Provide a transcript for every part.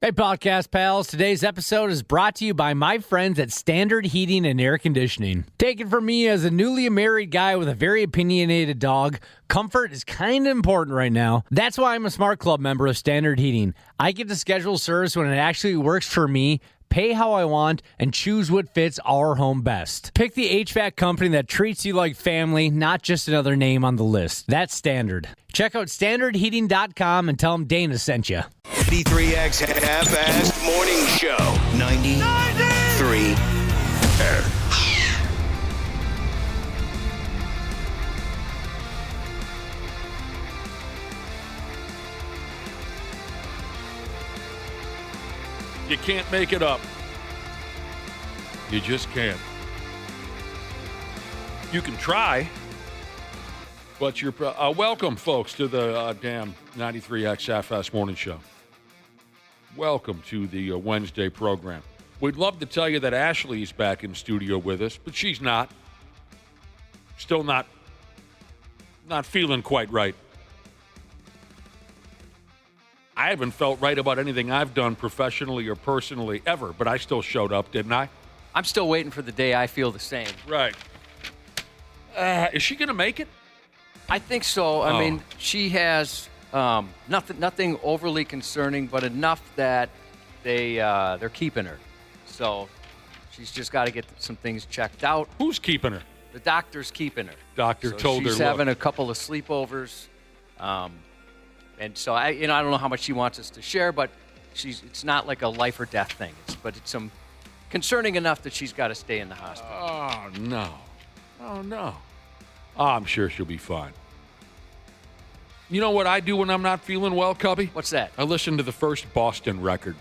Hey, podcast pals. Today's episode is brought to you by my friends at Standard Heating and Air Conditioning. Take it from me, as a newly married guy with a very opinionated dog, comfort is kind of important right now. That's why I'm a Smart Club member of Standard Heating. I get to schedule service when it actually works for me, pay how I want, and choose what fits our home best. Pick the HVAC company that treats you like family, not just another name on the list. That's Standard. Check out standardheating.com and tell them Dana sent you. 83X Half-Assed Morning Show. 93. You can't make it up. You just can't. You can try, but you're welcome, folks, to the damn 93X Half-Assed Morning Show. Welcome to the Wednesday program. We'd love to tell you that Ashley's back in studio with us, but she's not. Still not feeling quite right. I haven't felt right about anything I've done professionally or personally ever, but I still showed up, didn't I? I'm still waiting for the day I feel the same. Right. Is she going to make it? I think so. I mean, she has nothing overly concerning, but enough that they're keeping her. So she's just got to get some things checked out. Who's keeping her? The doctor's keeping her. Doctor told her. She's having a couple of sleepovers, and so I don't know how much she wants us to share, but it's not like a life or death thing. But it's some concerning enough that she's got to stay in the hospital. Oh no! Oh no! Oh, I'm sure she'll be fine. You know what I do when I'm not feeling well, Cubby? What's that? I listen to the first Boston record.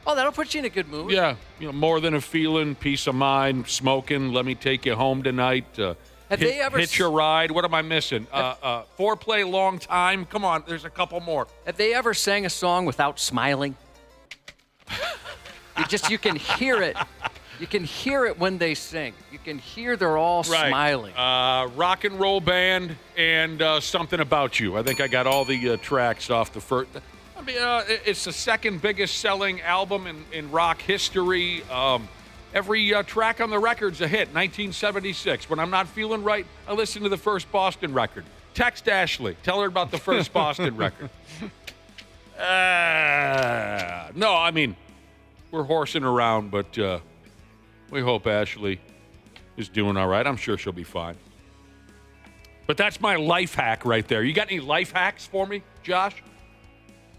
Oh, that'll put you in a good mood. Yeah, More Than a Feeling, Peace of Mind, Smoking, Let Me Take You Home Tonight. They ever Hitch a Ride? What am I missing? Foreplay, Long Time. Come on, there's a couple more. Have they ever sang a song without smiling? You can hear it. You can hear it when they sing. You can hear they're all smiling. Rock and Roll Band and Something About You. I think I got all the tracks off the first. I mean, it's the second biggest selling album in rock history. Every track on the record's a hit. 1976. When I'm not feeling right, I listen to the first Boston record. Text Ashley. Tell her about the first Boston record. No, I mean, we're horsing around, but we hope Ashley is doing all right. I'm sure she'll be fine. But that's my life hack right there. You got any life hacks for me, Josh?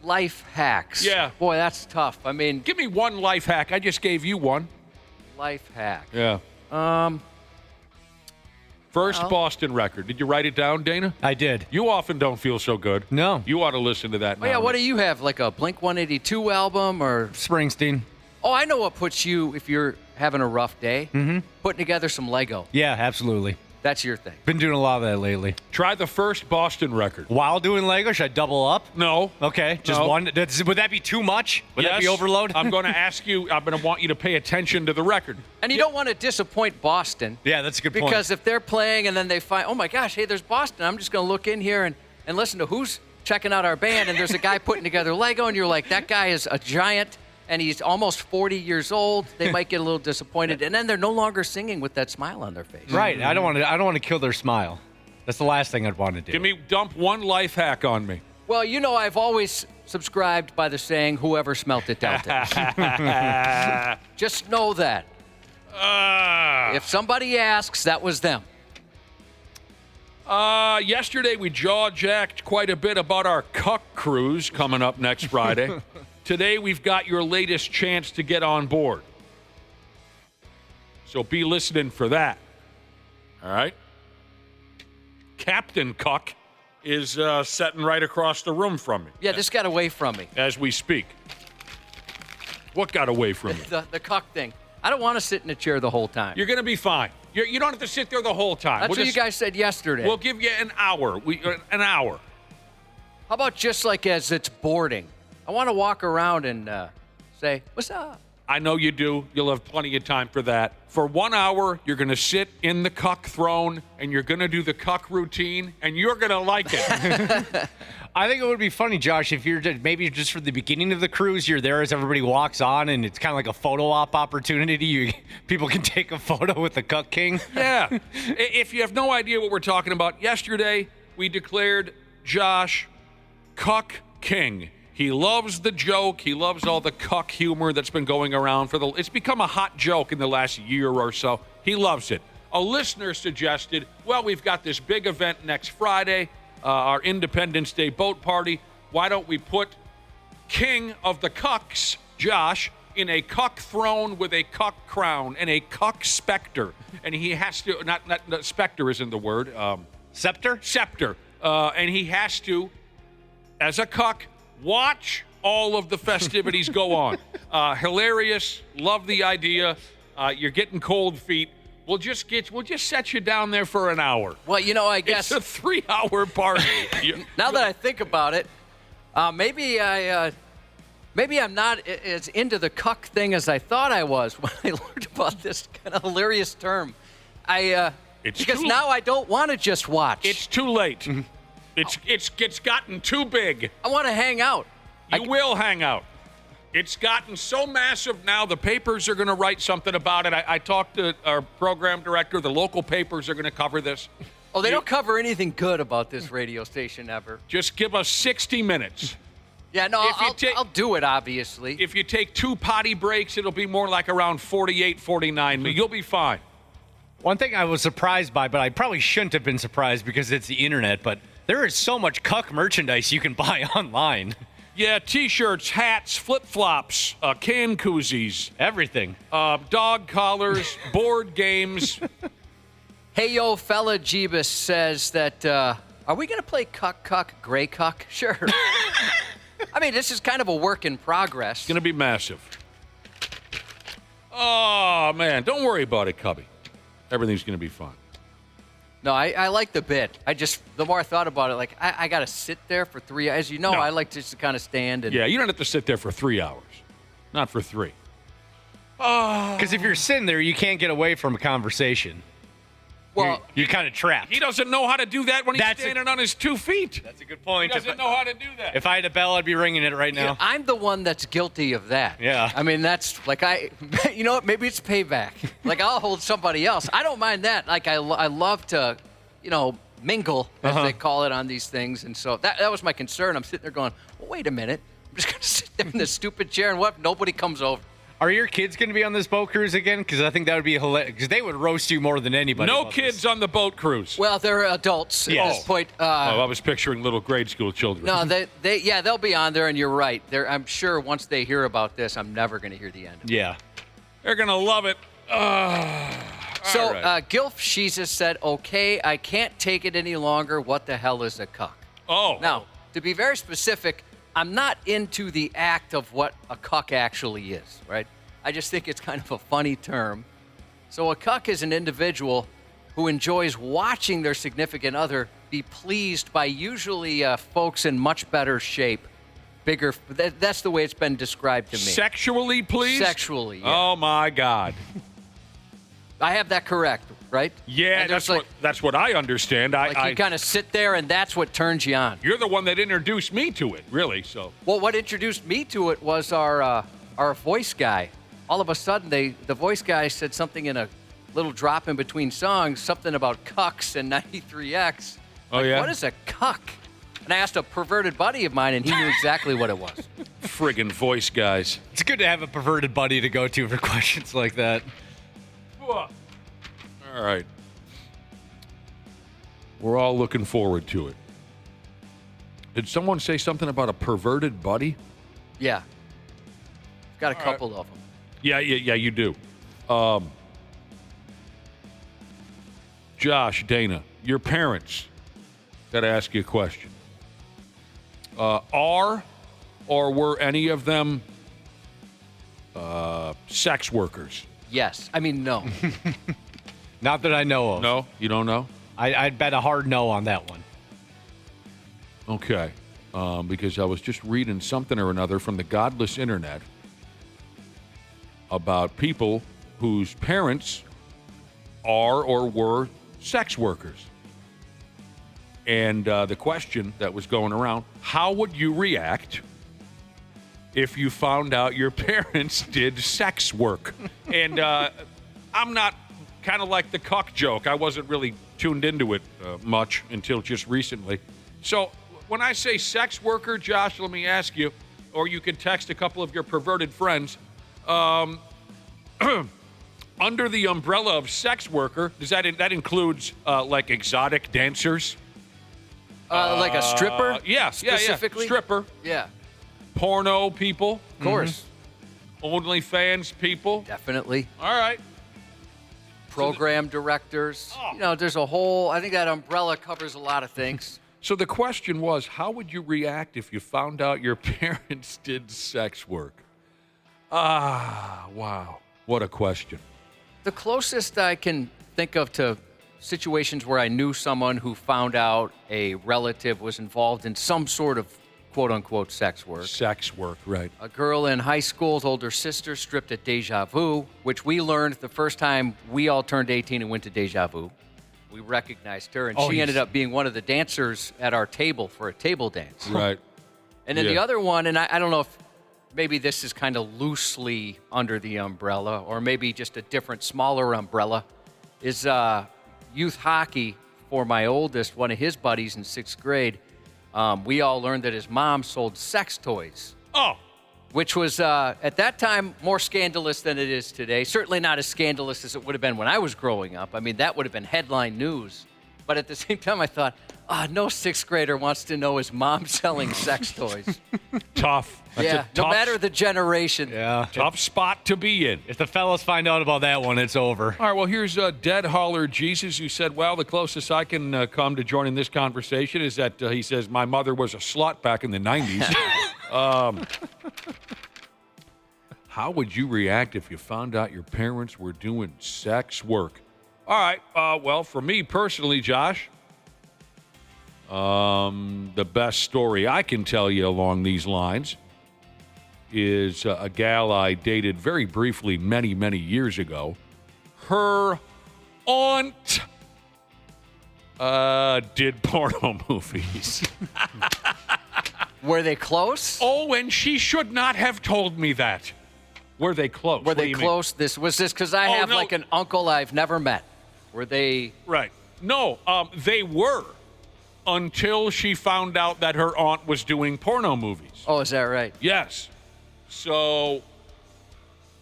Life hacks. Yeah. Boy, that's tough. I mean, give me one life hack. I just gave you one. Life hack. Yeah. First Boston record. Did you write it down, Dana? I did. You often don't feel so good. No. You ought to listen to that now. Oh, yeah, what do you have? Like a Blink-182 album or? Springsteen. Oh, I know what puts you, if you're having a rough day, putting together some Lego. Yeah, absolutely. That's your thing. Been doing a lot of that lately. Try the first Boston record. While doing Lego, should I double up? No. Okay, just No. one. Would that be too much? Would that be Yes. overload? I'm going to ask you, I'm going to want you to pay attention to the record. And you don't want to disappoint Boston. Yeah, that's a good point. Because if they're playing and then they find, oh my gosh, hey, there's Boston. I'm just going to look in here and listen to who's checking out our band. And there's a guy putting together Lego. And you're like, that guy is a giant. And he's almost 40 years old. They might get a little disappointed, and then they're no longer singing with that smile on their face. Right. I don't want to kill their smile. That's the last thing I'd want to do. Dump one life hack on me. Well, I've always subscribed by the saying, "Whoever smelt it dealt it." Just know that. If somebody asks, that was them. Yesterday we jaw-jacked quite a bit about our Cuck cruise coming up next Friday. Today we've got your latest chance to get on board. So be listening for that. All right? Captain Cuck is sitting right across the room from me. Yeah, this got away from me. As we speak. What got away from you? The Cuck thing. I don't want to sit in a chair the whole time. You're going to be fine. You don't have to sit there the whole time. That's what you guys said yesterday. We'll give you an hour. An hour. How about just like as it's boarding? I want to walk around and say, what's up? I know you do. You'll have plenty of time for that. For 1 hour, you're going to sit in the Cuck throne, and you're going to do the Cuck routine, and you're going to like it. I think it would be funny, Josh, if you're maybe just for the beginning of the cruise, you're there as everybody walks on, and it's kind of like a photo op opportunity. People can take a photo with the Cuck King. Yeah. If you have no idea what we're talking about, yesterday we declared Josh Cuck King. He loves the joke. He loves all the cuck humor that's been going around it's become a hot joke in the last year or so. He loves it. A listener suggested, well, we've got this big event next Friday, our Independence Day boat party. Why don't we put King of the Cucks, Josh, in a cuck throne with a cuck crown and a cuck specter? And he has to, not specter isn't the word. Scepter? Scepter. And he has to, as a cuck, watch all of the festivities go on. Hilarious. Love the idea. You're getting cold feet. We'll just set you down there for an hour. Well, I guess it's a 3-hour party. Now that I think about it, maybe I'm not as into the cuck thing as I thought I was when I learned about this kind of hilarious term. Because now I don't want to just watch. It's too late. It's gotten too big. I want to hang out. You will hang out. It's gotten so massive now, the papers are going to write something about it. I talked to our program director. The local papers are going to cover this. Oh, they don't cover anything good about this radio station ever. Just give us 60 minutes. Yeah, no, I'll do it, obviously. If you take 2 potty breaks, it'll be more like around 48, 49. You'll be fine. One thing I was surprised by, but I probably shouldn't have been surprised because it's the internet, but there is so much cuck merchandise you can buy online. Yeah, T-shirts, hats, flip-flops, can koozies. Everything. Dog collars, board games. Hey, yo, fella Jeebus says that, are we going to play Cuck, Gray Cuck? Sure. I mean, this is kind of a work in progress. It's going to be massive. Oh, man. Don't worry about it, Cubby. Everything's going to be fine. No, I like the bit. The more I thought about it, like, I got to sit there for 3 hours. As you know, I like to just kind of stand. And yeah, you don't have to sit there for 3 hours. Not for 3. Because if you're sitting there, you can't get away from a conversation. Well, you're kind of trapped. He doesn't know how to do that when he's standing on his 2 feet. That's a good point. He doesn't know how to do that. If I had a bell, I'd be ringing it right now. yeah, I'm the one that's guilty of that. Yeah. I mean, that's like you know what? Maybe it's payback. Like, I'll hold somebody else. I don't mind that. Like, I love to, mingle, as they call it on these things. And so that was my concern. I'm sitting there going, well, wait a minute. I'm just going to sit there in this stupid chair and what? Nobody comes over. Are your kids going to be on this boat cruise again? Because I think that would be hilarious. Because they would roast you more than anybody. No kids on the boat cruise. Well, they're adults at this point. I was picturing little grade school children. No, they'll be on there, and you're right. I'm sure once they hear about this, I'm never going to hear the end. Yeah. They're going to love it. So, right. Gilf Sheezus said, okay, I can't take it any longer. What the hell is a cuck? Oh. Now, to be very specific, I'm not into the act of what a cuck actually is, right? I just think it's kind of a funny term. So a cuck is an individual who enjoys watching their significant other be pleased by usually folks in much better shape, bigger. That's the way it's been described to me. Sexually pleased? Sexually, yeah. Oh, my God. I have that correct, right? Yeah, that's what I understand. You kind of sit there, and that's what turns you on. You're the one that introduced me to it, really. So. Well, what introduced me to it was our voice guy. All of a sudden, the voice guy said something in a little drop in between songs, something about cucks and 93X. Oh, yeah? What is a cuck? And I asked a perverted buddy of mine, and he knew exactly what it was. Friggin' voice guys. It's good to have a perverted buddy to go to for questions like that. All right. We're all looking forward to it. Did someone say something about a perverted buddy? Yeah. Got a couple of them. Yeah, you do. Josh, Dana, your parents, got to ask you a question. Are or were any of them sex workers? Yes. I mean, no. Not that I know of. No? You don't know? I'd bet a hard no on that one. Okay. Because I was just reading something or another from the godless internet about people whose parents are or were sex workers. And the question that was going around, how would you react if you found out your parents did sex work? And I'm not kind of like the Cuck joke. I wasn't really tuned into it much until just recently. So when I say sex worker, Josh, let me ask you, or you can text a couple of your perverted friends, under the umbrella of sex worker, does that includes like exotic dancers? Like a stripper? Yes, specifically? Stripper. Yeah. Porno people. Of course. OnlyFans people. Definitely. All right. Program directors. There's a whole, I think that umbrella covers a lot of things. So the question was, how would you react if you found out your parents did sex work? Wow. What a question. The closest I can think of to situations where I knew someone who found out a relative was involved in some sort of quote-unquote sex work. Sex work, right. A girl in high school's older sister stripped at Deja Vu, which we learned the first time we all turned 18 and went to Deja Vu. We recognized her, and she ended up being one of the dancers at our table for a table dance. Right. And then the other one, and I don't know if maybe this is kind of loosely under the umbrella, or maybe just a different, smaller umbrella, is youth hockey for my oldest, one of his buddies in 6th grade. We all learned that his mom sold sex toys. Oh. Which was, at that time, more scandalous than it is today. Certainly not as scandalous as it would have been when I was growing up. I mean, that would have been headline news. But at the same time, I thought, no 6th grader wants to know his mom selling sex toys. Tough. That's no matter the generation. Yeah. Tough spot to be in. If the fellas find out about that one, it's over. All right, well, here's Dead Holler Jesus, who said, well, the closest I can come to joining this conversation is that he says, my mother was a slut back in the 90s. How would you react if you found out your parents were doing sex work? All right, well, for me personally, Josh, the best story I can tell you along these lines is a gal I dated very briefly many, many years ago. Her aunt did porno movies. Were they close? Oh, and she should not have told me that. Were they close? Were they close? Was this because I have like an uncle I've never met? Were they? Right. No, they were until she found out that her aunt was doing porno movies. Oh, is that right? Yes. So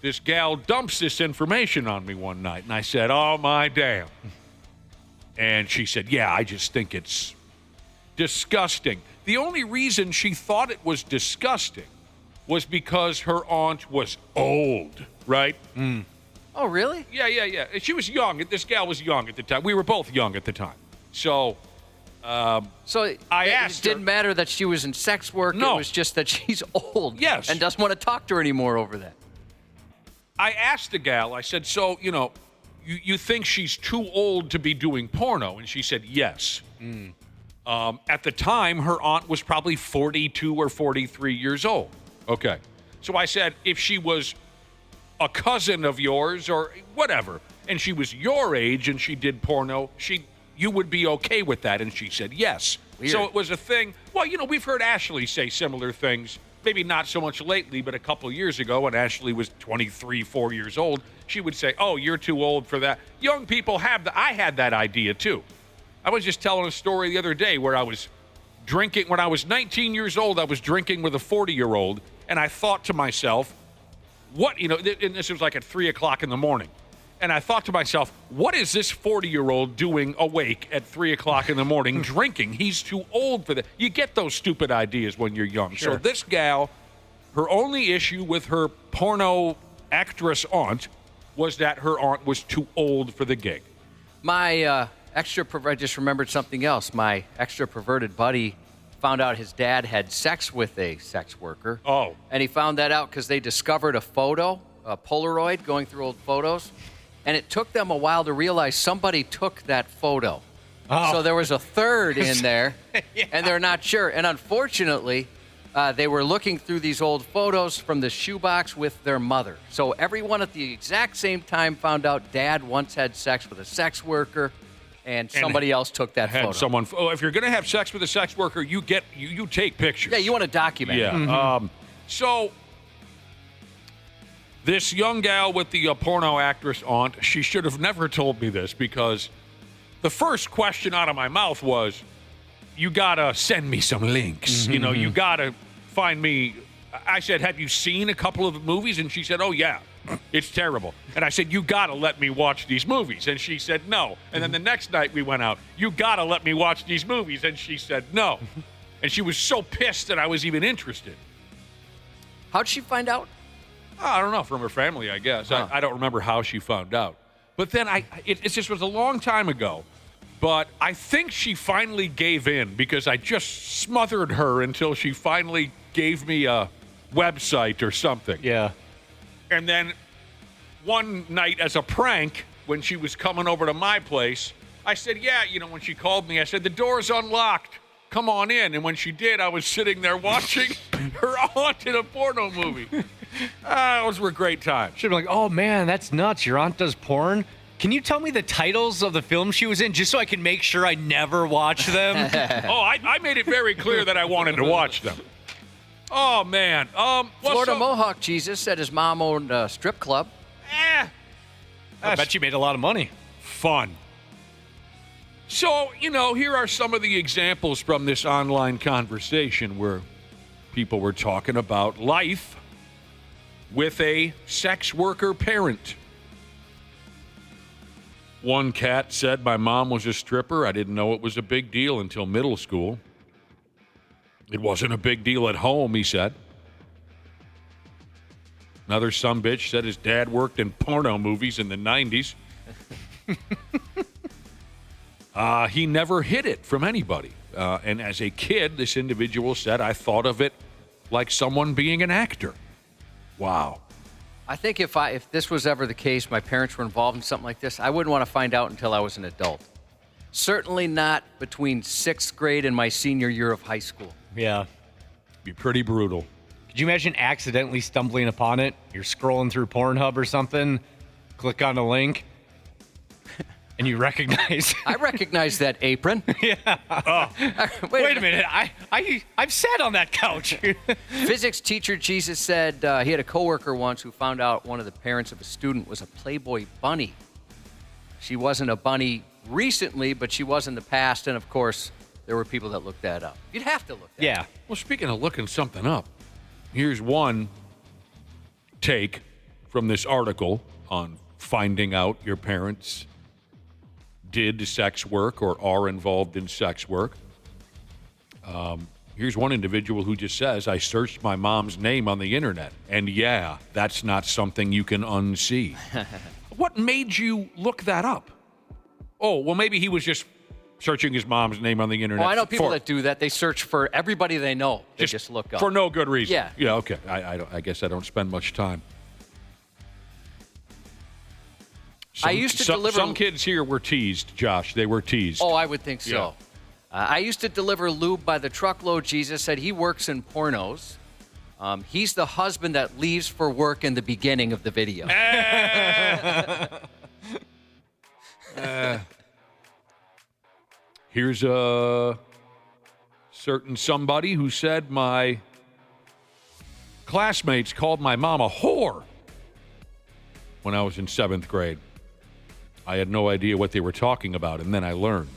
this gal dumps this information on me one night, and I said, oh, my damn. And she said, yeah, I just think it's disgusting. The only reason she thought it was disgusting was because her aunt was old, right? Mm. Oh, really? Yeah. She was young. This gal was young at the time. We were both young at the time. So I asked her. It didn't matter that she was in sex work. No. It was just that she's old. Yes. And doesn't want to talk to her anymore over that. I asked the gal, I said, so, you think she's too old to be doing porno? And she said, yes. Mm. At the time, her aunt was probably 42 or 43 years old. Okay. So I said, if she was a cousin of yours or whatever, and she was your age and she did porno, you would be okay with that? And she said, yes. Weird. So it was a thing. Well, we've heard Ashley say similar things, maybe not so much lately, but a couple years ago when Ashley was 23, 4 years old, she would say, oh, you're too old for that. Young people have that. I had that idea, too. I was just telling a story the other day where I was drinking. When I was 19 years old, I was drinking with a 40-year-old, and I thought to myself, and this was like at 3 o'clock in the morning. And I thought to myself, what is this 40-year-old doing awake at 3 o'clock in the morning drinking? He's too old for that. You get those stupid ideas when you're young. Sure. So this gal, her only issue with her porno actress aunt was that her aunt was too old for the gig. I just remembered something else. My extra perverted buddy found out his dad had sex with a sex worker. Oh. And he found that out because they discovered a photo, a Polaroid, going through old photos. And it took them a while to realize somebody took that photo. Oh. So there was a third in there, yeah. And they're not sure. And unfortunately, they were looking through these old photos from the shoebox with their mother. So everyone at the exact same time found out Dad once had sex with a sex worker. and somebody else took that Had photo. someone. Oh, if you're going to have sex with a sex worker, you take pictures. Yeah, you want to document. Yeah. So this young gal with the porno actress aunt, she should have never told me this, because the first question out of my mouth was, you got to send me some links. You know, you got to find me. I said, have you seen a couple of movies? And she said, oh, yeah, it's terrible. And I said, you got to let me watch these movies. And she said, no. And then the next night we went out, you got to let me watch these movies. And she said, no. And she was so pissed that I was even interested. How'd she find out? I don't know, from her family, I guess. Huh. I don't remember how she found out. But then it just was a long time ago. But I think she finally gave in, because I just smothered her until she finally gave me a website or something. Yeah. And then one night, as a prank, when she was coming over to my place, I said, yeah, when she called me, I said, the door's unlocked. Come on in. And when she did, I was sitting there watching her aunt in a porno movie. Those were great times. Should be like, oh man, that's nuts. Your aunt does porn. Can you tell me the titles of the films she was in, just so I can make sure I never watch them? I made it very clear that I wanted to watch them. Oh, man. Florida Mohawk Jesus said his mom owned a strip club. I bet you made a lot of money. Fun. So, here are some of the examples from this online conversation where people were talking about life with a sex worker parent. One cat said, my mom was a stripper. I didn't know it was a big deal until middle school. It wasn't a big deal at home, he said. Another sumbitch said his dad worked in porno movies in the 90s. He never hid it from anybody. And as a kid, this individual said, I thought of it like someone being an actor. Wow. I think if this was ever the case, my parents were involved in something like this, I wouldn't want to find out until I was an adult. Certainly not between 6th grade and my senior year of high school. Yeah. Be pretty brutal. Could you imagine accidentally stumbling upon it? You're scrolling through Pornhub or something, click on a link, and you recognize. I recognize that apron. Yeah. Wait a minute. I've sat on that couch. Physics teacher Jesus said he had a coworker once who found out one of the parents of a student was a Playboy bunny. She wasn't a bunny recently, but she was in the past, and of course, there were people that looked that up. You'd have to look that up. Well, speaking of looking something up, here's one take from this article on finding out your parents did sex work or are involved in sex work. Here's one individual who just says, I searched my mom's name on the internet, and yeah, that's not something you can unsee. What made you look that up? Oh, well, maybe he was just searching his mom's name on the internet. Oh, I know people that do that. They search for everybody they know. They just look up. For no good reason. Yeah. Yeah, okay. I guess I don't spend much time. I used to deliver. Some kids here were teased, Josh. They were teased. Oh, I would think so. Yeah. I used to deliver lube by the truckload. Jesus said he works in pornos. He's the husband that leaves for work in the beginning of the video. Here's a certain somebody who said my classmates called my mom a whore when I was in 7th grade. I had no idea what they were talking about, and then I learned.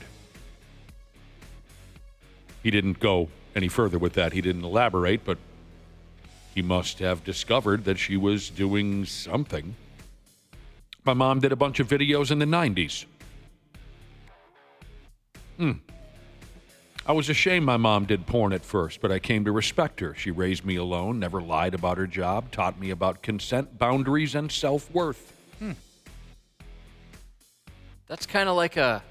He didn't go any further with that. He didn't elaborate, but he must have discovered that she was doing something. My mom did a bunch of videos in the 90s. I was ashamed my mom did porn at first, but I came to respect her. She raised me alone, never lied about her job, taught me about consent, boundaries, and self-worth. That's kind of like an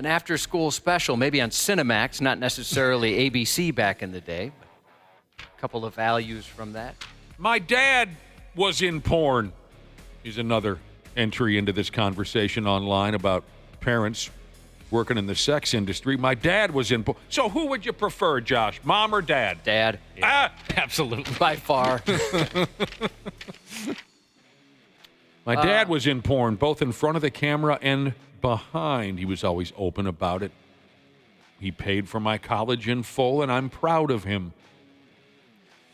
after-school special, maybe on Cinemax, not necessarily ABC back in the day. But a couple of values from that. My dad was in porn. Is another entry into this conversation online about parents working in the sex industry. My dad was in porn. So who would you prefer, Josh, mom or dad? Dad. Yeah, absolutely. By far. My dad was in porn, both in front of the camera and behind. He was always open about it. He paid for my college in full, and I'm proud of him.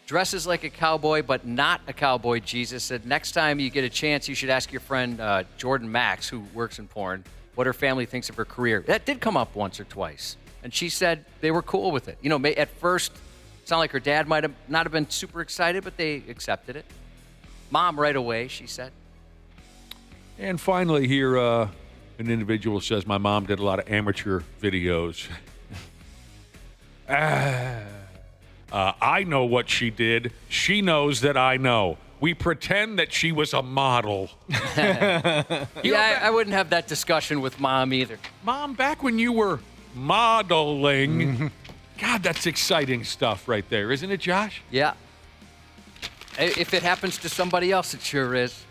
Dresses like a cowboy, but not a cowboy, Jesus said. Next time you get a chance, you should ask your friend Jordan Max, who works in porn, what her family thinks of her career. That did come up once or twice. And she said they were cool with it. You know, at first, it sounded like her dad might have not have been super excited, but they accepted it. Mom right away, she said. And finally here, an individual says, my mom did a lot of amateur videos. I know what she did. She knows that I know. We pretend that she was a model. I wouldn't have that discussion with Mom either. Mom, back when you were modeling, God, that's exciting stuff right there, isn't it, Josh? Yeah. If it happens to somebody else, it sure is.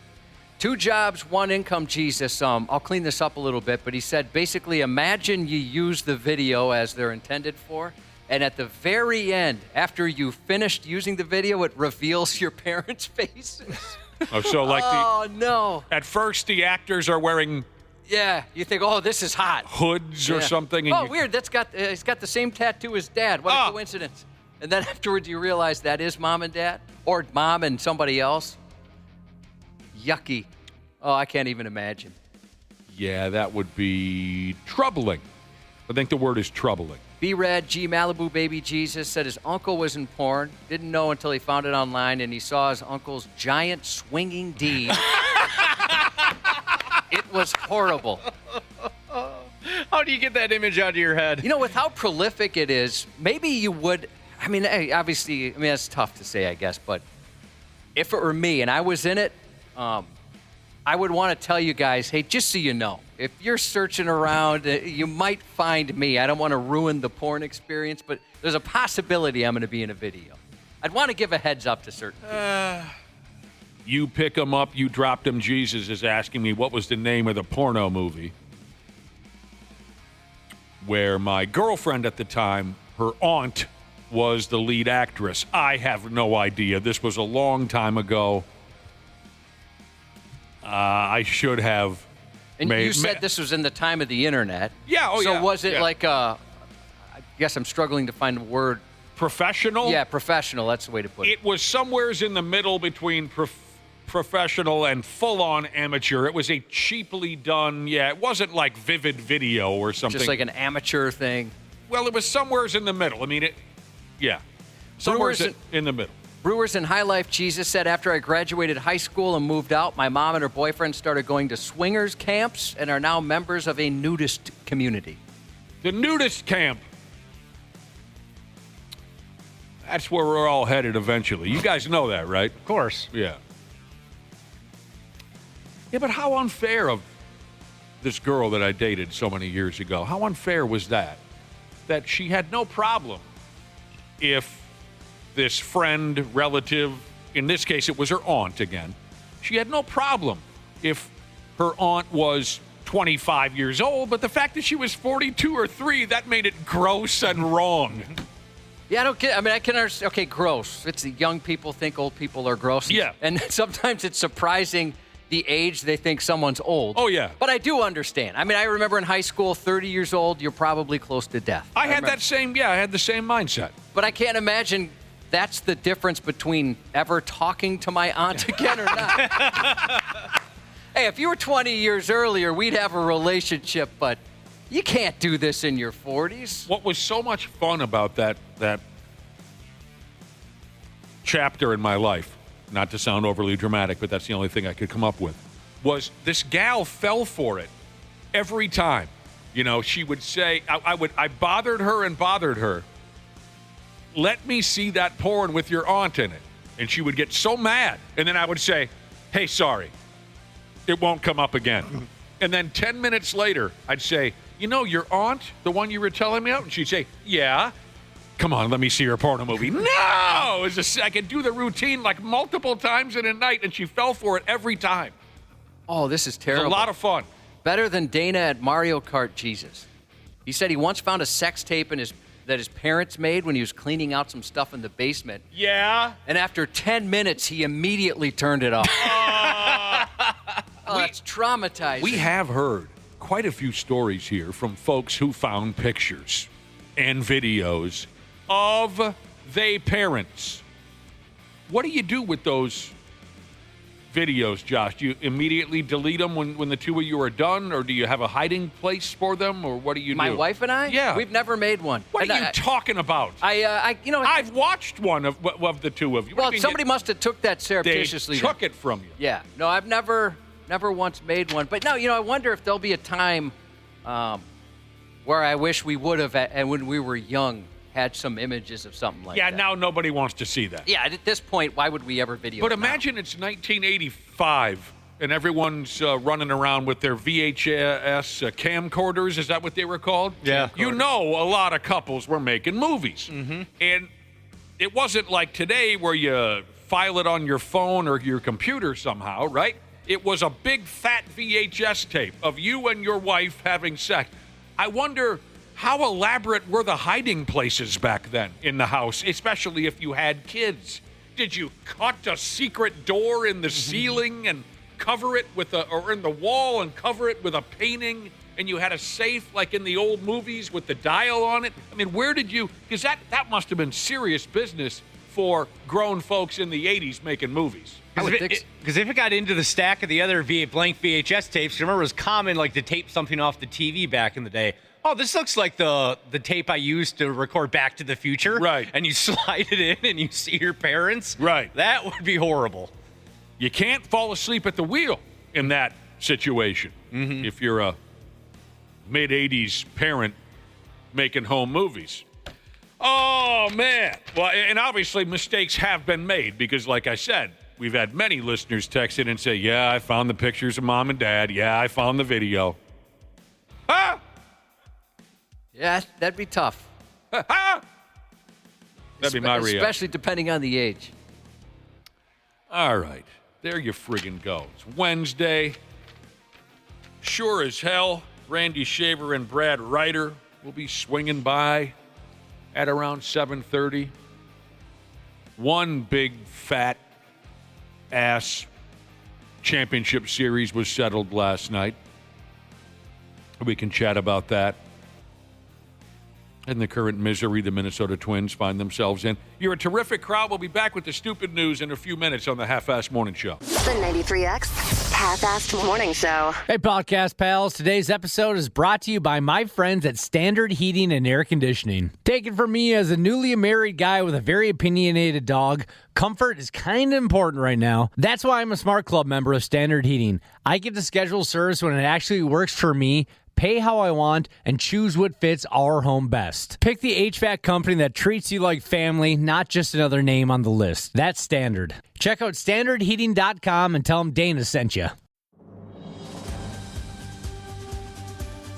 2 jobs, 1 income, Jesus. I'll clean this up a little bit, but he said, basically, imagine you use the video as they're intended for, and at the very end, after you finished using the video, it reveals your parents' faces. Oh, so like no. At first, the actors are wearing... Yeah, you think, oh, this is hot. Hoods or something. And weird. He's got the same tattoo as Dad. What a coincidence. And then afterwards, you realize that is Mom and Dad, or Mom and somebody else. Yucky. Oh, I can't even imagine. Yeah, that would be troubling. I think the word is troubling. B-Red, G Malibu Baby Jesus said his uncle was in porn. Didn't know until he found it online, and he saw his uncle's giant swinging D. It was horrible. How do you get that image out of your head? You know, with how prolific it is, maybe you would. I mean, obviously, that's tough to say, I guess. But if it were me and I was in it, I would want to tell you guys, hey, just so you know, if you're searching around, you might find me. I don't want to ruin the porn experience, but there's a possibility I'm going to be in a video. I'd want to give a heads up to certain people. You pick them up, you dropped them. Jesus is asking me what was the name of the porno movie where my girlfriend at the time, her aunt, was the lead actress. I have no idea. This was a long time ago. I should have. And you said this was in the time of the internet. Yeah. So was it like I guess I'm struggling to find the word. Professional? Yeah, professional. That's the way to put it. It was somewheres in the middle between professional and full-on amateur. It was a cheaply done, it wasn't like Vivid Video or something. Just like an amateur thing. Well, it was somewheres in the middle. I mean, somewheres in the middle. Brewers in High Life Jesus said, after I graduated high school and moved out, my mom and her boyfriend started going to swingers camps and are now members of a nudist community. The nudist camp. That's where we're all headed eventually. You guys know that, right? Of course. Yeah. Yeah, but how unfair of this girl that I dated so many years ago, how unfair was that? That she had no problem if this friend, relative, in this case it was her aunt again, she had no problem if her aunt was 25 years old, but the fact that she was 42 or 3, that made it gross and wrong. Yeah, I don't get. I mean, I can understand. Okay, gross. It's the young people think old people are gross. Yeah. And sometimes it's surprising the age they think someone's old. Oh, yeah. But I do understand. I mean, I remember in high school, 30 years old, you're probably close to death. I had the same mindset. But I can't imagine that's the difference between ever talking to my aunt again or not. Hey, if you were 20 years earlier, we'd have a relationship, but you can't do this in your 40s. What was so much fun about that chapter in my life, not to sound overly dramatic, but that's the only thing I could come up with, was this gal fell for it every time. You know, she would say, I bothered her. Let me see that porn with your aunt in it. And she would get so mad. And then I would say, hey, sorry, it won't come up again. And then 10 minutes later, I'd say, you know, your aunt, the one you were telling me about? And she'd say, yeah. Come on, let me see your porno movie. No! I could do the routine like multiple times in a night, and she fell for it every time. Oh, this is It terrible. was a lot of fun. Better than Dana at Mario Kart Jesus. He said he once found a sex tape that his parents made when he was cleaning out some stuff in the basement. Yeah? And after 10 minutes, he immediately turned it off. It's traumatizing. We have heard quite a few stories here from folks who found pictures and videos of they parents. What do you do with those videos, Josh? Do you immediately delete them when the two of you are done, or do you have a hiding place for them, or what do you do? My wife and I? Yeah. We've never made one. What are you talking about? I've watched one of the two of you. Well, somebody must have took that surreptitiously. They took it from you. Yeah. No, I've never once made one. But no, I wonder if there'll be a time where I wish we would have, and when we were young, had some images of something like that. Yeah, now nobody wants to see that. Yeah, at this point, why would we ever video But it now? imagine it's 1985, and everyone's running around with their VHS camcorders. Is that what they were called? Yeah. You know, a lot of couples were making movies. Mm-hmm. And it wasn't like today where you file it on your phone or your computer somehow, right? It was a big, fat VHS tape of you and your wife having sex. I wonder, how elaborate were the hiding places back then in the house, especially if you had kids? Did you cut a secret door in the ceiling and cover it or in the wall and cover it with a painting, and you had a safe like in the old movies with the dial on it? I mean, where did you, because that must have been serious business for grown folks in the 80s making movies. Because if it got into the stack of the other blank VHS tapes, remember it was common like to tape something off the TV back in the day. Oh, this looks like the tape I used to record Back to the Future. Right. And you slide it in and you see your parents. Right. That would be horrible. You can't fall asleep at the wheel in that situation if you're a mid-80s parent making home movies. Oh, man. Well, and obviously mistakes have been made because, like I said, we've had many listeners text in and say, yeah, I found the pictures of mom and dad. Yeah, I found the video. Ah! Yeah, that'd be tough. That'd be my reaction. Especially depending on the age. All right. There you friggin' go. It's Wednesday. Sure as hell, Randy Shaver and Brad Ryder will be swinging by at around 7:30. One big, fat ass championship series was settled last night. We can chat about that and the current misery the Minnesota Twins find themselves in. You're a terrific crowd. We'll be back with the stupid news in a few minutes on the Half-Assed Morning Show. The 93X Half-Assed Morning Show. Hey, podcast pals. Today's episode is brought to you by my friends at Standard Heating and Air Conditioning. Take it from me as a newly married guy with a very opinionated dog, comfort is kind of important right now. That's why I'm a Smart Club member of Standard Heating. I get to schedule service when it actually works for me, pay how I want, and choose what fits our home best. Pick the HVAC company that treats you like family, not just another name on the list. That's Standard. Check out standardheating.com and tell them Dana sent you.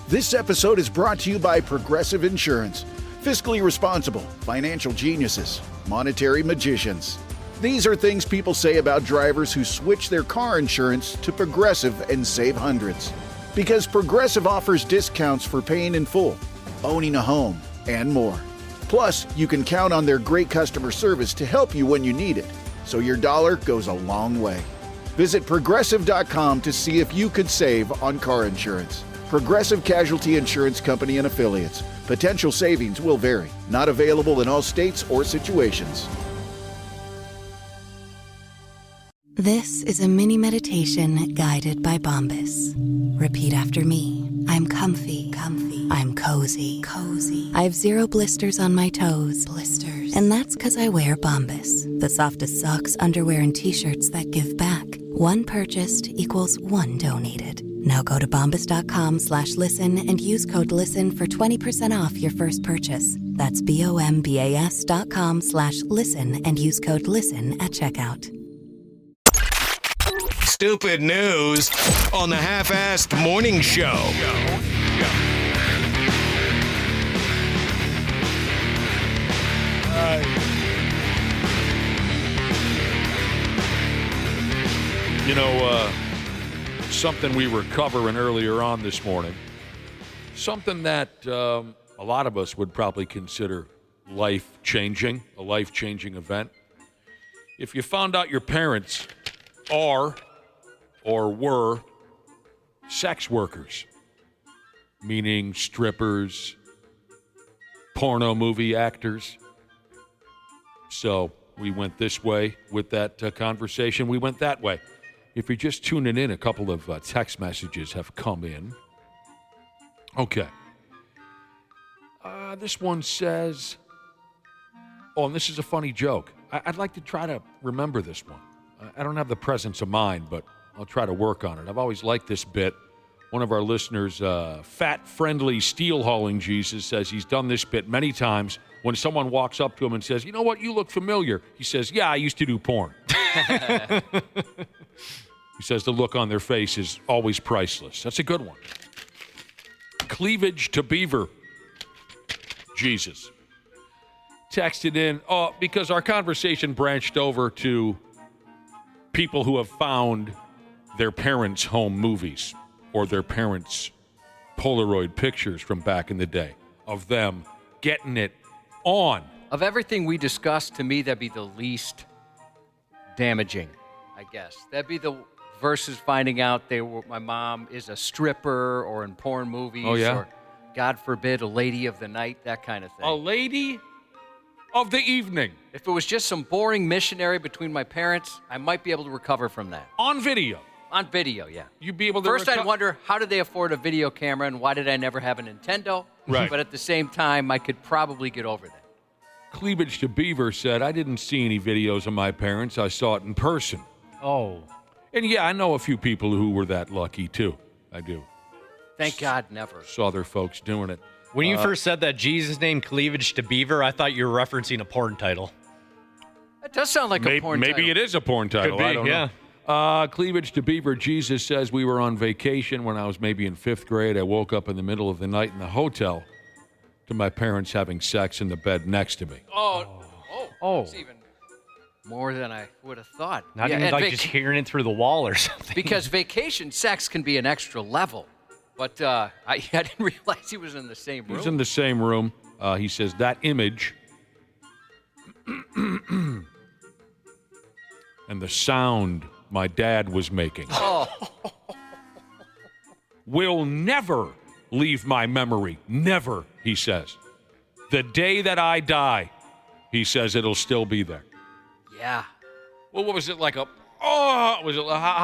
This episode is brought to you by Progressive Insurance. Fiscally responsible, financial geniuses, monetary magicians. These are things people say about drivers who switch their car insurance to Progressive and save hundreds. Because Progressive offers discounts for paying in full, owning a home, and more. Plus, you can count on their great customer service to help you when you need it, so your dollar goes a long way. Visit Progressive.com to see if you could save on car insurance. Progressive Casualty Insurance Company and Affiliates. Potential savings will vary. Not available in all states or situations. This is a mini meditation guided by Bombas. Repeat after me. I'm comfy. I'm cozy. I have 0 blisters on my toes. And that's because I wear Bombas, the softest socks, underwear, and t-shirts that give back. One purchased equals one donated. Now go to bombas.com/listen and use code LISTEN for 20% off your first purchase. That's bombas.com/listen and use code LISTEN at checkout. Stupid news on the Half-Assed Morning Show. You know, something we were covering earlier on this morning, something that a lot of us would probably consider life-changing, a life-changing event. If you found out your parents are or were sex workers, meaning strippers, porno movie actors. So we went this way with that conversation. We went that way. If you're just tuning in, a couple of text messages have come in. Okay. This one says, and this is a funny joke. I'd like to try to remember this one. I don't have the presence of mind, but I'll try to work on it. I've always liked this bit. One of our listeners, fat-friendly steel-hauling Jesus, says he's done this bit many times. When someone walks up to him and says, you know what, you look familiar, he says, yeah, I used to do porn. He says the look on their face is always priceless. That's a good one. Cleavage to Beaver. Jesus. Texted in, because our conversation branched over to people who have found their parents' home movies or their parents' Polaroid pictures from back in the day of them getting it on. Of everything we discussed, to me, that'd be the least damaging, I guess. That'd be the versus finding out my mom is a stripper or in porn movies. Oh, yeah? Or, God forbid, a lady of the night, that kind of thing. A lady of the evening. If it was just some boring missionary between my parents, I might be able to recover from that. On video. On video, yeah. You'd be able to First, I'd wonder, how did they afford a video camera, and why did I never have a Nintendo? Right. But at the same time, I could probably get over that. Cleavage to Beaver said, I didn't see any videos of my parents. I saw it in person. Oh. And yeah, I know a few people who were that lucky, too. I do. Thank God, never. Saw their folks doing it. When you first said that Jesus named Cleavage to Beaver, I thought you were referencing a porn title. That does sound like a porn title. Maybe it is a porn title. Could be, I don't know. Cleavage to Beaver. Jesus says we were on vacation when I was maybe in 5th grade. I woke up in the middle of the night in the hotel to my parents having sex in the bed next to me. Oh. That's even more than I would have thought. Not even like just hearing it through the wall or something. Because vacation sex can be an extra level. But I didn't realize he was in the same room. He was in the same room. He says that image and the sound my dad was making will never leave my memory. Never, he says. The day that I die, he says it'll still be there. Yeah. Well, what was it like how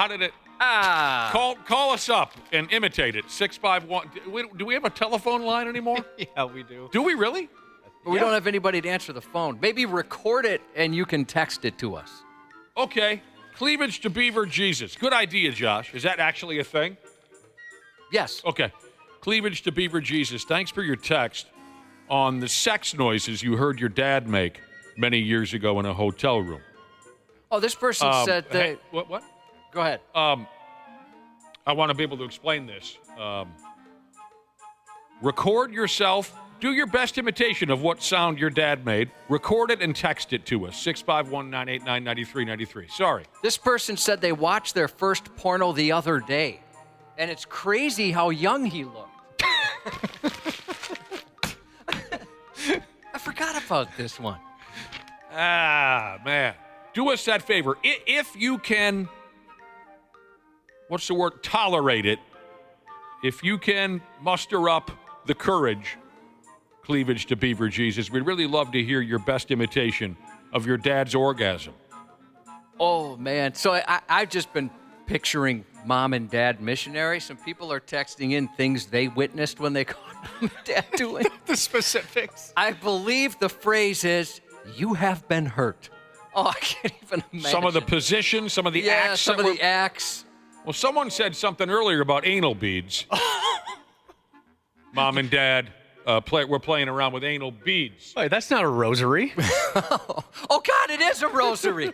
did it? Call us up and imitate it. 651. Do we have a telephone line anymore? Yeah, we do. Do we really? But we don't have anybody to answer the phone. Maybe record it and you can text it to us. Okay. Cleavage to Beaver Jesus. Good idea, Josh. Is that actually a thing? Yes. Okay. Cleavage to Beaver Jesus. Thanks for your text on the sex noises you heard your dad make many years ago in a hotel room. Oh, this person said that. Hey, what? Go ahead. I want to be able to explain this. Record yourself. Do your best imitation of what sound your dad made. Record it and text it to us. 651-989-9393. Sorry. This person said they watched their first porno the other day. And it's crazy how young he looked. I forgot about this one. Man. Do us that favor. If you can, tolerate it. If you can muster up the courage, Cleavage to Beaver Jesus, we'd really love to hear your best imitation of your dad's orgasm. Oh, man. So I've just been picturing mom and dad missionary. Some people are texting in things they witnessed when they caught mom and dad doing. The specifics. I believe the phrase is, you have been hurt. Oh, I can't even imagine. Some of the positions, some of the acts. Some of the acts. Well, someone said something earlier about anal beads. Mom and dad we're playing around with anal beads. Wait, that's not a rosary. Oh, God, it is a rosary.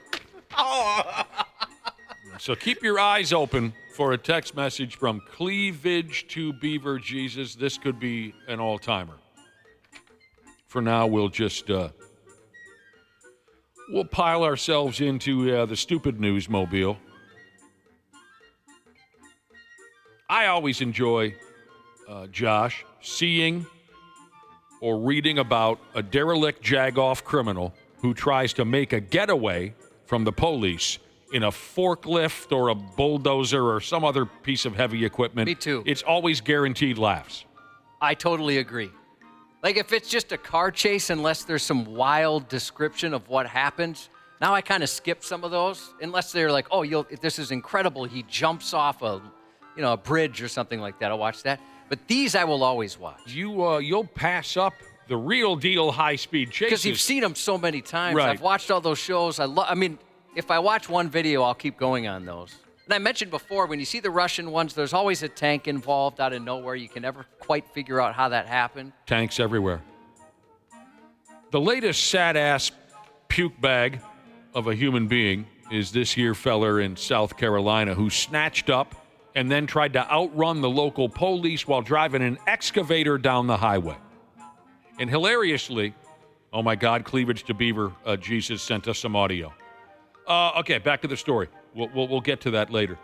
So keep your eyes open for a text message from Cleavage to Beaver Jesus. This could be an all-timer. For now, we'll just we'll pile ourselves into the stupid news mobile. I always enjoy, Josh, seeing or reading about a derelict jagoff criminal who tries to make a getaway from the police in a forklift or a bulldozer or some other piece of heavy equipment. Me too. It's always guaranteed laughs. I totally agree. Like if it's just a car chase, unless there's some wild description of what happens, now I kind of skip some of those. Unless they're like, oh, this is incredible. He jumps off a bridge or something like that. I'll watch that. But these I will always watch. You'll pass up the real deal high-speed chases. Because you've seen them so many times. Right. I've watched all those shows. I mean, if I watch one video, I'll keep going on those. And I mentioned before, when you see the Russian ones, there's always a tank involved out of nowhere. You can never quite figure out how that happened. Tanks everywhere. The latest sad-ass puke bag of a human being is this here feller in South Carolina who snatched up and then tried to outrun the local police while driving an excavator down the highway. And hilariously, oh my God, Cleavage to Beaver, Jesus sent us some audio. Okay, back to the story. We'll get to that later.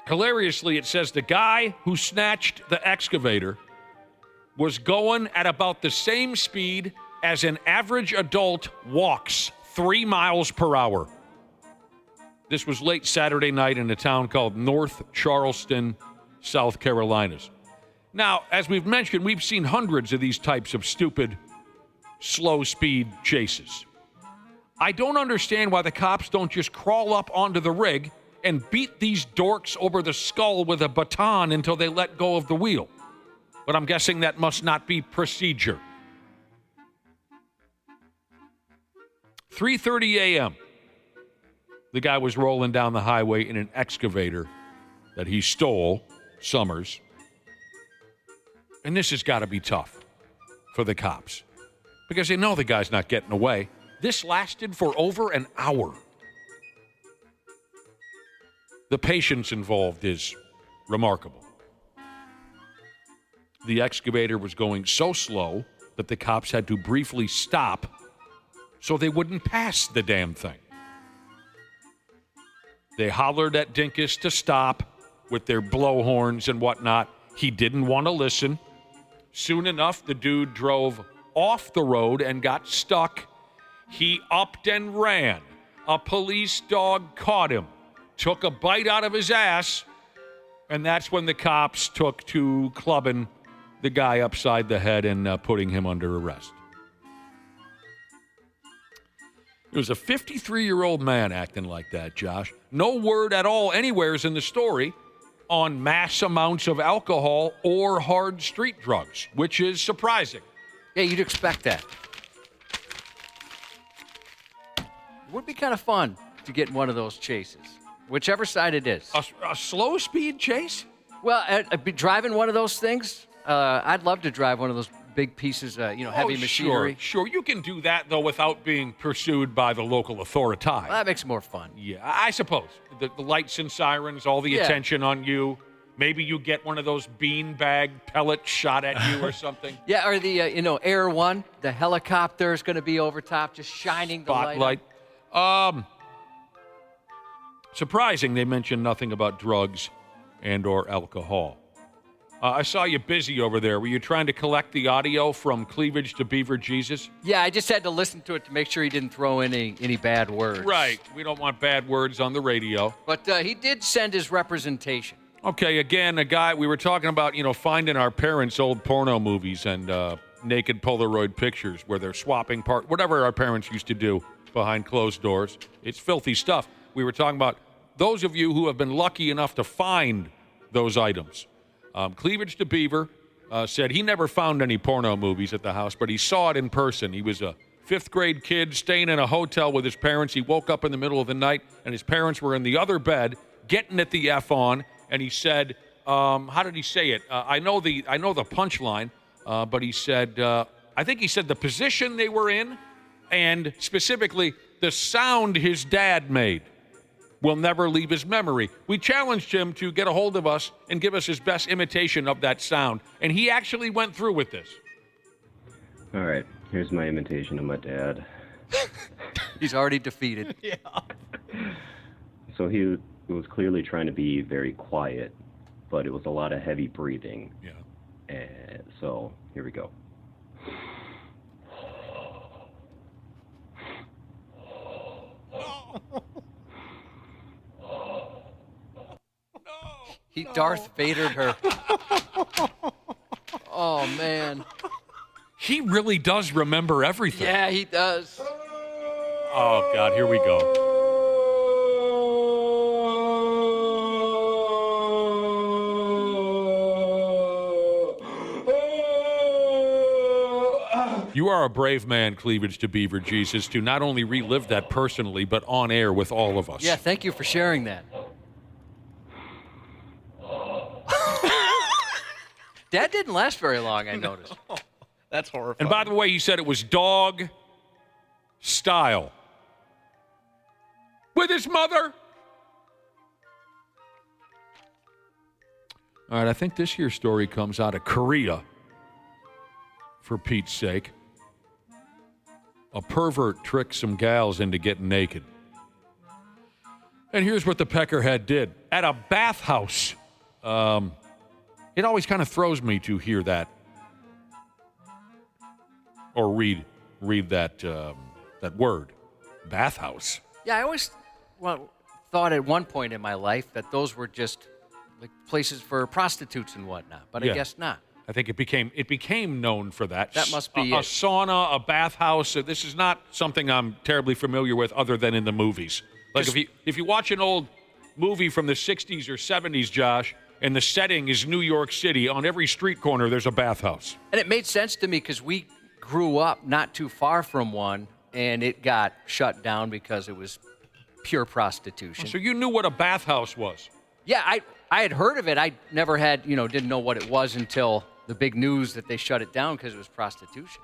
Hilariously, it says the guy who snatched the excavator was going at about the same speed as an average adult walks 3 miles per hour. This was late Saturday night in a town called North Charleston, South Carolina. Now, as we've mentioned, we've seen hundreds of these types of stupid, slow-speed chases. I don't understand why the cops don't just crawl up onto the rig and beat these dorks over the skull with a baton until they let go of the wheel. But I'm guessing that must not be procedure. 3:30 a.m. The guy was rolling down the highway in an excavator that he stole, Summers. And this has got to be tough for the cops because they know the guy's not getting away. This lasted for over an hour. The patience involved is remarkable. The excavator was going so slow that the cops had to briefly stop so they wouldn't pass the damn thing. They hollered at Dinkus to stop with their blowhorns and whatnot. He didn't want to listen. Soon enough, the dude drove off the road and got stuck. He upped and ran. A police dog caught him, took a bite out of his ass, and that's when the cops took to clubbing the guy upside the head and putting him under arrest. It was a 53-year-old man acting like that, Josh. No word at all anywheres in the story on mass amounts of alcohol or hard street drugs, which is surprising. Yeah, you'd expect that. It would be kind of fun to get in one of those chases, whichever side it is. A slow speed chase? Well, I'd be driving one of those things. I'd love to drive one of those big pieces, heavy machinery. Sure. You can do that, though, without being pursued by the local authority. Well, that makes it more fun. Yeah, I suppose. The lights and sirens, all the attention on you. Maybe you get one of those beanbag pellets shot at you or something. Yeah, or the, Air One, the helicopter is going to be over top, just shining the light. Surprising they mentioned nothing about drugs and or alcohol. I saw you busy over there. Were you trying to collect the audio from Cleavage to Beaver Jesus? Yeah, I just had to listen to it to make sure he didn't throw in any bad words. Right. We don't want bad words on the radio. But he did send his representation. Okay, again, a guy, we were talking about, finding our parents' old porno movies and naked Polaroid pictures where they're swapping whatever our parents used to do behind closed doors. It's filthy stuff. We were talking about those of you who have been lucky enough to find those items. Cleavage to Beaver said he never found any porno movies at the house, but he saw it in person. He was a fifth-grade kid staying in a hotel with his parents. He woke up in the middle of the night, and his parents were in the other bed getting it the F on, and he said, how did he say it? I know the punchline, but he said, I think he said the position they were in, and specifically the sound his dad made will never leave his memory. We challenged him to get a hold of us and give us his best imitation of that sound, and he actually went through with this. All right, here's my imitation of my dad. He's already defeated. Yeah. So he was clearly trying to be very quiet, but it was a lot of heavy breathing. Yeah. And so here we go. He Darth Vadered her. Oh, man. He really does remember everything. Yeah, he does. Oh, God, here we go. You are a brave man, Cleavage to Beaver, Jesus, to not only relive that personally, but on air with all of us. Yeah, thank you for sharing that. That didn't last very long, I noticed. That's horrifying. And by the way, he said it was dog style. With his mother. All right, I think this year's story comes out of Korea, for Pete's sake. A pervert tricked some gals into getting naked. And here's what the peckerhead did. At a bathhouse. It always kind of throws me to hear that. Or read that word. Bathhouse. Yeah, I always thought at one point in my life that those were just like places for prostitutes and whatnot, but Yeah. I guess not. I think it became known for that. That must be a it. sauna, a bathhouse. This is not something I'm terribly familiar with other than in the movies. Like if you watch an old movie from the 60s or 70s, Josh, and the setting is New York City, on every street corner there's a bathhouse. And it made sense to me because we grew up not too far from one, and it got shut down because it was pure prostitution. So you knew what a bathhouse was. Yeah, I had heard of it. I never had, didn't know what it was until the big news that they shut it down because it was prostitution.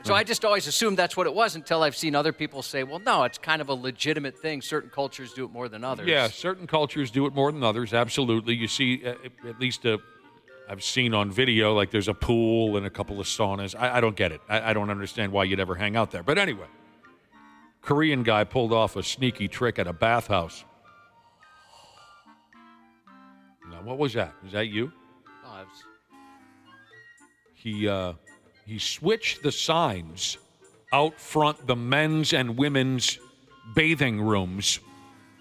So I just always assumed that's what it was until I've seen other people say, well, no, it's kind of a legitimate thing. Certain cultures do it more than others. Yeah, certain cultures do it more than others, absolutely. You see, at least I've seen on video, like there's a pool and a couple of saunas. I don't get it. I don't understand why you'd ever hang out there. But anyway, Korean guy pulled off a sneaky trick at a bathhouse. Now, what was that? Was that you? Oh, it was... He switched the signs out front the men's and women's bathing rooms.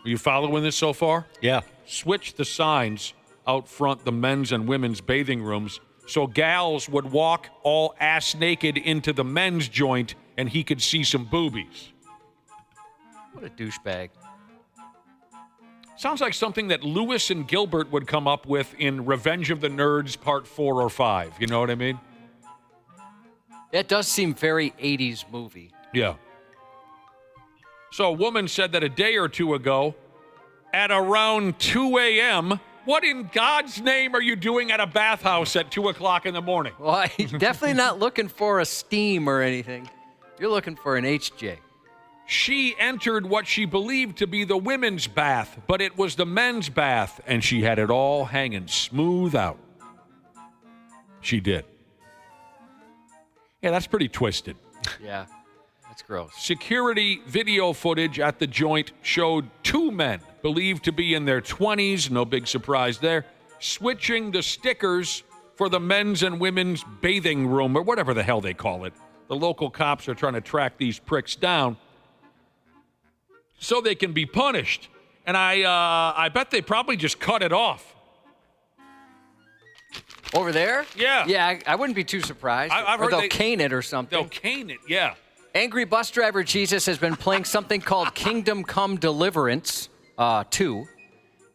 Are you following this so far? Yeah. Switched the signs out front the men's and women's bathing rooms so gals would walk all ass naked into the men's joint and he could see some boobies. What a douchebag. Sounds like something that Lewis and Gilbert would come up with in Revenge of the Nerds Part 4 or 5. You know what I mean? It does seem very 80s movie. Yeah. So a woman said that a day or two ago, at around 2 a.m., what in God's name are you doing at a bathhouse at 2 o'clock in the morning? Well, I'm definitely not looking for a steam or anything. You're looking for an HJ. She entered what she believed to be the women's bath, but it was the men's bath, and she had it all hanging smooth out. She did. Yeah, that's pretty twisted. Yeah, that's gross. Security video footage at the joint showed two men, believed to be in their 20s, no big surprise there, switching the stickers for the men's and women's bathing room, or whatever the hell they call it. The local cops are trying to track these pricks down so they can be punished. And I bet they probably just cut it off. Over there? Yeah. Yeah, I wouldn't be too surprised. I've or heard they'll cane it or something. They'll cane it, yeah. Angry bus driver Jesus has been playing something called Kingdom Come Deliverance 2.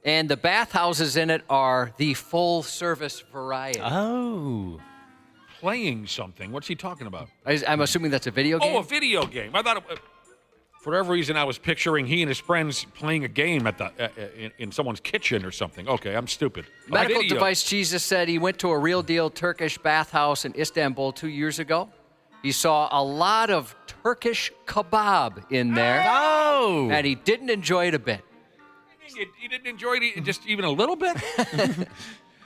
And the bathhouses in it are the full-service variety. Oh. Playing something. What's he talking about? I'm assuming that's a video game? Oh, a video game. I thought, for whatever reason, I was picturing he and his friends playing a game at the in someone's kitchen or something. Okay, I'm stupid. Medical device Jesus said he went to a real-deal Turkish bathhouse in Istanbul 2 years ago. He saw a lot of Turkish kebab in there. Oh. And he didn't enjoy it a bit. You didn't enjoy it just even a little bit?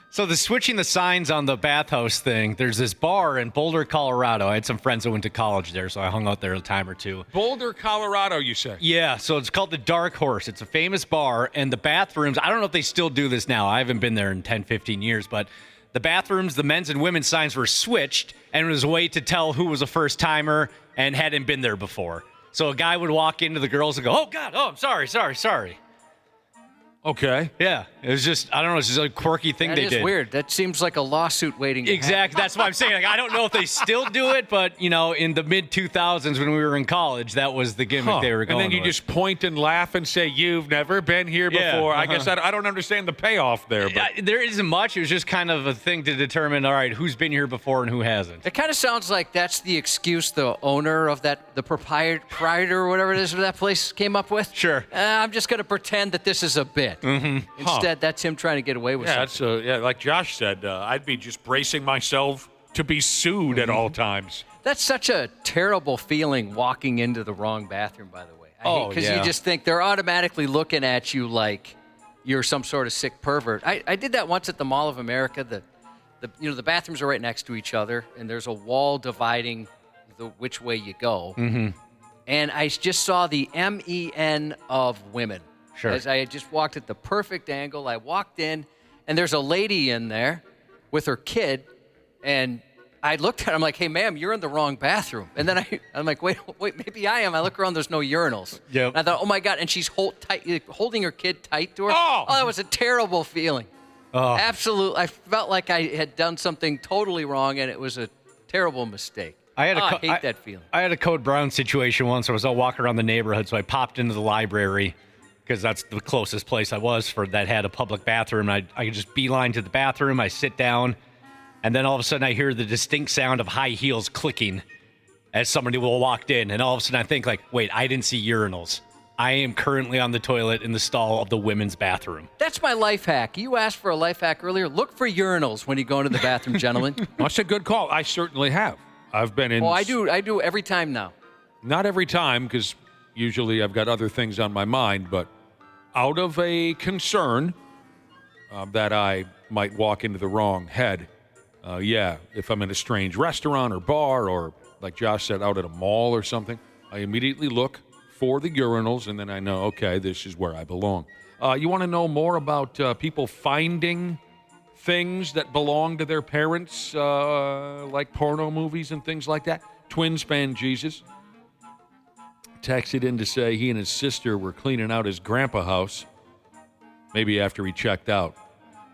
So the switching the signs on the bathhouse thing, there's this bar in Boulder, Colorado. I had some friends that went to college there, so I hung out there a time or two. Boulder, Colorado, you say? Yeah, so it's called the Dark Horse. It's a famous bar, and the bathrooms, I don't know if they still do this now. I haven't been there in 10, 15 years, but the bathrooms, the men's and women's signs were switched, and it was a way to tell who was a first-timer and hadn't been there before. So a guy would walk into the girls and go, oh, God, oh, I'm sorry. Okay. Yeah, it was just, I don't know, it's just a quirky thing That they is did. weird. That seems like a lawsuit waiting to happen. Exactly. That's what I'm saying. Like, I don't know if they still do it, but, in the mid-2000s when we were in college, that was the gimmick they were going And then you with. just point and laugh and say, you've never been here before. Yeah, I guess I don't understand the payoff there. But There isn't much. It was just kind of a thing to determine, all right, who's been here before and who hasn't. It kind of sounds like that's the excuse the owner of the proprietor or whatever it is of that place came up with. Sure. I'm just going to pretend that this is a bit. Mm-hmm. Instead, that's him trying to get away with something. That's like Josh said, I'd be just bracing myself to be sued at all times. That's such a terrible feeling walking into the wrong bathroom, by the way. Because you just think they're automatically looking at you like you're some sort of sick pervert. I did that once at the Mall of America. The bathrooms are right next to each other, and there's a wall dividing which way you go. Mm-hmm. And I just saw the MEN of women. Sure. As I had just walked at the perfect angle, I walked in, and there's a lady in there with her kid, and I looked at her, I'm like, hey, ma'am, you're in the wrong bathroom. And then I'm like, wait, maybe I am. I look around, there's no urinals. Yep. And I thought, oh, my God, and she's holding her kid tight to her. Oh, that was a terrible feeling. Oh. Absolutely. I felt like I had done something totally wrong, and it was a terrible mistake. I hate that feeling. I had a Code Brown situation once. I was out walking around the neighborhood, so I popped into the library because that's the closest place I was for that had a public bathroom. I could just beeline to the bathroom. I sit down, and then all of a sudden I hear the distinct sound of high heels clicking as somebody walked in. And all of a sudden I think, like, wait, I didn't see urinals. I am currently on the toilet in the stall of the women's bathroom. That's my life hack. You asked for a life hack earlier. Look for urinals when you go into the bathroom, gentlemen. That's a good call. I certainly have. I've been in. Oh, I do every time now. Not every time, because usually I've got other things on my mind, but out of a concern that I might walk into the wrong head, if I'm in a strange restaurant or bar or, like Josh said, out at a mall or something, I immediately look for the urinals, and then I know, okay, this is where I belong. You want to know more about people finding things that belong to their parents, like porno movies and things like that? Twins fan Jesus texted in to say he and his sister were cleaning out his grandpa house, maybe after he checked out.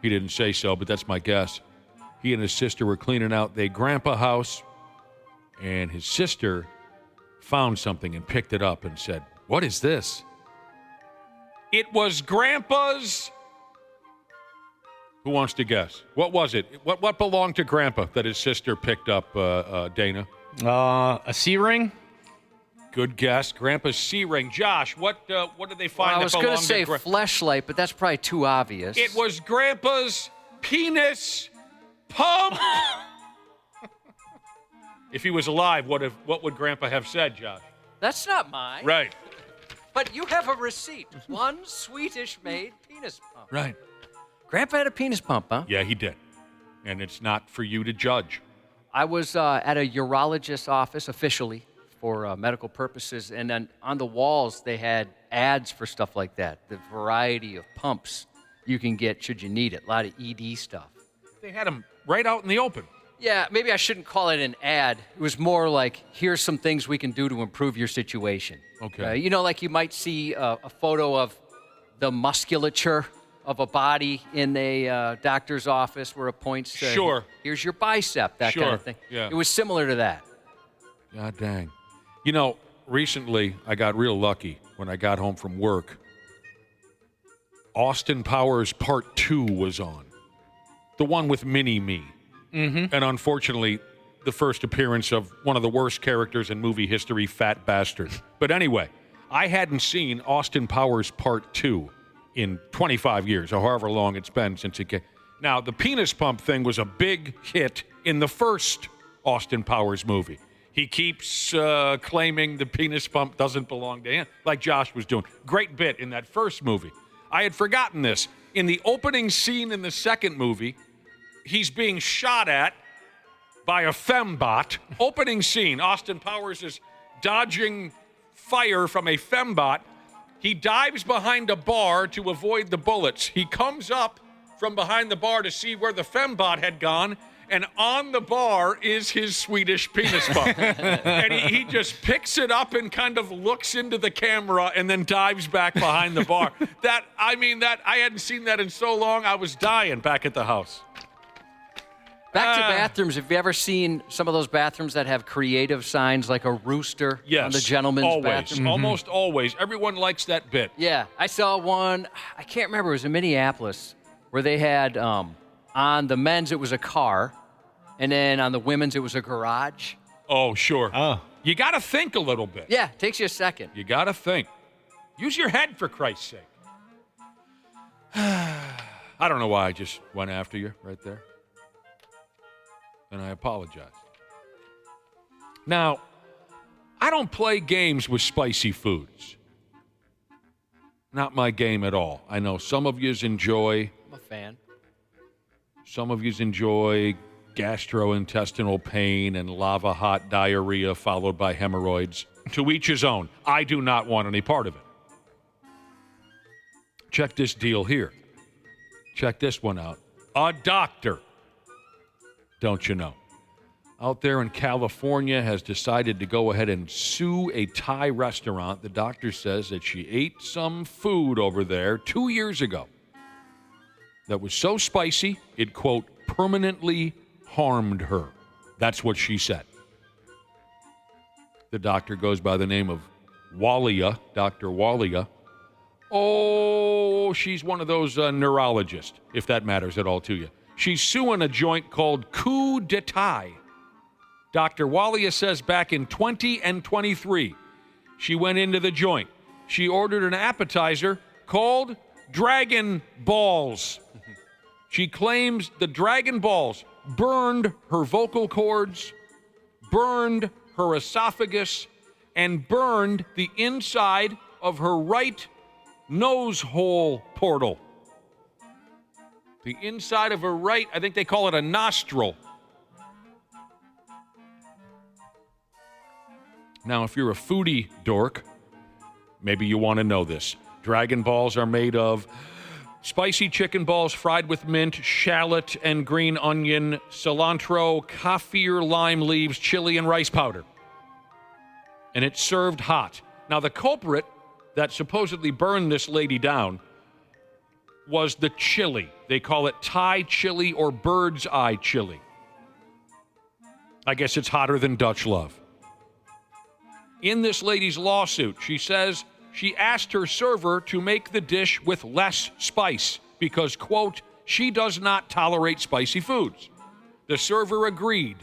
He didn't say so, but that's my guess. He and his sister were cleaning out their grandpa house, and his sister found something and picked it up and said, "What is this?" It was Grandpa's. Who wants to guess? What was it? What belonged to Grandpa that his sister picked up, Dana? A C-ring? Good guess. Grandpa's C-ring. Josh, what did they find I was that going belonged to say to fleshlight, but that's probably too obvious. It was Grandpa's penis pump. If he was alive, what would Grandpa have said, Josh? That's not mine. Right. But you have a receipt. One Swedish-made penis pump. Right. Grandpa had a penis pump, huh? Yeah, he did. And it's not for you to judge. I was at a urologist's office officially for medical purposes, and then on the walls they had ads for stuff like that, the variety of pumps you can get should you need it, a lot of ED stuff. They had him right out in the open. Yeah, maybe I shouldn't call it an ad. It was more like, here's some things we can do to improve your situation. Okay. Like you might see a photo of the musculature of a body in a doctor's office where it points to, Sure. Here's your bicep, that kind of thing. Yeah. It was similar to that. God dang. Recently I got real lucky when I got home from work. Austin Powers Part 2 was on. The one with Mini-Me. Mm-hmm. And unfortunately, the first appearance of one of the worst characters in movie history, Fat Bastard. But anyway, I hadn't seen Austin Powers Part 2 in 25 years, or however long it's been since it came. Now, the penis pump thing was a big hit in the first Austin Powers movie. He keeps claiming the penis pump doesn't belong to him, like Josh was doing. Great bit in that first movie. I had forgotten this. In the opening scene in the second movie, he's being shot at by a fembot. Opening scene, Austin Powers is dodging fire from a fembot. He dives behind a bar to avoid the bullets. He comes up from behind the bar to see where the fembot had gone, and on the bar is his Swedish penis bump. And he just picks it up and kind of looks into the camera and then dives back behind the bar. I hadn't seen that in so long, I was dying back at the house. Back to bathrooms. Have you ever seen some of those bathrooms that have creative signs like a rooster on the gentleman's bathroom? Almost always. Everyone likes that bit. Yeah. I saw one, I can't remember, it was in Minneapolis, where they had, on the men's, it was a car, and then on the women's, it was a garage. Oh, sure. You got to think a little bit. Yeah, it takes you a second. You got to think. Use your head, for Christ's sake. I don't know why I just went after you right there. And I apologize. Now, I don't play games with spicy foods. Not my game at all. I know some of yous enjoy. I'm a fan. Some of yous enjoy gastrointestinal pain and lava-hot diarrhea followed by hemorrhoids. To each his own. I do not want any part of it. Check this deal here. Check this one out. A doctor, don't you know, out there in California has decided to go ahead and sue a Thai restaurant. The doctor says that she ate some food over there 2 years ago that was so spicy, it, quote, permanently harmed her. That's what she said. The doctor goes by the name of Walia, Dr. Walia. Oh, she's one of those neurologists, if that matters at all to you. She's suing a joint called Coup de Thai. Dr. Walia says back in 20 and 23, she went into the joint. She ordered an appetizer called Dragon Balls. She claims the Dragon Balls burned her vocal cords, burned her esophagus, and burned the inside of her right nose hole portal. The inside of her right, I think they call it a nostril. Now, if you're a foodie dork, maybe you want to know this. Dragon Balls are made of spicy chicken balls fried with mint, shallot and green onion, cilantro, kaffir lime leaves, chili, and rice powder. And it's served hot. Now, the culprit that supposedly burned this lady down was the chili. They call it Thai chili or bird's eye chili. I guess it's hotter than Dutch love. In this lady's lawsuit, she says she asked her server to make the dish with less spice because, quote, she does not tolerate spicy foods. The server agreed,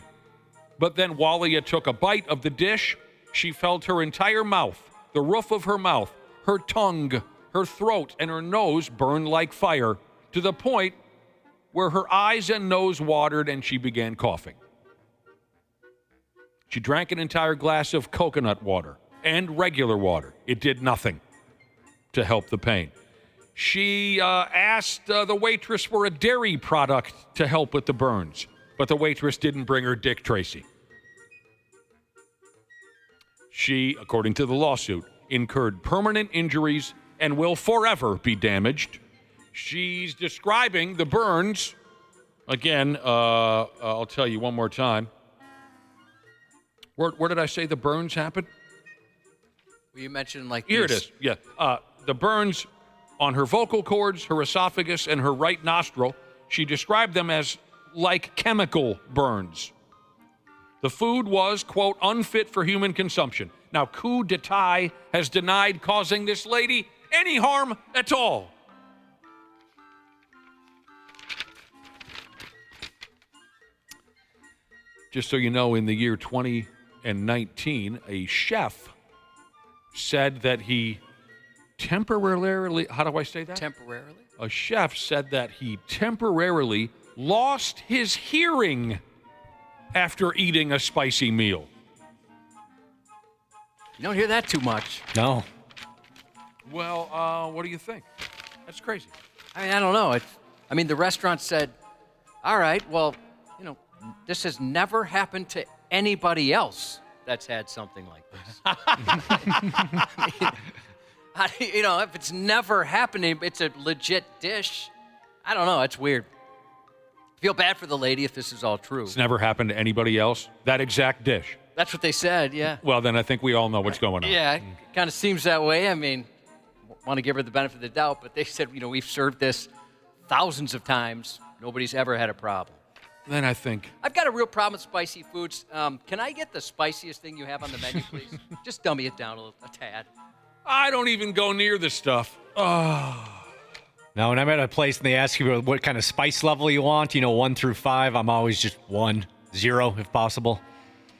but then Walia took a bite of the dish. She felt her entire mouth, the roof of her mouth, her tongue, her throat, and her nose burn like fire to the point where her eyes and nose watered and she began coughing. She drank an entire glass of coconut water and regular water. It did nothing to help the pain. She asked the waitress for a dairy product to help with the burns, but the waitress didn't bring her Dick Tracy. She, according to the lawsuit, incurred permanent injuries and will forever be damaged. She's describing the burns. Again, I'll tell you one more time. Where did I say the burns happened? Well, you mentioned like Here it is. Yeah. The burns on her vocal cords, her esophagus, and her right nostril. She described them as like chemical burns. The food was, quote, unfit for human consumption. Now, Coup de Thai has denied causing this lady any harm at all. Just so you know, in the year 2019, a chef said that he temporarily, how do I say that? Temporarily? A chef said that he temporarily lost his hearing after eating a spicy meal. You don't hear that too much. No. Well, what do you think? That's crazy. I mean, I don't know. The restaurant said, all right, well, this has never happened to anybody else that's had something like this. If it's never happening, it's a legit dish. I don't know. It's weird. Feel bad for the lady if this is all true. It's never happened to anybody else. That exact dish. That's what they said, yeah. Well, then I think we all know what's going on. Yeah, it kind of seems that way. I mean, want to give her the benefit of the doubt, but they said, we've served this thousands of times. Nobody's ever had a problem. Then I think. I've got a real problem with spicy foods. Can I get the spiciest thing you have on the menu, please? Just dummy it down a tad. I don't even go near this stuff. Oh. Now, when I'm at a place and they ask you what kind of spice level you want, 1 through 5, I'm always just 1, 0 if possible.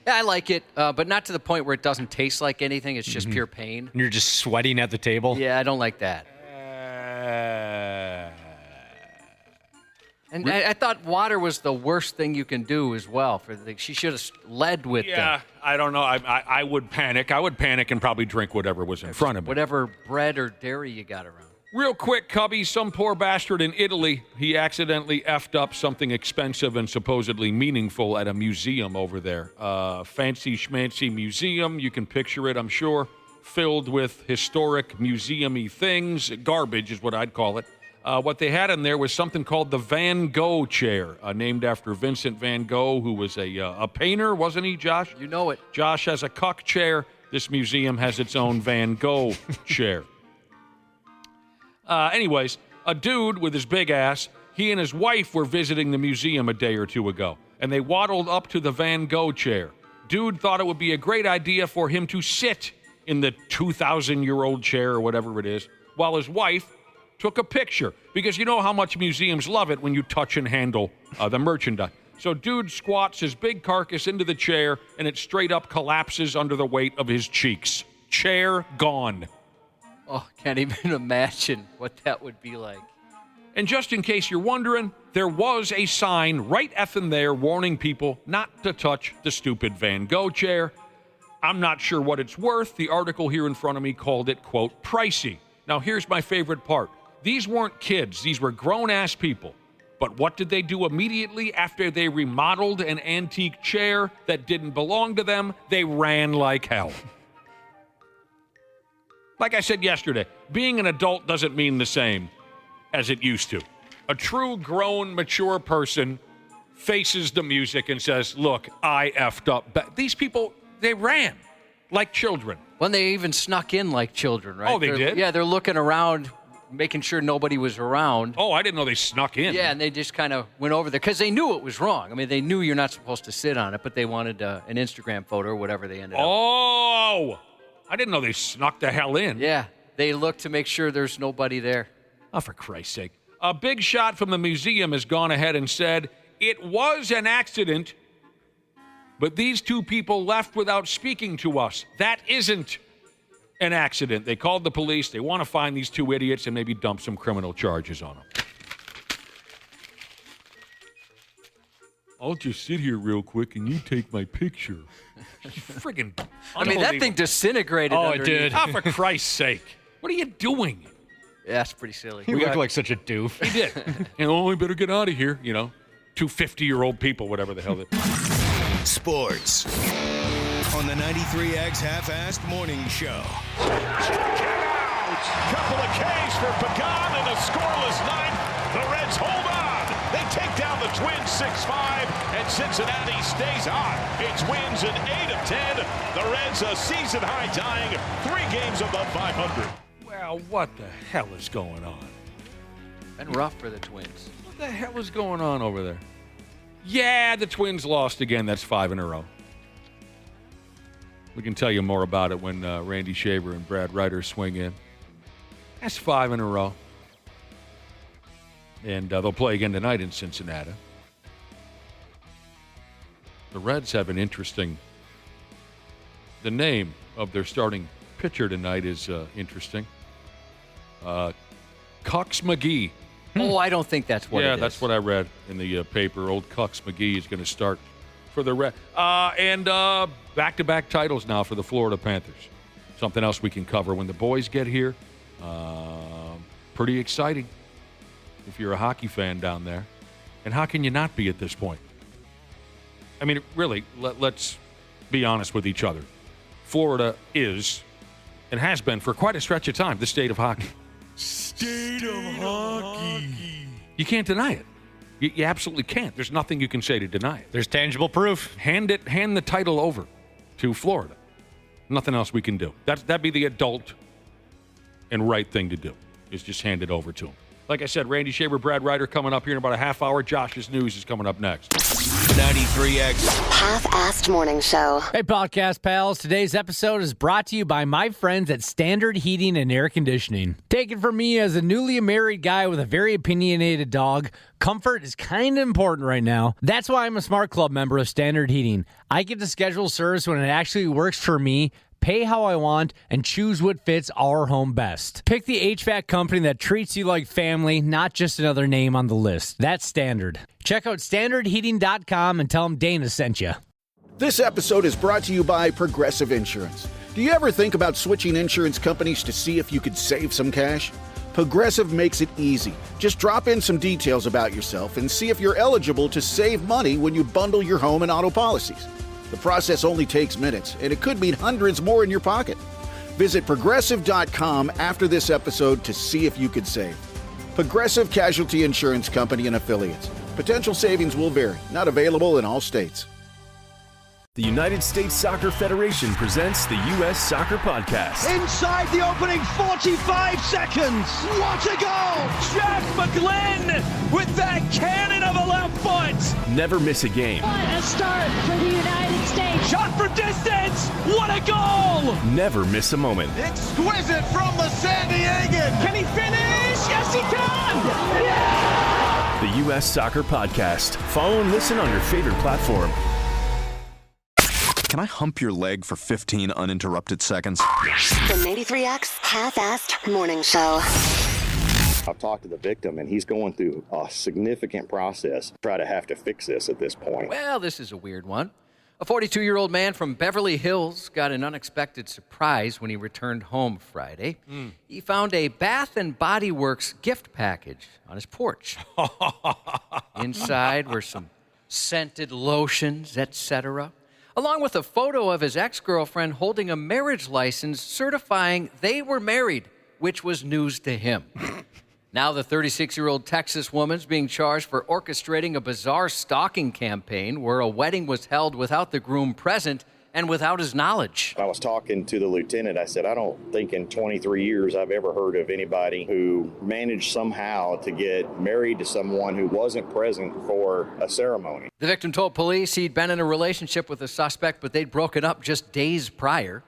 Yeah, I like it, but not to the point where it doesn't taste like anything. It's just pure pain. And you're just sweating at the table. Yeah, I don't like that. And I thought water was the worst thing you can do as well. She should have led with Yeah, I don't know. I would panic. I would panic and probably drink whatever was in front of me. whatever bread or dairy you got around. Real quick, Cubby, some poor bastard in Italy, he accidentally effed up something expensive and supposedly meaningful at a museum over there. Fancy schmancy museum, you can picture it, I'm sure, filled with historic museum-y things. Garbage is what I'd call it. What they had in there was something called the Van Gogh chair, named after Vincent Van Gogh, who was a painter, wasn't he, Josh? You know it. Josh has a Cuck chair. This museum has its own Van Gogh chair. Anyways, a dude with his big ass, he and his wife were visiting the museum a day or two ago, and they waddled up to the Van Gogh chair. Dude thought it would be a great idea for him to sit in the 2,000-year-old chair or whatever it is, while his wife took a picture, because you know how much museums love it when you touch and handle the merchandise. So dude squats his big carcass into the chair, and it straight up collapses under the weight of his cheeks. Chair gone. Oh, can't even imagine what that would be like. And just in case you're wondering, there was a sign right effing there warning people not to touch the stupid Van Gogh chair. I'm not sure what it's worth. The article here in front of me called it, quote, pricey. Now, here's my favorite part. These weren't kids. These were grown-ass people. But what did they do immediately after they remodeled an antique chair that didn't belong to them? They ran like hell. Like I said yesterday, being an adult doesn't mean the same as it used to. A true, grown, mature person faces the music and says, look, I effed up. These people, they ran like children. When they even snuck in like children, right? Oh, they did? Yeah, they're looking around, making sure nobody was around. Oh, I didn't know they snuck in. Yeah, and they just kind of went over there because they knew it was wrong. I mean, they knew you're not supposed to sit on it, but they wanted an Instagram photo or whatever they ended up. Oh, I didn't know they snuck the hell in. Yeah, they look to make sure there's nobody there. Oh, for Christ's sake. A big shot from the museum has gone ahead and said, it was an accident, but these two people left without speaking to us. That isn't an accident. They called the police. They want to find these two idiots and maybe dump some criminal charges on them. I'll just sit here real quick and you take my picture. Friggin' I mean, that thing disintegrated. Oh, it did. Oh, for Christ's sake. What are you doing? Yeah, that's pretty silly. You look like such a doof. He did. And we better get out of here, Two 50-year-old people, whatever the hell they Sports on the 93X Half-Assed Morning Show. Couple of Ks for Pagan and a scoreless ninth. The Reds hold on. They take down the Twins 6-5, and Cincinnati stays hot. It's wins in 8 of 10. The Reds a season high, tying 3 games above 500. Well, what the hell is going on? Been rough for the Twins. What the hell is going on over there? Yeah, the Twins lost again. That's 5 in a row. We can tell you more about it when Randy Shaver and Brad Ryder swing in. That's 5 in a row. And they'll play again tonight in Cincinnati. The Reds have an interesting... The name of their starting pitcher tonight is interesting. Cucks McGee. Oh, I don't think that's what it is. Yeah, that's what I read in the paper. Old Cucks McGee is going to start for the Reds. And back-to-back titles now for the Florida Panthers. Something else we can cover when the boys get here. Pretty exciting if you're a hockey fan down there. And how can you not be at this point? I mean, really, let's be honest with each other. Florida is, and has been for quite a stretch of time, the state of hockey. State of hockey. You can't deny it. You absolutely can't. There's nothing you can say to deny it. There's tangible proof. Hand the title over to Florida. Nothing else we can do. That'd be the adult and right thing to do, is just hand it over to him. Like I said, Randy Shaver, Brad Ryder coming up here in about a half hour. Josh's News is coming up next. 93X. Half-assed morning show. Hey, podcast pals. Today's episode is brought to you by my friends at Standard Heating and Air Conditioning. Take it from me as a newly married guy with a very opinionated dog. Comfort is kind of important right now. That's why I'm a Smart Club member of Standard Heating. I get to schedule service when it actually works for me, pay how I want, and choose what fits our home best. Pick the HVAC company that treats you like family, not just another name on the list. That's Standard. Check out standardheating.com and tell them Dana sent you. This episode is brought to you by Progressive Insurance. Do you ever think about switching insurance companies to see if you could save some cash? Progressive makes it easy. Just drop in some details about yourself and see if you're eligible to save money when you bundle your home and auto policies. The process only takes minutes, and it could mean hundreds more in your pocket. Visit Progressive.com after this episode to see if you could save. Progressive Casualty Insurance Company and Affiliates. Potential savings will vary. Not available in all states. The United States Soccer Federation presents the U.S. Soccer Podcast. Inside the opening 45 seconds. What a goal! Jack McGlynn with that cannon of a left foot. Never miss a game. What a start for the United States. Shot for distance. What a goal! Never miss a moment. Exquisite from the San Diegan. Can he finish? Yes, he can! Yeah! The U.S. Soccer Podcast. Follow and listen on your favorite platform. Can I hump your leg for 15 uninterrupted seconds? The 93X Half-assed Morning Show. I've talked to the victim, and he's going through a significant process to try to have to fix this at this point. Well, this is a weird one. A 42-year-old man from Beverly Hills got an unexpected surprise when he returned home Friday. He found a Bath & Body Works gift package on his porch. Inside were some scented lotions, etc., along with a photo of his ex-girlfriend holding a marriage license certifying they were married, which was news to him. Now the 36-year-old Texas woman's being charged for orchestrating a bizarre stalking campaign where a wedding was held without the groom present and without his knowledge. I was talking to the lieutenant. I said, I don't think in 23 years I've ever heard of anybody who managed somehow to get married to someone who wasn't present for a ceremony. The victim told police he'd been in a relationship with the suspect, but they'd broken up just days prior.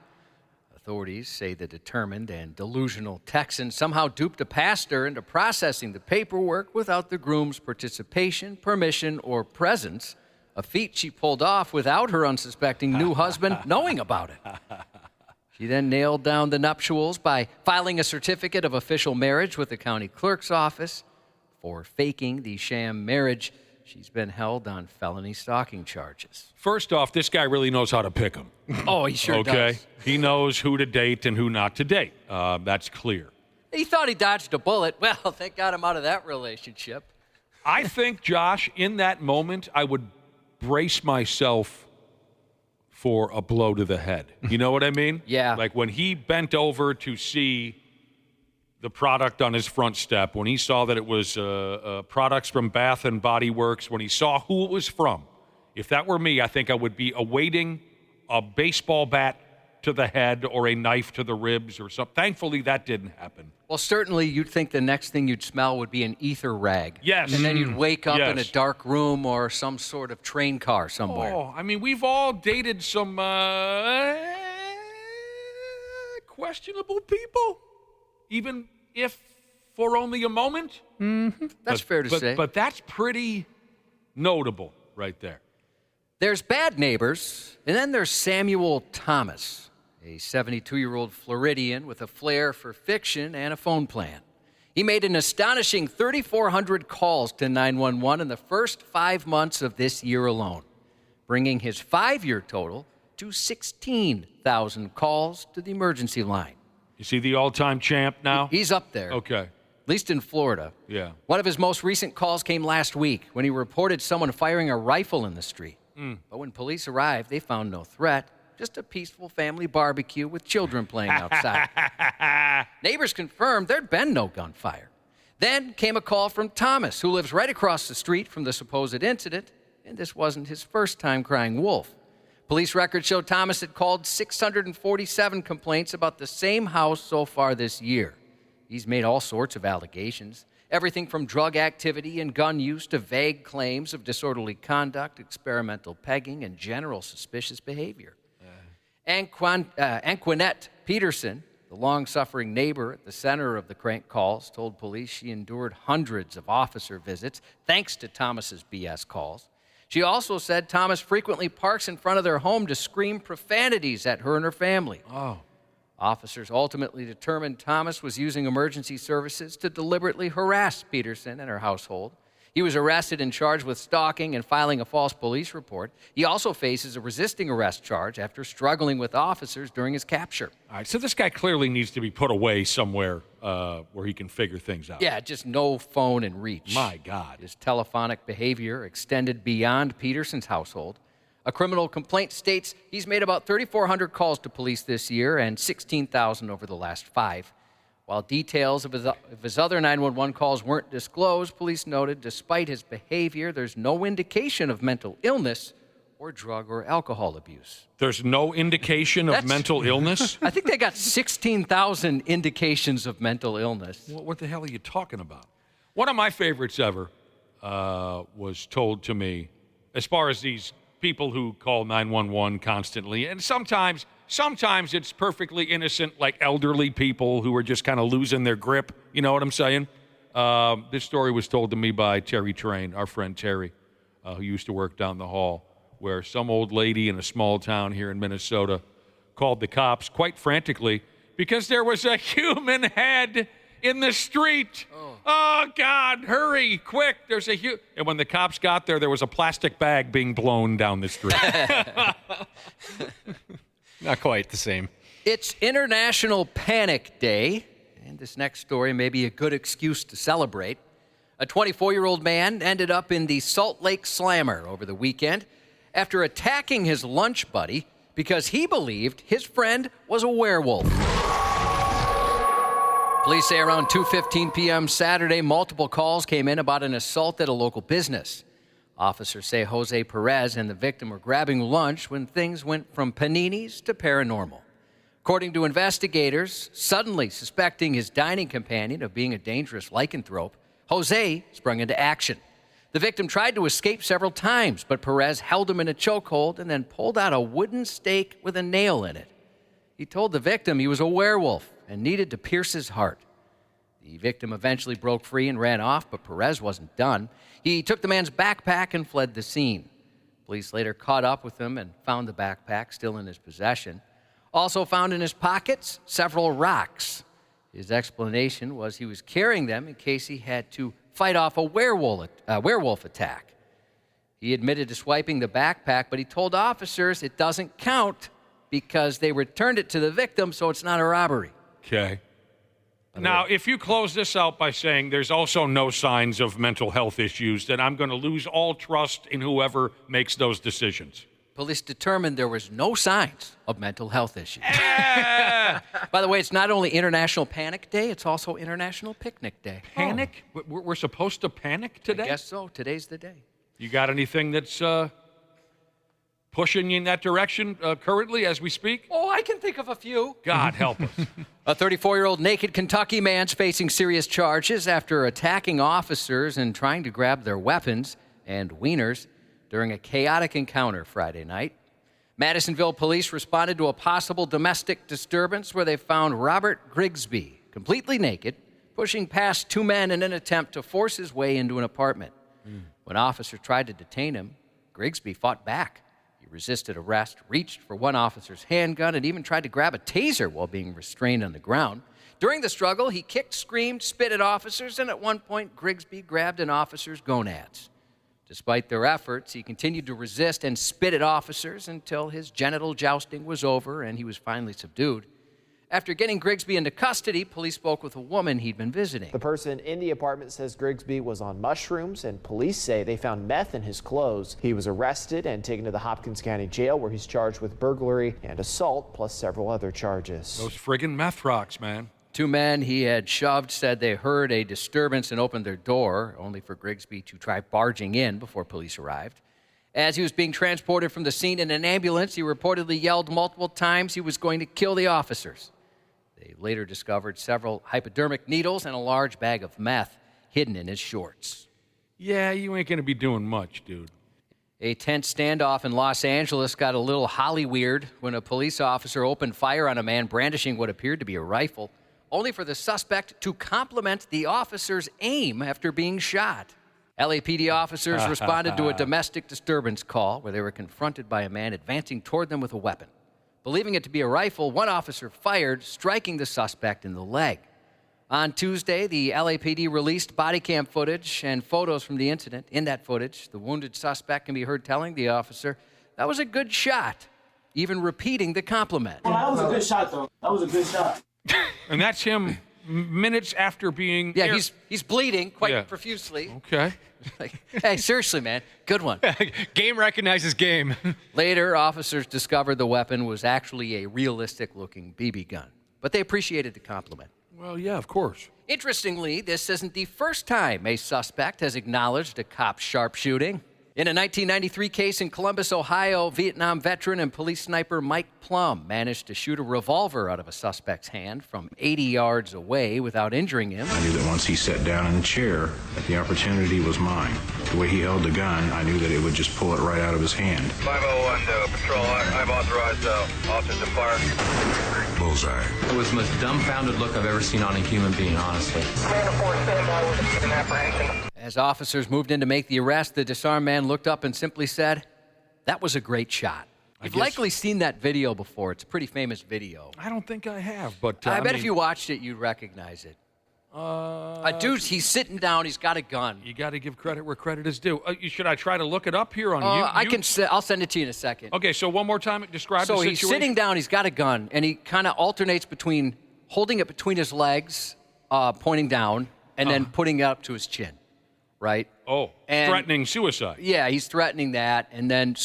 Authorities say the determined and delusional Texan somehow duped a pastor into processing the paperwork without the groom's participation, permission, or presence. A feat she pulled off without her unsuspecting new husband knowing about it. She then nailed down the nuptials by filing a certificate of official marriage with the county clerk's office. For faking the sham marriage, she's been held on felony stalking charges. First off, this guy really knows how to pick them. Oh, he sure does. He knows who to date and who not to date. That's clear. He thought he dodged a bullet. Well, thank God I'm out of that relationship. I think, Josh, in that moment, I would brace myself for a blow to the head. You know what I mean? Yeah. Like when he bent over to see the product on his front step, when he saw that it was products from Bath & Body Works, when he saw who it was from, if that were me, I think I would be awaiting a baseball bat to the head or a knife to the ribs or something. Thankfully, that didn't happen. Well, certainly you'd think the next thing you'd smell would be an ether rag. Yes. And then you'd wake up in a Yes. dark room or some sort of train car somewhere. Oh, I mean, we've all dated some questionable people, even if for only a moment. Mm-hmm. That's fair to say. But that's pretty notable right there. There's Bad Neighbors, and then there's Samuel Thomas, a 72-year-old Floridian with a flair for fiction and a phone plan. He made an astonishing 3,400 calls to 911 in the first 5 months of this year alone, bringing his 5-year total to 16,000 calls to the emergency line. You see the all-time champ now? He's up there. Okay. At least in Florida. Yeah. One of his most recent calls came last week when he reported someone firing a rifle in the street. But when police arrived, they found no threat, just a peaceful family barbecue with children playing outside. Neighbors confirmed there'd been no gunfire. Then came a call from Thomas, who lives right across the street from the supposed incident, and this wasn't his first time crying wolf. Police records show Thomas had called 647 complaints about the same house so far this year. He's made all sorts of allegations, everything from drug activity and gun use to vague claims of disorderly conduct, experimental pegging, and general suspicious behavior. Anquinette Peterson, the long-suffering neighbor at the center of the crank calls, told police she endured hundreds of officer visits thanks to Thomas's BS calls. She also said Thomas frequently parks in front of their home to scream profanities at her and her family. Oh. Officers ultimately determined Thomas was using emergency services to deliberately harass Peterson and her household. He was arrested and charged with stalking and filing a false police report. He also faces a resisting arrest charge after struggling with officers during his capture. All right, so this guy clearly needs to be put away somewhere where he can figure things out. Yeah, just no phone in reach. My God. His telephonic behavior extended beyond Peterson's household. A criminal complaint states he's made about 3,400 calls to police this year and 16,000 over the last 5. While details of his other 911 calls weren't disclosed, police noted despite his behavior, there's no indication of mental illness or drug or alcohol abuse. There's no indication of mental illness? I think they got 16,000 indications of mental illness. What the hell are you talking about? One of my favorites ever was told to me, as far as these people who call 911 constantly, and sometimes it's perfectly innocent, like elderly people who are just kind of losing their grip. You know what I'm saying? This story was told to me by Terry Train, our friend Terry, who used to work down the hall, where some old lady in a small town here in Minnesota called the cops quite frantically because there was a human head in the street. Oh, God, hurry, quick. And when the cops got there, there was a plastic bag being blown down the street. Not quite the same. It's International Panic Day, and this next story may be a good excuse to celebrate. A 24-year-old man ended up in the Salt Lake Slammer over the weekend after attacking his lunch buddy because he believed his friend was a werewolf. Police say around 2:15 p.m. Saturday, multiple calls came in about an assault at a local business. Officers say Jose Perez and the victim were grabbing lunch when things went from paninis to paranormal. According to investigators, suddenly suspecting his dining companion of being a dangerous lycanthrope, Jose sprung into action. The victim tried to escape several times, but Perez held him in a chokehold and then pulled out a wooden stake with a nail in it. He told the victim he was a werewolf and needed to pierce his heart. The victim eventually broke free and ran off, but Perez wasn't done. He took the man's backpack and fled the scene. Police later caught up with him and found the backpack still in his possession. Also found in his pockets, several rocks. His explanation was he was carrying them in case he had to fight off a werewolf attack. He admitted to swiping the backpack, but he told officers it doesn't count because they returned it to the victim, so it's not a robbery. Okay. Now, if you close this out by saying there's also no signs of mental health issues, then I'm going to lose all trust in whoever makes those decisions. Police determined there was no signs of mental health issues. By the way, it's not only International Panic Day, it's also International Picnic Day. Panic? Oh. We're supposed to panic today? I guess so. Today's the day. You got anything that's pushing you in that direction currently as we speak? Oh, I can think of a few. God help us. A 34-year-old naked Kentucky man's facing serious charges after attacking officers and trying to grab their weapons and wieners during a chaotic encounter Friday night. Madisonville police responded to a possible domestic disturbance where they found Robert Grigsby, completely naked, pushing past two men in an attempt to force his way into an apartment. When officers tried to detain him, Grigsby fought back. He resisted arrest, reached for one officer's handgun, and even tried to grab a taser while being restrained on the ground. During the struggle, he kicked, screamed, spit at officers, and at one point, Grigsby grabbed an officer's gonads. Despite their efforts, he continued to resist and spit at officers until his genital jousting was over and he was finally subdued. After getting Grigsby into custody, police spoke with a woman he'd been visiting. The person in the apartment says Grigsby was on mushrooms, and police say they found meth in his clothes. He was arrested and taken to the Hopkins County Jail, where he's charged with burglary and assault, plus several other charges. Those friggin' meth rocks, man. two men he had shoved said they heard a disturbance and opened their door, only for Grigsby to try barging in before police arrived. As he was being transported from the scene in an ambulance, he reportedly yelled multiple times he was going to kill the officers. They later discovered several hypodermic needles and a large bag of meth hidden in his shorts. Yeah, you ain't going to be doing much, dude. A tense standoff in Los Angeles got a little Hollyweird when a police officer opened fire on a man brandishing what appeared to be a rifle, only for the suspect to compliment the officer's aim after being shot. LAPD officers responded to a domestic disturbance call where they were confronted by a man advancing toward them with a weapon. Believing it to be a rifle, one officer fired, striking the suspect in the leg. On Tuesday, the LAPD released body cam footage and photos from the incident. In that footage, the wounded suspect can be heard telling the officer, "That was a good shot," even repeating the compliment. Well, that was a good shot, though. That was a good shot. And that's him minutes after being... Yeah, he's bleeding quite profusely. Okay. Like, hey, seriously, man, good one. Game recognizes game. Later, officers discovered the weapon was actually a realistic-looking BB gun, but they appreciated the compliment. Well, yeah, of course. Interestingly, this isn't the first time a suspect has acknowledged a cop's sharpshooting. In a 1993 case in Columbus, Ohio, Vietnam veteran and police sniper Mike Plum managed to shoot a revolver out of a suspect's hand from 80 yards away without injuring him. I knew that once he sat down in the chair, that the opportunity was mine. The way he held the gun, I knew that it would just pull it right out of his hand. 501 Patrol, I've authorized officers to fire. Bullseye. It was the most dumbfounded look I've ever seen on a human being, honestly. Commander 4, stand by with an apprehension. As officers moved in to make the arrest, the disarmed man looked up and simply said, "That was a great shot." You've likely seen that video before. It's a pretty famous video. I don't think I have, but... I bet if you watched it, you'd recognize it. Dude, he's sitting down. He's got a gun. You got to give credit where credit is due. Should I try to look it up here on you? I'll send it to you in a second. Okay, so one more time, describe the situation. So he's sitting down. He's got a gun, and he kind of alternates between holding it between his legs, pointing down, and then putting it up to his chin, right? Oh, threatening suicide. Yeah, he's threatening that, and then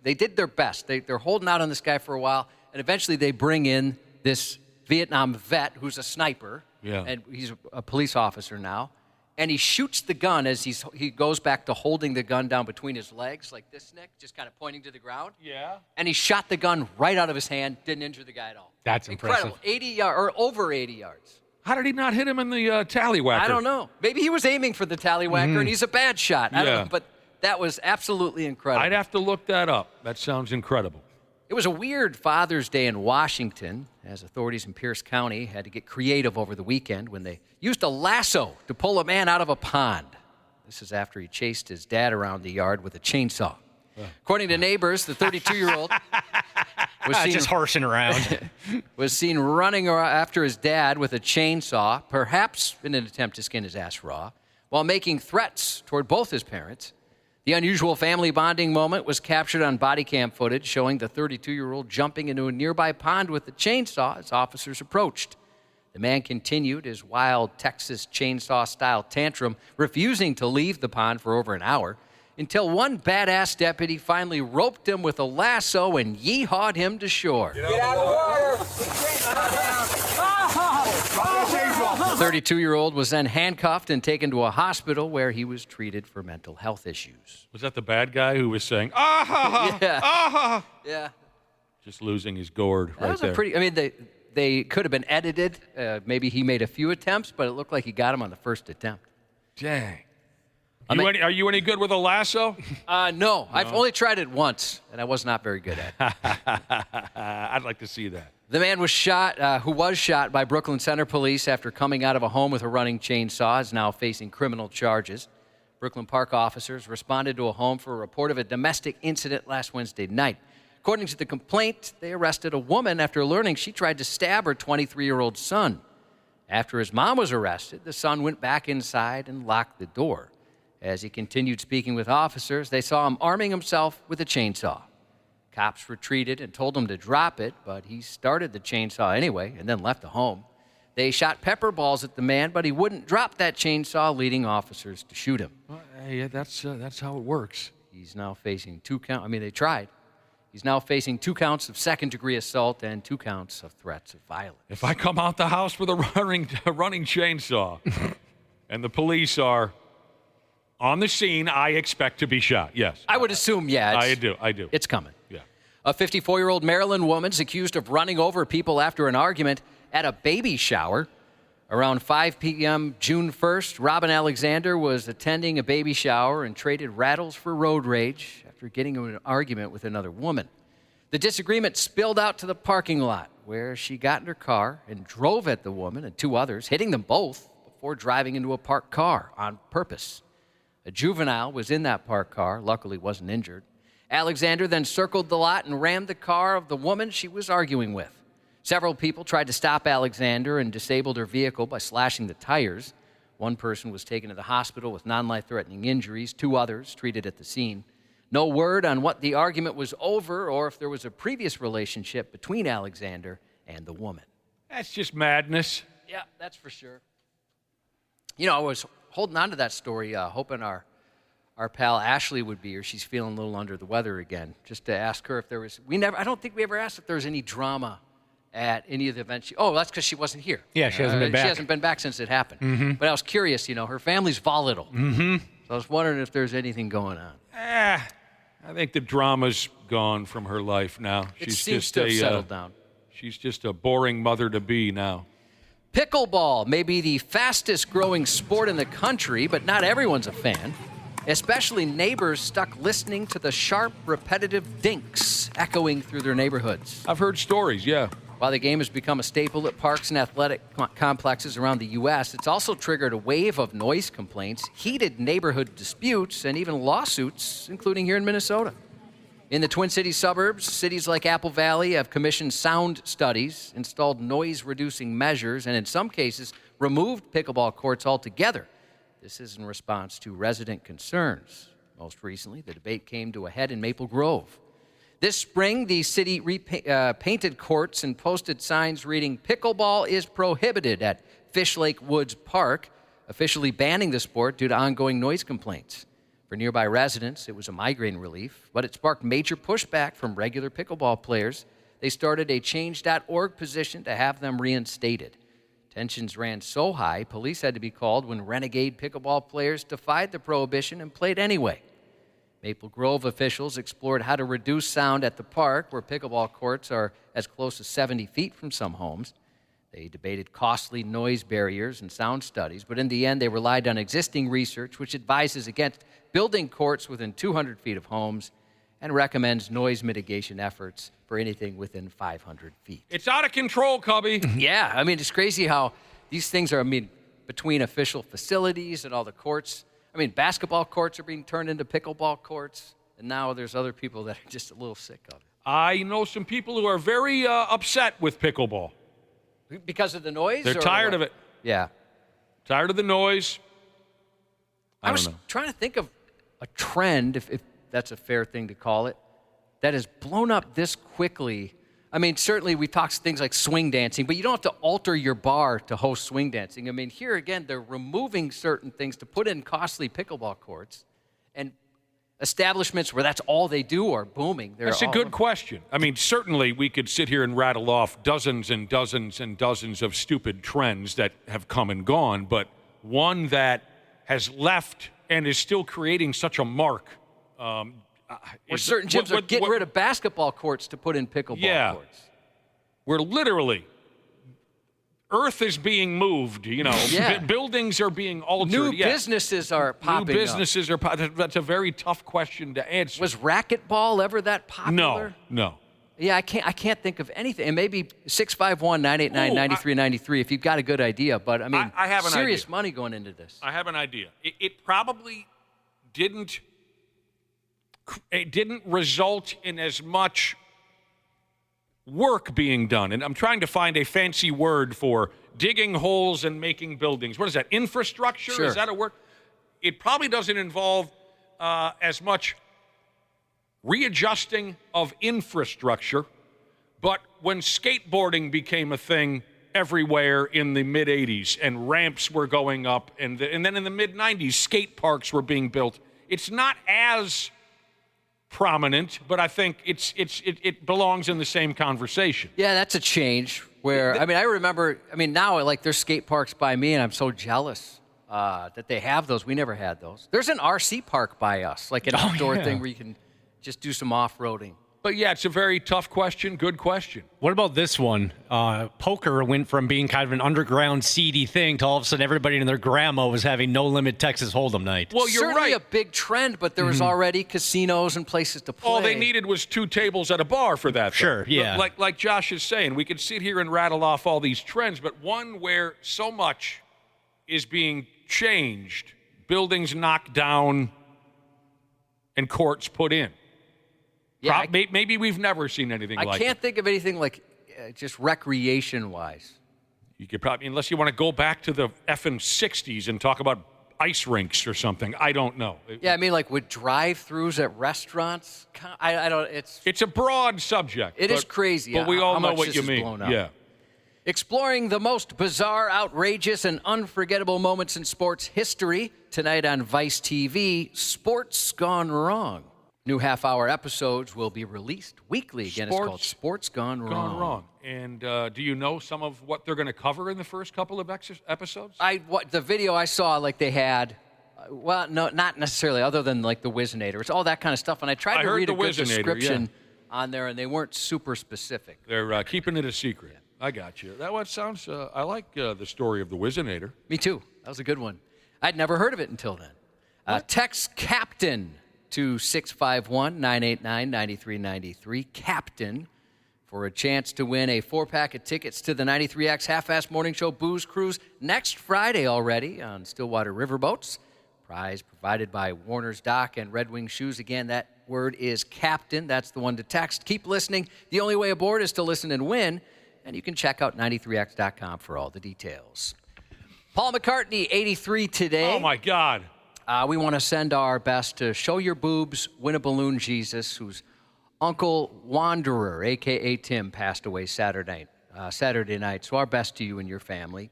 they did their best. They're holding out on this guy for a while, and eventually they bring in this Vietnam vet who's a sniper. Yeah. And he's a police officer now. And he shoots the gun as he goes back to holding the gun down between his legs, like this, Nick, just kind of pointing to the ground. Yeah. And he shot the gun right out of his hand, didn't injure the guy at all. That's impressive. Incredible. 80 yards, or over 80 yards. How did he not hit him in the tallywhacker? I don't know. Maybe he was aiming for the tallywhacker, and he's a bad shot. I don't know, but that was absolutely incredible. I'd have to look that up. That sounds incredible. It was a weird Father's Day in Washington, as authorities in Pierce County had to get creative over the weekend when they used a lasso to pull a man out of a pond. This is after he chased his dad around the yard with a chainsaw. According to neighbors, the 32-year-old was seen just horsing around. was seen running after his dad with a chainsaw, perhaps in an attempt to skin his ass raw, while making threats toward both his parents. The unusual family bonding moment was captured on body cam footage showing the 32-year-old jumping into a nearby pond with the chainsaw as officers approached. The man continued his wild Texas chainsaw-style tantrum, refusing to leave the pond for over an hour, until one badass deputy finally roped him with a lasso and yeehawed him to shore. Get out of the water! The 32-year-old was then handcuffed and taken to a hospital where he was treated for mental health issues. Was that the bad guy who was saying, ah ha ha, Yeah. ah ha? Yeah. Just losing his gourd That right was there. a pretty, I mean, they could have been edited. Maybe he made a few attempts, but it looked like he got him on the first attempt. Dang. Are you any good with a lasso? No. I've only tried it once, and I was not very good at it. I'd like to see that. The man was shot, who was shot by Brooklyn Center police after coming out of a home with a running chainsaw, is now facing criminal charges. Brooklyn Park officers responded to a home for a report of a domestic incident last Wednesday night. According to the complaint, they arrested a woman after learning she tried to stab her 23-year-old son. After his mom was arrested, the son went back inside and locked the door. As he continued speaking with officers, they saw him arming himself with a chainsaw. Cops retreated and told him to drop it, but he started the chainsaw anyway and then left the home. They shot pepper balls at the man, but he wouldn't drop that chainsaw, leading officers to shoot him. Yeah, that's how it works. He's now facing 2 counts. I mean, they tried. He's now facing 2 counts of second-degree assault and 2 counts of threats of violence. If I come out the house with a running chainsaw and the police are on the scene, I expect to be shot, yes. I would assume, yeah. I do. It's coming. Yeah. A 54-year-old Maryland woman's accused of running over people after an argument at a baby shower. Around 5 p.m. June 1st, Robin Alexander was attending a baby shower and traded rattles for road rage after getting into an argument with another woman. The disagreement spilled out to the parking lot, where she got in her car and drove at the woman and 2 others, hitting them both before driving into a parked car on purpose. A juvenile was in that parked car, luckily wasn't injured. Alexander then circled the lot and rammed the car of the woman she was arguing with. Several people tried to stop Alexander and disabled her vehicle by slashing the tires. 1 person was taken to the hospital with non-life-threatening injuries, 2 others treated at the scene. No word on what the argument was over or if there was a previous relationship between Alexander and the woman. That's just madness. Yeah, that's for sure. You know, I was holding on to that story, hoping our pal Ashley would be here. She's feeling a little under the weather again, just to ask her if there was... I don't think we ever asked if there was any drama at any of the events. That's because she wasn't here. Yeah, she hasn't been back. She hasn't been back since it happened. Mm-hmm. But I was curious, her family's volatile. Mm-hmm. So I was wondering if there's anything going on. I think the drama's gone from her life now. It seems to have settled down. She's just a boring mother-to-be now. Pickleball may be the fastest-growing sport in the country, but not everyone's a fan, especially neighbors stuck listening to the sharp, repetitive dinks echoing through their neighborhoods. I've heard stories, yeah. While the game has become a staple at parks and athletic complexes around the U.S., it's also triggered a wave of noise complaints, heated neighborhood disputes, and even lawsuits, including here in Minnesota. In the Twin Cities suburbs, cities like Apple Valley have commissioned sound studies, installed noise-reducing measures, and in some cases, removed pickleball courts altogether. This is in response to resident concerns. Most recently, the debate came to a head in Maple Grove. This spring, the city painted courts and posted signs reading, "Pickleball is prohibited" at Fish Lake Woods Park, officially banning the sport due to ongoing noise complaints. For nearby residents, it was a migraine relief, but it sparked major pushback from regular pickleball players. They started a Change.org petition to have them reinstated. Tensions ran so high, police had to be called when renegade pickleball players defied the prohibition and played anyway. Maple Grove officials explored how to reduce sound at the park, where pickleball courts are as close as 70 feet from some homes. They debated costly noise barriers and sound studies, but in the end, they relied on existing research, which advises against building courts within 200 feet of homes and recommends noise mitigation efforts for anything within 500 feet. It's out of control, Cubby. Yeah, it's crazy how these things are, between official facilities and all the courts. Basketball courts are being turned into pickleball courts, and now there's other people that are just a little sick of it. I know some people who are very upset with pickleball. Because of the noise? They're tired of it. Yeah. Tired of the noise. I was trying to think of a trend, if that's a fair thing to call it, that has blown up this quickly. Certainly we talk things like swing dancing, but you don't have to alter your bar to host swing dancing. Here again, they're removing certain things to put in costly pickleball courts, and establishments where that's all they do are booming. That's a good question. Certainly we could sit here and rattle off dozens and dozens and dozens of stupid trends that have come and gone, but one that has left and is still creating such a mark. Where certain gyms are getting rid of basketball courts to put in pickleball courts. Where literally earth is being moved, buildings are being altered. New businesses are popping up. That's a very tough question to answer. Was racquetball ever that popular? No. Yeah, I can't think of anything. And maybe 651-989-9393 if you've got a good idea. But I have an serious idea. Money going into this. I have an idea. It probably didn't result in as much work being done. And I'm trying to find a fancy word for digging holes and making buildings. What is that? Infrastructure? Sure. Is that a word? It probably doesn't involve as much readjusting of infrastructure, but when skateboarding became a thing everywhere in the mid-'80s and ramps were going up, and then in the mid-'90s, skate parks were being built, it's not as prominent, but I think it belongs in the same conversation. Yeah, that's a change. Where I remember. Now like there's skate parks by me, and I'm so jealous that they have those. We never had those. There's an RC park by us, like an outdoor thing where you can just do some off-roading. But yeah, it's a very tough question. Good question. What about this one? Poker went from being kind of an underground, seedy thing to all of a sudden everybody and their grandma was having no-limit Texas Hold'em night. Well, you're certainly right. a big trend, but there was already casinos and places to play. All they needed was 2 tables at a bar for that. Sure, though. yeah. Like Josh is saying, we could sit here and rattle off all these trends, but one where so much is being changed, buildings knocked down, and courts put in. Yeah, maybe we've never seen anything like it. I can't think of anything like just recreation-wise. You could probably, unless you want to go back to the effing 60s and talk about ice rinks or something. I don't know. Yeah, like with drive-thrus at restaurants. I don't. It's a broad subject. It is crazy. But we all know what you mean. Yeah. Exploring the most bizarre, outrageous, and unforgettable moments in sports history tonight on Vice TV. Sports Gone Wrong. New half-hour episodes will be released weekly. Again, it's called Sports Gone Wrong. And do you know some of what they're going to cover in the first couple of episodes? The video I saw, like they had, no, not necessarily, other than like the Whizzinator. It's all that kind of stuff. And I tried to read a good description on there, and they weren't super specific. They're keeping it a secret. Yeah. I got you. That one sounds. I like the story of the Whizzinator. Me too. That was a good one. I'd never heard of it until then. Text Captain to 651-989-9393, Captain, for a chance to win a 4-pack of tickets to the 93X Half-Assed Morning Show Booze Cruise next Friday already on Stillwater Riverboats. Prize provided by Warner's Dock and Red Wing Shoes. Again, that word is Captain. That's the one to text. Keep listening. The only way aboard is to listen and win, and you can check out 93x.com for all the details. Paul McCartney, 83 today. Oh, my God. We want to send our best to Show Your Boobs, Win a Balloon Jesus, whose Uncle Wanderer, a.k.a. Tim, passed away Saturday night. So our best to you and your family.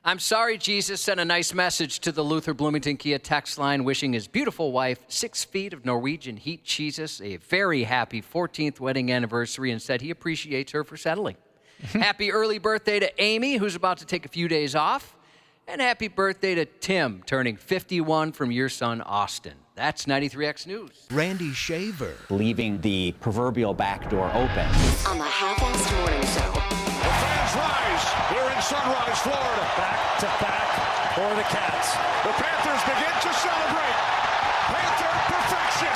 I'm sorry Jesus sent a nice message to the Luther Bloomington Kia text line wishing his beautiful wife 6 feet of Norwegian heat cheeses a very happy 14th wedding anniversary and said he appreciates her for settling. Happy early birthday to Amy, who's about to take a few days off. And happy birthday to Tim, turning 51 from your son, Austin. That's 93X News. Randy Shaver. Leaving the proverbial back door open. On the Half-Assed Morning Show. The fans rise. We're in Sunrise, Florida. Back to back for the Cats. The Panthers begin to celebrate. Panther perfection.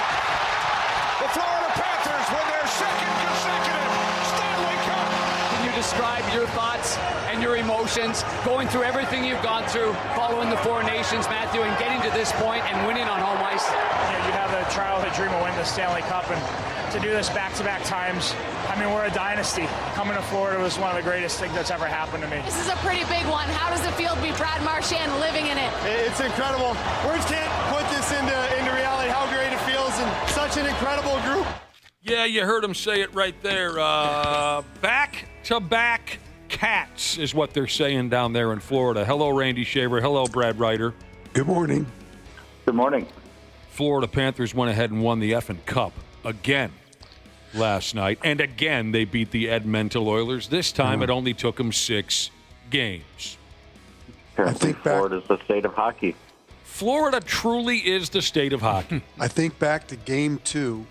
The Florida Panthers win their second consecutive Stanley Cup. Can you describe your thoughts and your emotions going through everything you've gone through, following the Four Nations, Matthew, and getting to this point and winning on home ice? You have a childhood dream of winning the Stanley Cup, and to do this back-to-back times, we're a dynasty. Coming to Florida was one of the greatest things that's ever happened to me. This is a pretty big one. How does it feel to be Brad Marchand living in it? It's incredible. Words can't put this into reality, how great it feels, and such an incredible group. Yeah, you heard him say it right there. Back-to-back Cats is what they're saying down there in Florida. Hello, Randy Shaver. Hello, Brad Ryder. Good morning. Good morning. Florida Panthers went ahead and won the effing Cup again last night. And again, they beat the Edmonton Oilers. This time, it only took them 6 games. Apparently, Florida's the state of hockey. Florida truly is the state of hockey. I think back to Game 2,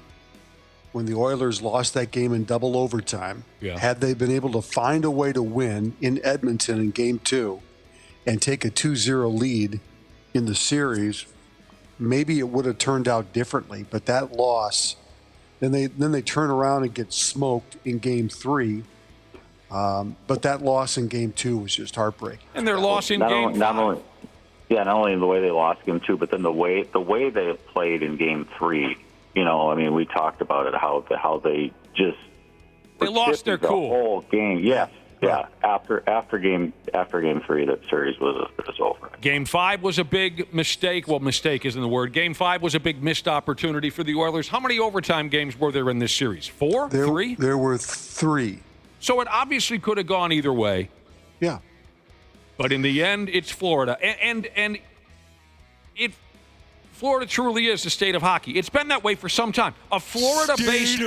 when the Oilers lost that game in double overtime. Yeah. Had they been able to find a way to win in Edmonton in Game 2 and take a 2-0 lead in the series, maybe it would have turned out differently. But that loss, then they turn around and get smoked in Game 3. But that loss in Game 2 was just heartbreaking. And their loss in Game 5. Not only the way they lost Game 2, but then the way they played in Game 3. We talked about it, how they just lost their cool the whole game. Yes, yeah. After game 3, that series was over. Game 5 was a big mistake. Well, mistake isn't the word. Game 5 was a big missed opportunity for the Oilers. How many overtime games were there in this series? 4? 3? There were 3. So it obviously could have gone either way. Yeah. But in the end, it's Florida, and it Florida truly is the state of hockey. It's been that way for some time. A Florida-based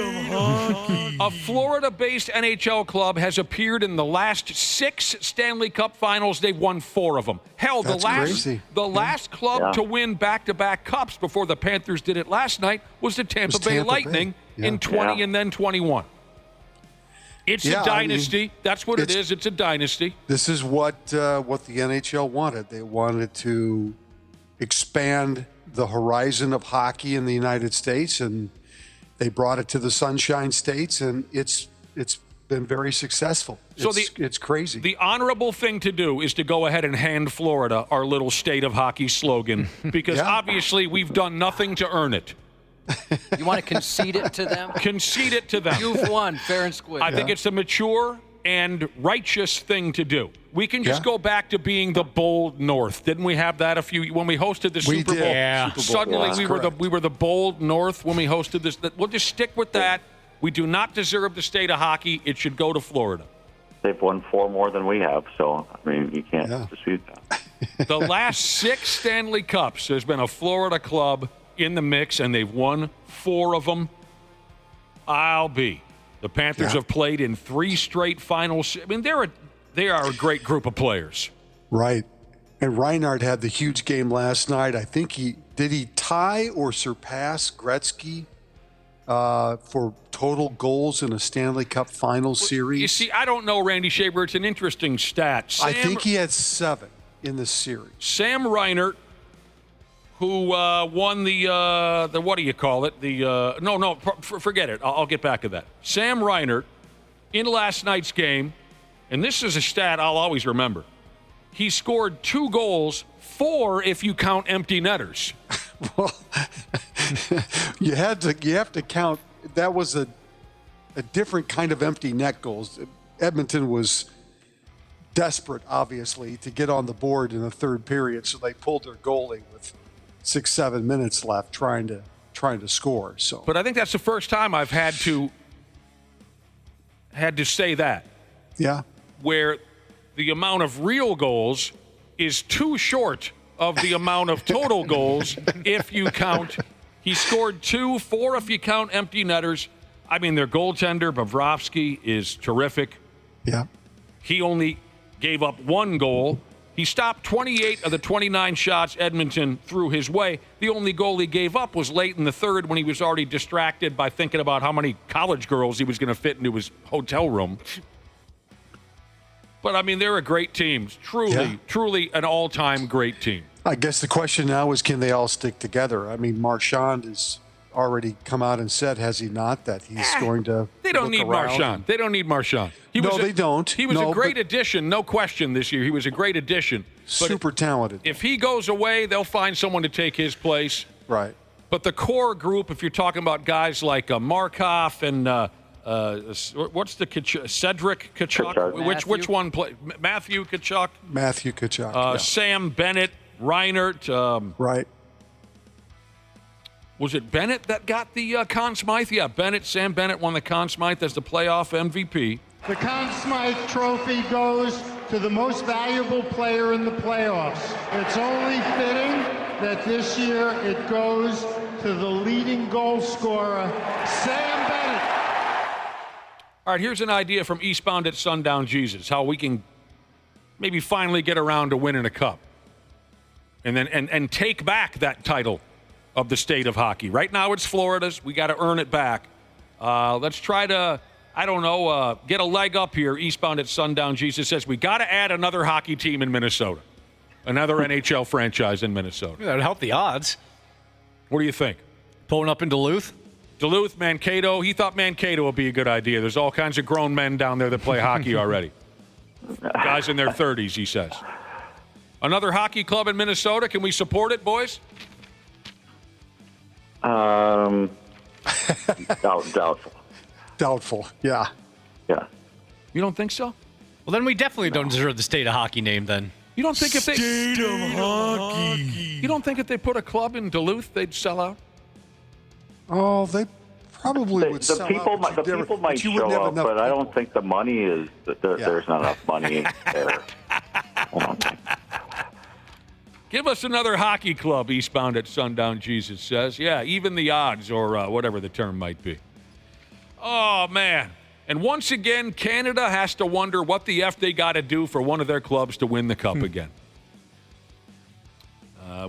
NHL club has appeared in the last 6 Stanley Cup finals. They've won 4 of them. Hell, the last club to win back-to-back cups before the Panthers did it last night was the Tampa Bay Lightning in 20 and then 21. It's a dynasty. I mean, that's what it is. It's a dynasty. This is what the NHL wanted. They wanted to expand the horizon of hockey in the United States, and they brought it to the Sunshine States, and it's been very successful. So it's crazy. The honorable thing to do is to go ahead and hand Florida our little state of hockey slogan, because obviously we've done nothing to earn it. You want to concede it to them? Concede it to them. You've won, fair and square. I think it's a mature and righteous thing to do. We can just go back to being the bold North. Didn't we have that when we hosted the Super Bowl? Yeah. Suddenly we were the bold North when we hosted this. We'll just stick with that. We do not deserve the state of hockey. It should go to Florida. They've won 4 more than we have, so I mean you can't dispute that. The last 6 Stanley Cups, there's been a Florida club in the mix, and they've won 4 of them. The Panthers have played in 3 straight finals. I mean, they are a great group of players. Right. And Reinhart had the huge game last night. I think he tie or surpass Gretzky for total goals in a Stanley Cup final series? You see, I don't know, Randy Shaver. It's an interesting stat. I think he had 7 in the series. Sam Reinhart, who won the what do you call it? Forget it. I'll get back to that. Sam Reinhart, in last night's game, and this is a stat I'll always remember. He scored 2 goals, 4 if you count empty netters. Well, you have to count. That was a different kind of empty net goals. Edmonton was desperate, obviously, to get on the board in the third period, so they pulled their goalie with 6-7 minutes left, trying to score. So, but I think that's the first time I've had to say that. Yeah. Where the amount of real goals is too short of the amount of total goals if you count. He scored 2, 4 if you count empty netters. I mean, their goaltender, Bobrovsky, is terrific. Yeah. He only gave up 1 goal. He stopped 28 of the 29 shots Edmonton threw his way. The only goal he gave up was late in the third when he was already distracted by thinking about how many college girls he was going to fit into his hotel room. But, I mean, they're a great team. Truly an all-time great team. I guess the question now is, can they all stick together? I mean, Marchand has already come out and said, has he not, that he's going to They don't need Marchand. They don't need Marchand. They don't. He was a great addition, no question, this year. He was a great addition. Super talented. If he goes away, they'll find someone to take his place. Right. But the core group, if you're talking about guys like Markov and what's the Cedric Kachuk? Which one play? Matthew Kachuk. Matthew Kachuk. Sam Bennett, Reinhart. Right. Was it Bennett that got the Conn Smythe? Yeah, Sam Bennett won the Conn Smythe as the playoff MVP. The Conn Smythe trophy goes to the most valuable player in the playoffs. It's only fitting that this year it goes to the leading goal scorer, Sam Bennett. All right, here's an idea from Eastbound at Sundown Jesus, how we can maybe finally get around to winning a cup and then and take back that title of the state of hockey. Right now it's Florida's. We got to earn it back. Let's try to, get a leg up here. Eastbound at Sundown Jesus says we got to add another hockey team in Minnesota, another NHL franchise in Minnesota. That would help the odds. What do you think? Pulling up in Duluth? Duluth, Mankato. He thought Mankato would be a good idea. There's all kinds of grown men down there that play hockey already. Guys in their 30s, he says. Another hockey club in Minnesota. Can we support it, boys? Doubtful. Doubtful, yeah. Yeah. You don't think so? Well, then we definitely don't deserve the state of hockey name then. You don't think State of hockey. You don't think if they put a club in Duluth, they'd sell out? Oh, they probably would sell out. The people might show up, but I don't think the money is, there's not enough money there. I don't think. Give us another hockey club, Eastbound at Sundown, Jesus says. Yeah, even the odds, or whatever the term might be. Oh, man. And once again, Canada has to wonder what the F they got to do for one of their clubs to win the Cup again.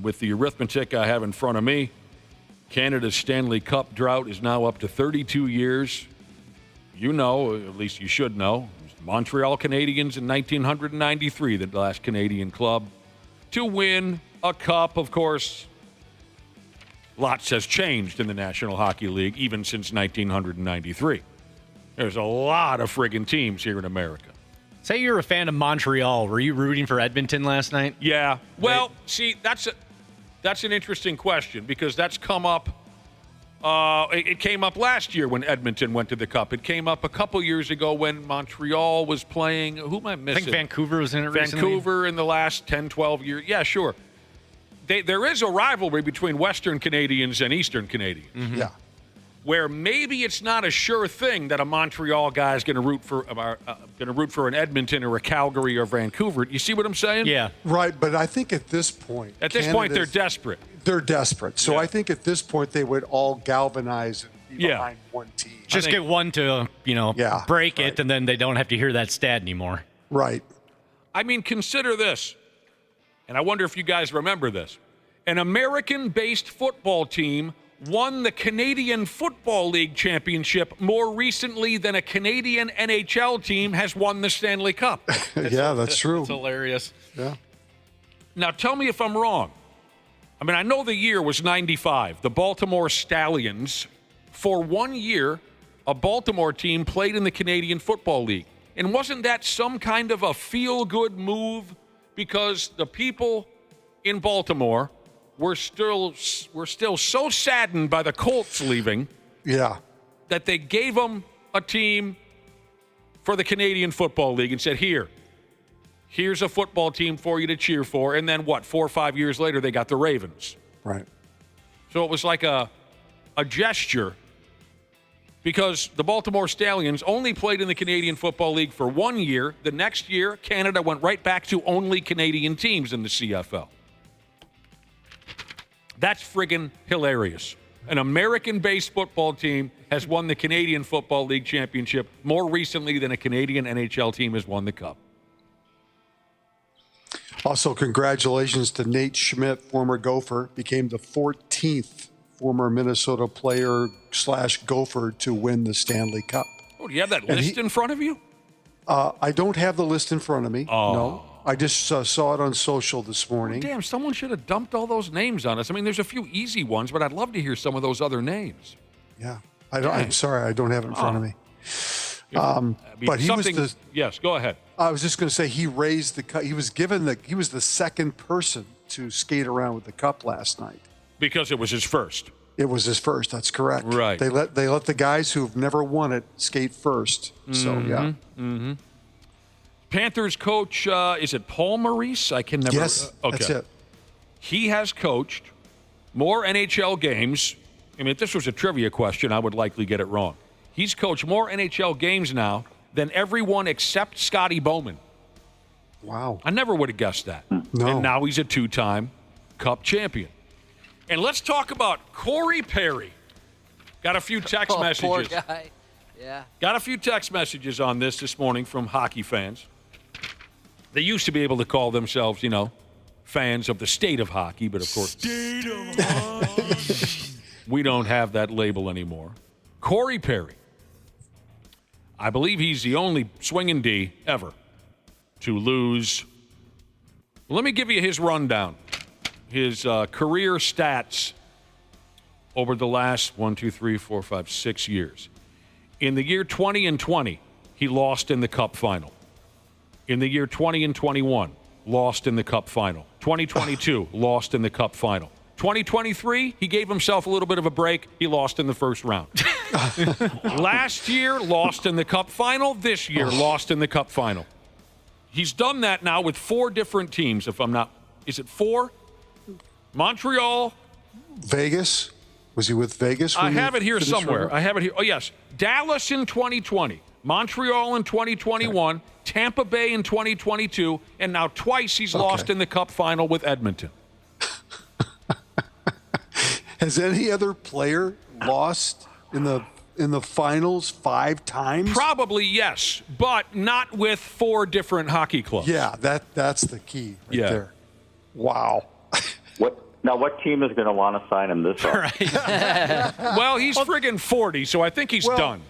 With the arithmetic I have in front of me, Canada's Stanley Cup drought is now up to 32 years. You know, at least you should know, it was Montreal Canadiens in 1993, the last Canadian club to win a cup. Of course, lots has changed in the National Hockey League even since 1993. There's a lot of friggin' teams here in America. Say you're a fan of Montreal. Were you rooting for Edmonton last night? Yeah. Well, see, that's an interesting question because that's come up. It came up last year when Edmonton went to the Cup. It came up a couple years ago when Montreal was playing. Who am I missing? I think Vancouver was in it recently. Vancouver in the last 10, 12 years. Yeah, sure. There is a rivalry between Western Canadians and Eastern Canadians. Mm-hmm. Yeah. Where maybe it's not a sure thing that a Montreal guy is going to root for an Edmonton or a Calgary or Vancouver. You see what I'm saying? Yeah. Right, but I think at this point... they're desperate. They're desperate. So yeah. I think at this point they would all galvanize and be behind one team. Just get one to, break it, and then they don't have to hear that stat anymore. Right. I mean, consider this, and I wonder if you guys remember this. An American-based football team won the Canadian Football League championship more recently than a Canadian NHL team has won the Stanley Cup. Yeah, that's true. It's hilarious. Yeah. Now, tell me if I'm wrong. I mean, I know the year was 95. The Baltimore Stallions, for 1 year, a Baltimore team played in the Canadian Football League. And wasn't that some kind of a feel-good move? Because the people in Baltimore were still so saddened by the Colts leaving that they gave them a team for the Canadian Football League and said, here's a football team for you to cheer for. And then 4 or 5 years later, they got the Ravens. Right. So it was like a gesture because the Baltimore Stallions only played in the Canadian Football League for 1 year. The next year, Canada went right back to only Canadian teams in the CFL. That's friggin' hilarious. An American-based football team has won the Canadian Football League championship more recently than a Canadian NHL team has won the Cup. Also, congratulations to Nate Schmidt, former Gopher, became the 14th former Minnesota player / Gopher to win the Stanley Cup. Oh, do you have that list in front of you? I don't have the list in front of me. Oh. No. I just saw it on social this morning. Damn, someone should have dumped all those names on us. I mean, there's a few easy ones, but I'd love to hear some of those other names. Yeah. I'm sorry, I don't have it in front of me. But he was yes, go ahead. I was just going to say he raised the cup. He was the second person to skate around with the cup last night. Because it was his first. It was his first. That's correct. Right. They let the guys who've never won it skate first. So yeah. Mm-hmm. Panthers coach, is it Paul Maurice? I can never. Yes, okay. That's it. He has coached more NHL games. I mean, if this was a trivia question, I would likely get it wrong. He's coached more NHL games now than everyone except Scotty Bowman. Wow. I never would have guessed that. No. And now he's a two-time Cup champion. And let's talk about Corey Perry. Got a few text messages. Poor guy. Yeah. Got a few text messages on this morning from hockey fans. They used to be able to call themselves, fans of the state of hockey, but of course, state of hockey. We don't have that label anymore. Corey Perry. I believe he's the only swinging D ever to lose. Let me give you his rundown. His career stats over the last 6 years. In the year 20 and 20, he lost in the Cup final. In the year 20 and 21, lost in the Cup final. 2022, lost in the Cup final. 2023, he gave himself a little bit of a break. He lost in the first round. Last year, lost in the Cup final. This year, lost in the Cup final. He's done that now with 4 different teams, if I'm not. Is it 4? Montreal. Vegas. Was he with Vegas? I have it here somewhere. I have it here. Oh, yes. Dallas in 2020. Montreal in 2021. Okay. Tampa Bay in 2022. And now twice he's lost in the Cup final with Edmonton. Has any other player lost in the finals 5 times? Probably yes, but not with 4 different hockey clubs. Yeah, that's the key right there. Wow. What team is going to want to sign him this year? Well, he's friggin' 40, so I think he's done.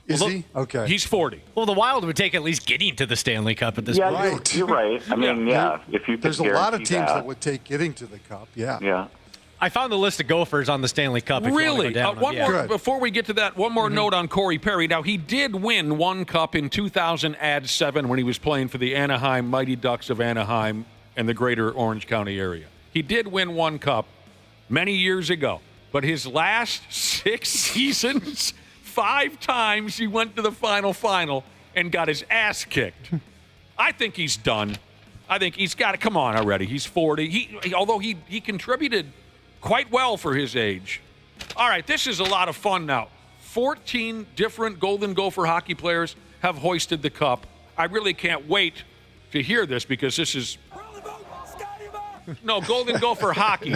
Is he? Okay. He's 40. Well, the Wild would take at least getting to the Stanley Cup at this point. Right. You're right. I mean, if you could There's a lot of guarantee teams that would take getting to the Cup. Yeah. Yeah. I found the list of Gophers on the Stanley Cup. If Really? you want to go down One more before we get to that. One more note on Corey Perry. Now, he did win 1 cup in 2007 when he was playing for the Anaheim Mighty Ducks of Anaheim and the greater Orange County area. He did win 1 cup many years ago, but his last 6 seasons, 5 times he went to the final and got his ass kicked. I think he's done. I think he's got to come on already. He's 40. Although he contributed quite well for his age. All right, this is a lot of fun now. 14 different Golden Gopher hockey players have hoisted the cup. I really can't wait to hear this because this is... No, Golden Gopher hockey.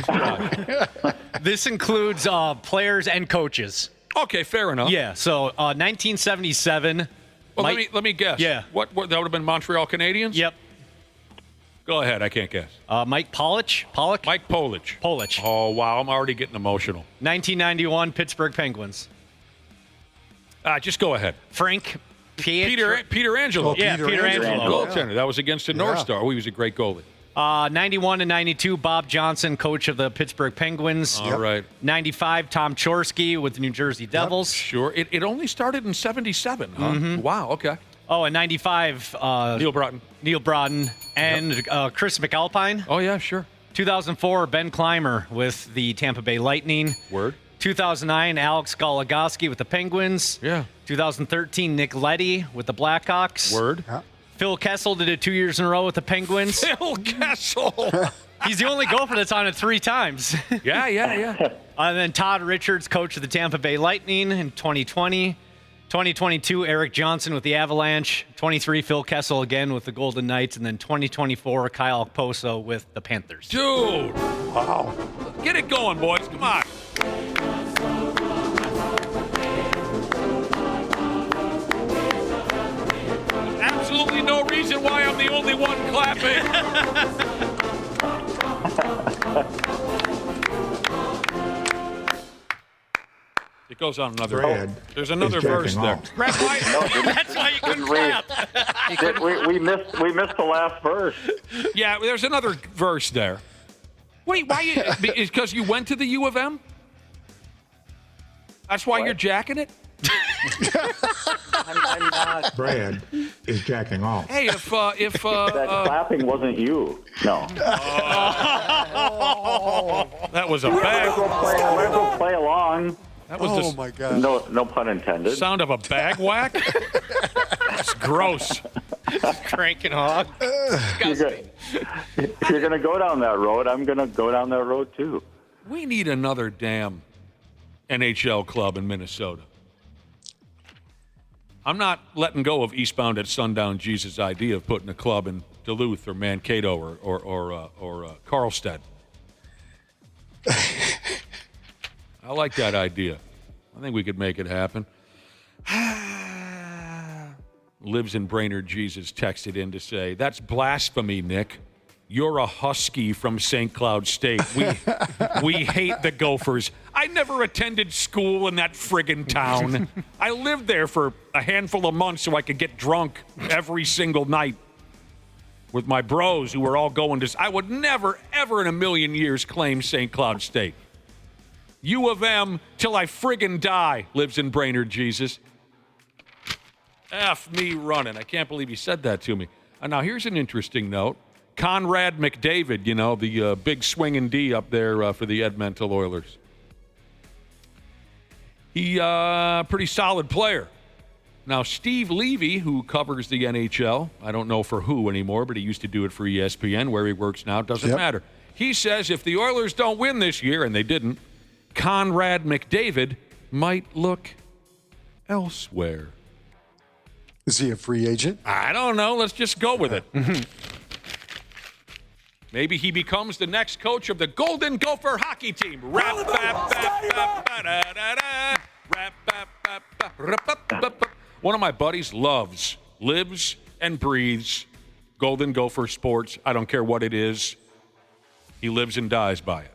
This includes players and coaches. Okay, fair enough. Yeah, so 1977. Well, let me guess. Yeah. What that would have been Montreal Canadiens? Yep. Go ahead, I can't guess. Mike Pollock? Mike Polish. Oh, wow, I'm already getting emotional. 1991 Pittsburgh Penguins. Just go ahead. Frank Peter Angelo. Oh, yeah, Peter Angelo. Goaltender. That was against the North Star. Oh, he was a great goalie. 91 and 92, Bob Johnson, coach of the Pittsburgh Penguins. All right. 95, Tom Chorsky with the New Jersey Devils. Yep, sure. It only started in 77, huh? Mm-hmm. Wow, okay. Oh, and 95, Neil Broughton. And Chris McAlpine. Oh, yeah, sure. 2004, Ben Clymer with the Tampa Bay Lightning. Word. 2009, Alex Goligoski with the Penguins. Yeah. 2013, Nick Leddy with the Blackhawks. Word. Yeah. Phil Kessel did it 2 years in a row with the Penguins. Phil Kessel. He's the only Gopher that's on it 3 times. Yeah. And then Todd Richards, coach of the Tampa Bay Lightning in 2020. 2022, Eric Johnson with the Avalanche. 23, Phil Kessel again with the Golden Knights. And then 2024, Kyle Okposo with the Panthers. Dude. Wow. Get it going, boys. Come on. Absolutely no reason why I'm the only one clapping. It goes on another. There's another verse there. Brad, That's why you couldn't clap. We missed the last verse. Yeah, there's another verse there. Wait, why? Because you went to the U of M? That's why you're jacking it? I'm not. Brad is jacking off. Hey, if that clapping wasn't you. No. That was a bag. I might as well play along. That was my God. No pun intended. Sound of a bag whack? That's gross. Cranking hog. If you're going to go down that road, I'm going to go down that road too. We need another damn NHL club in Minnesota. I'm not letting go of Eastbound at Sundown Jesus' idea of putting a club in Duluth or Mankato or Carlstead. I like that idea. I think we could make it happen. Lives in Brainerd Jesus texted in to say, that's blasphemy, Nick. You're a Husky from St. Cloud State. We hate the Gophers. I never attended school in that friggin' town. I lived there for a handful of months so I could get drunk every single night with my bros who were all going to... I would never, ever in a million years claim St. Cloud State. U of M till I friggin' die, lives in Brainerd Jesus. F me running. I can't believe he said that to me. Now, here's an interesting note. Conrad McDavid, you know, the big swinging D up there for the Edmonton Oilers. He pretty solid player. Now, Steve Levy, who covers the NHL, I don't know for who anymore, but he used to do it for ESPN, where he works now, doesn't matter. He says if the Oilers don't win this year, and they didn't, Conrad McDavid might look elsewhere. Is he a free agent? I don't know. Let's just go with it. Maybe he becomes the next coach of the Golden Gopher hockey team. One of my buddies lives and breathes Golden Gopher sports. I don't care what it is. He lives and dies by it.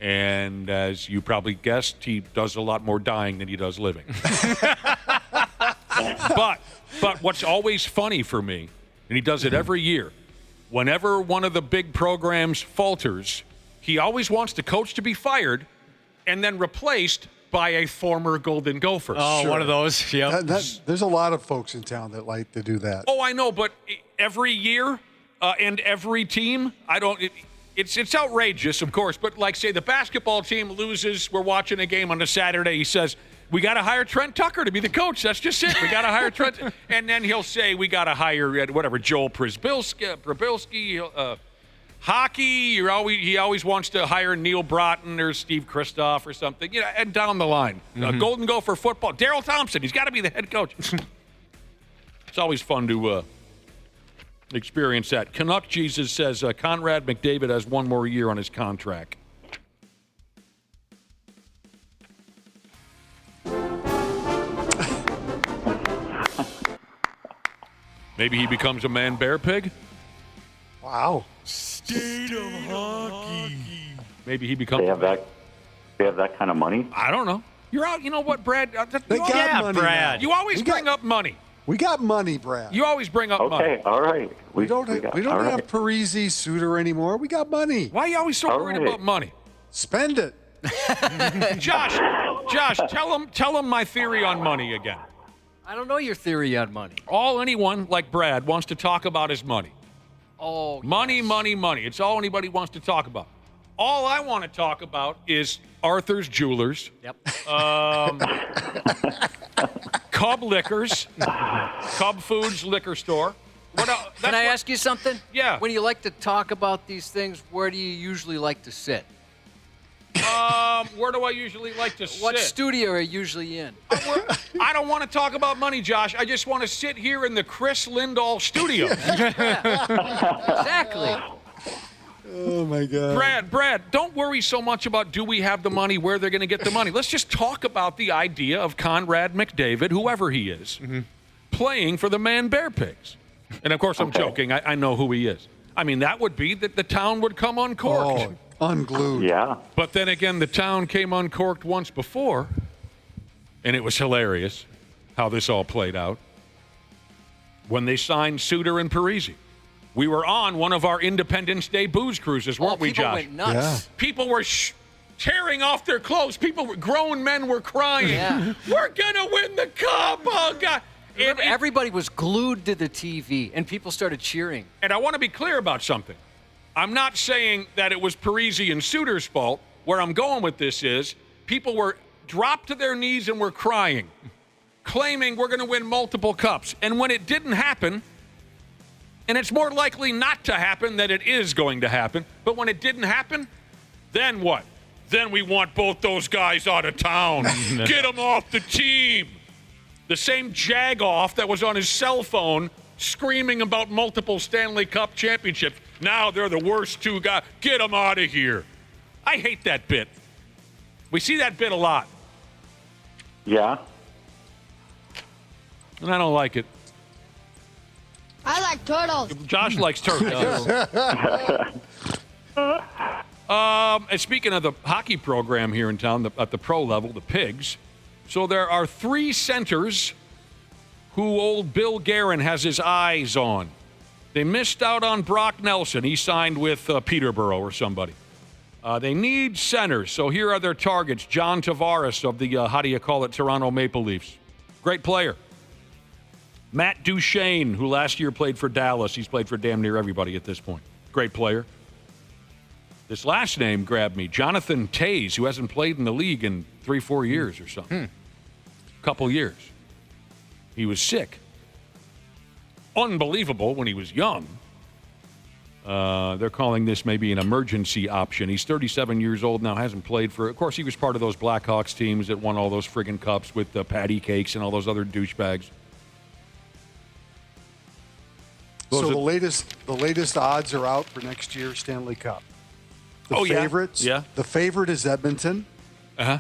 And as you probably guessed, he does a lot more dying than he does living. But what's always funny for me, and he does it every year, whenever one of the big programs falters, he always wants the coach to be fired and then replaced by a former Golden Gopher. Oh, sure. One of those. Yep. There's a lot of folks in town that like to do that. Oh, I know, but every year and every team, it's outrageous, of course. But like, say the basketball team loses, we're watching a game on a Saturday. He says, we got to hire Trent Tucker to be the coach. That's just it. We got to hire Trent. And then he'll say, we got to hire, Joel Przybylski, hockey. He always wants to hire Neil Broughton or Steve Kristoff or something, and down the line. Golden Gopher football. Darryl Thompson, he's got to be the head coach. It's always fun to experience that. Canuck Jesus says Conrad McDavid has one more year on his contract. Maybe he becomes a man-bear pig? Wow. State of hockey. Maybe he becomes... They have that kind of money? I don't know. You're out. You know what, Brad? They got money, Brad. You always bring up money. We got money, Brad. You always bring up money. Okay, all right. We don't have Parisi, Suter anymore. We got money. Why are you always so worried about money? Spend it. Josh, tell him my theory on money again. I don't know your theory on money. All anyone like Brad wants to talk about is money. Oh, money, money, money. It's all anybody wants to talk about. All I want to talk about is Arthur's Jewelers. Yep. Cub Liquors. Cub Foods Liquor Store. Can I ask you something? Yeah. When you like to talk about these things, where do you usually like to sit? Where do I usually like to sit? What studio are you usually in? I don't want to talk about money, Josh. I just want to sit here in the Chris Lindahl studio. Exactly. Oh, my God. Brad, don't worry so much about do we have the money, where they're going to get the money. Let's just talk about the idea of Conrad McDavid, whoever he is, playing for the Man-Bear Pigs. And, of course, I'm joking. I know who he is. I mean, that would be that the town would come uncorked. Oh, unglued. Yeah. But then again, the town came uncorked once before, and it was hilarious how this all played out. When they signed Suter and Parisi. We were on one of our Independence Day booze cruises, weren't we, Josh? People went nuts. Yeah. People were tearing off their clothes. Grown men were crying. Yeah. We're going to win the cup. Oh, God. Remember, everybody was glued to the TV, and people started cheering. And I want to be clear about something. I'm not saying that it was Parisi and Suter's fault. Where I'm going with this is people were dropped to their knees and were crying, claiming we're going to win multiple cups. And when it didn't happen, and it's more likely not to happen than it is going to happen, but when it didn't happen, then what? Then we want both those guys out of town. Get them off the team. The same jagoff that was on his cell phone screaming about multiple Stanley Cup championships. Now they're the worst two guys. Get them out of here. I hate that bit. We see that bit a lot. Yeah. And I don't like it. I like turtles. Josh likes turtles. And speaking of the hockey program here in town, at the pro level, the Pigs, so there are 3 centers who old Bill Guerin has his eyes on. They missed out on Brock Nelson. He signed with Peterborough or somebody. They need centers, so here are their targets. John Tavares of the, Toronto Maple Leafs. Great player. Matt Duchene, who last year played for Dallas. He's played for damn near everybody at this point. Great player. This last name grabbed me. Jonathan Toews, who hasn't played in the league in 3-4 years or something. Couple years. He was sick. Unbelievable when he was young. They're calling this maybe an emergency option. He's 37 years old now, hasn't played for... Of course, he was part of those Blackhawks teams that won all those friggin' cups with the patty cakes and all those other douchebags. So the latest odds are out for next year's Stanley Cup. The favorites. Yeah. The favorite is Edmonton. Uh-huh.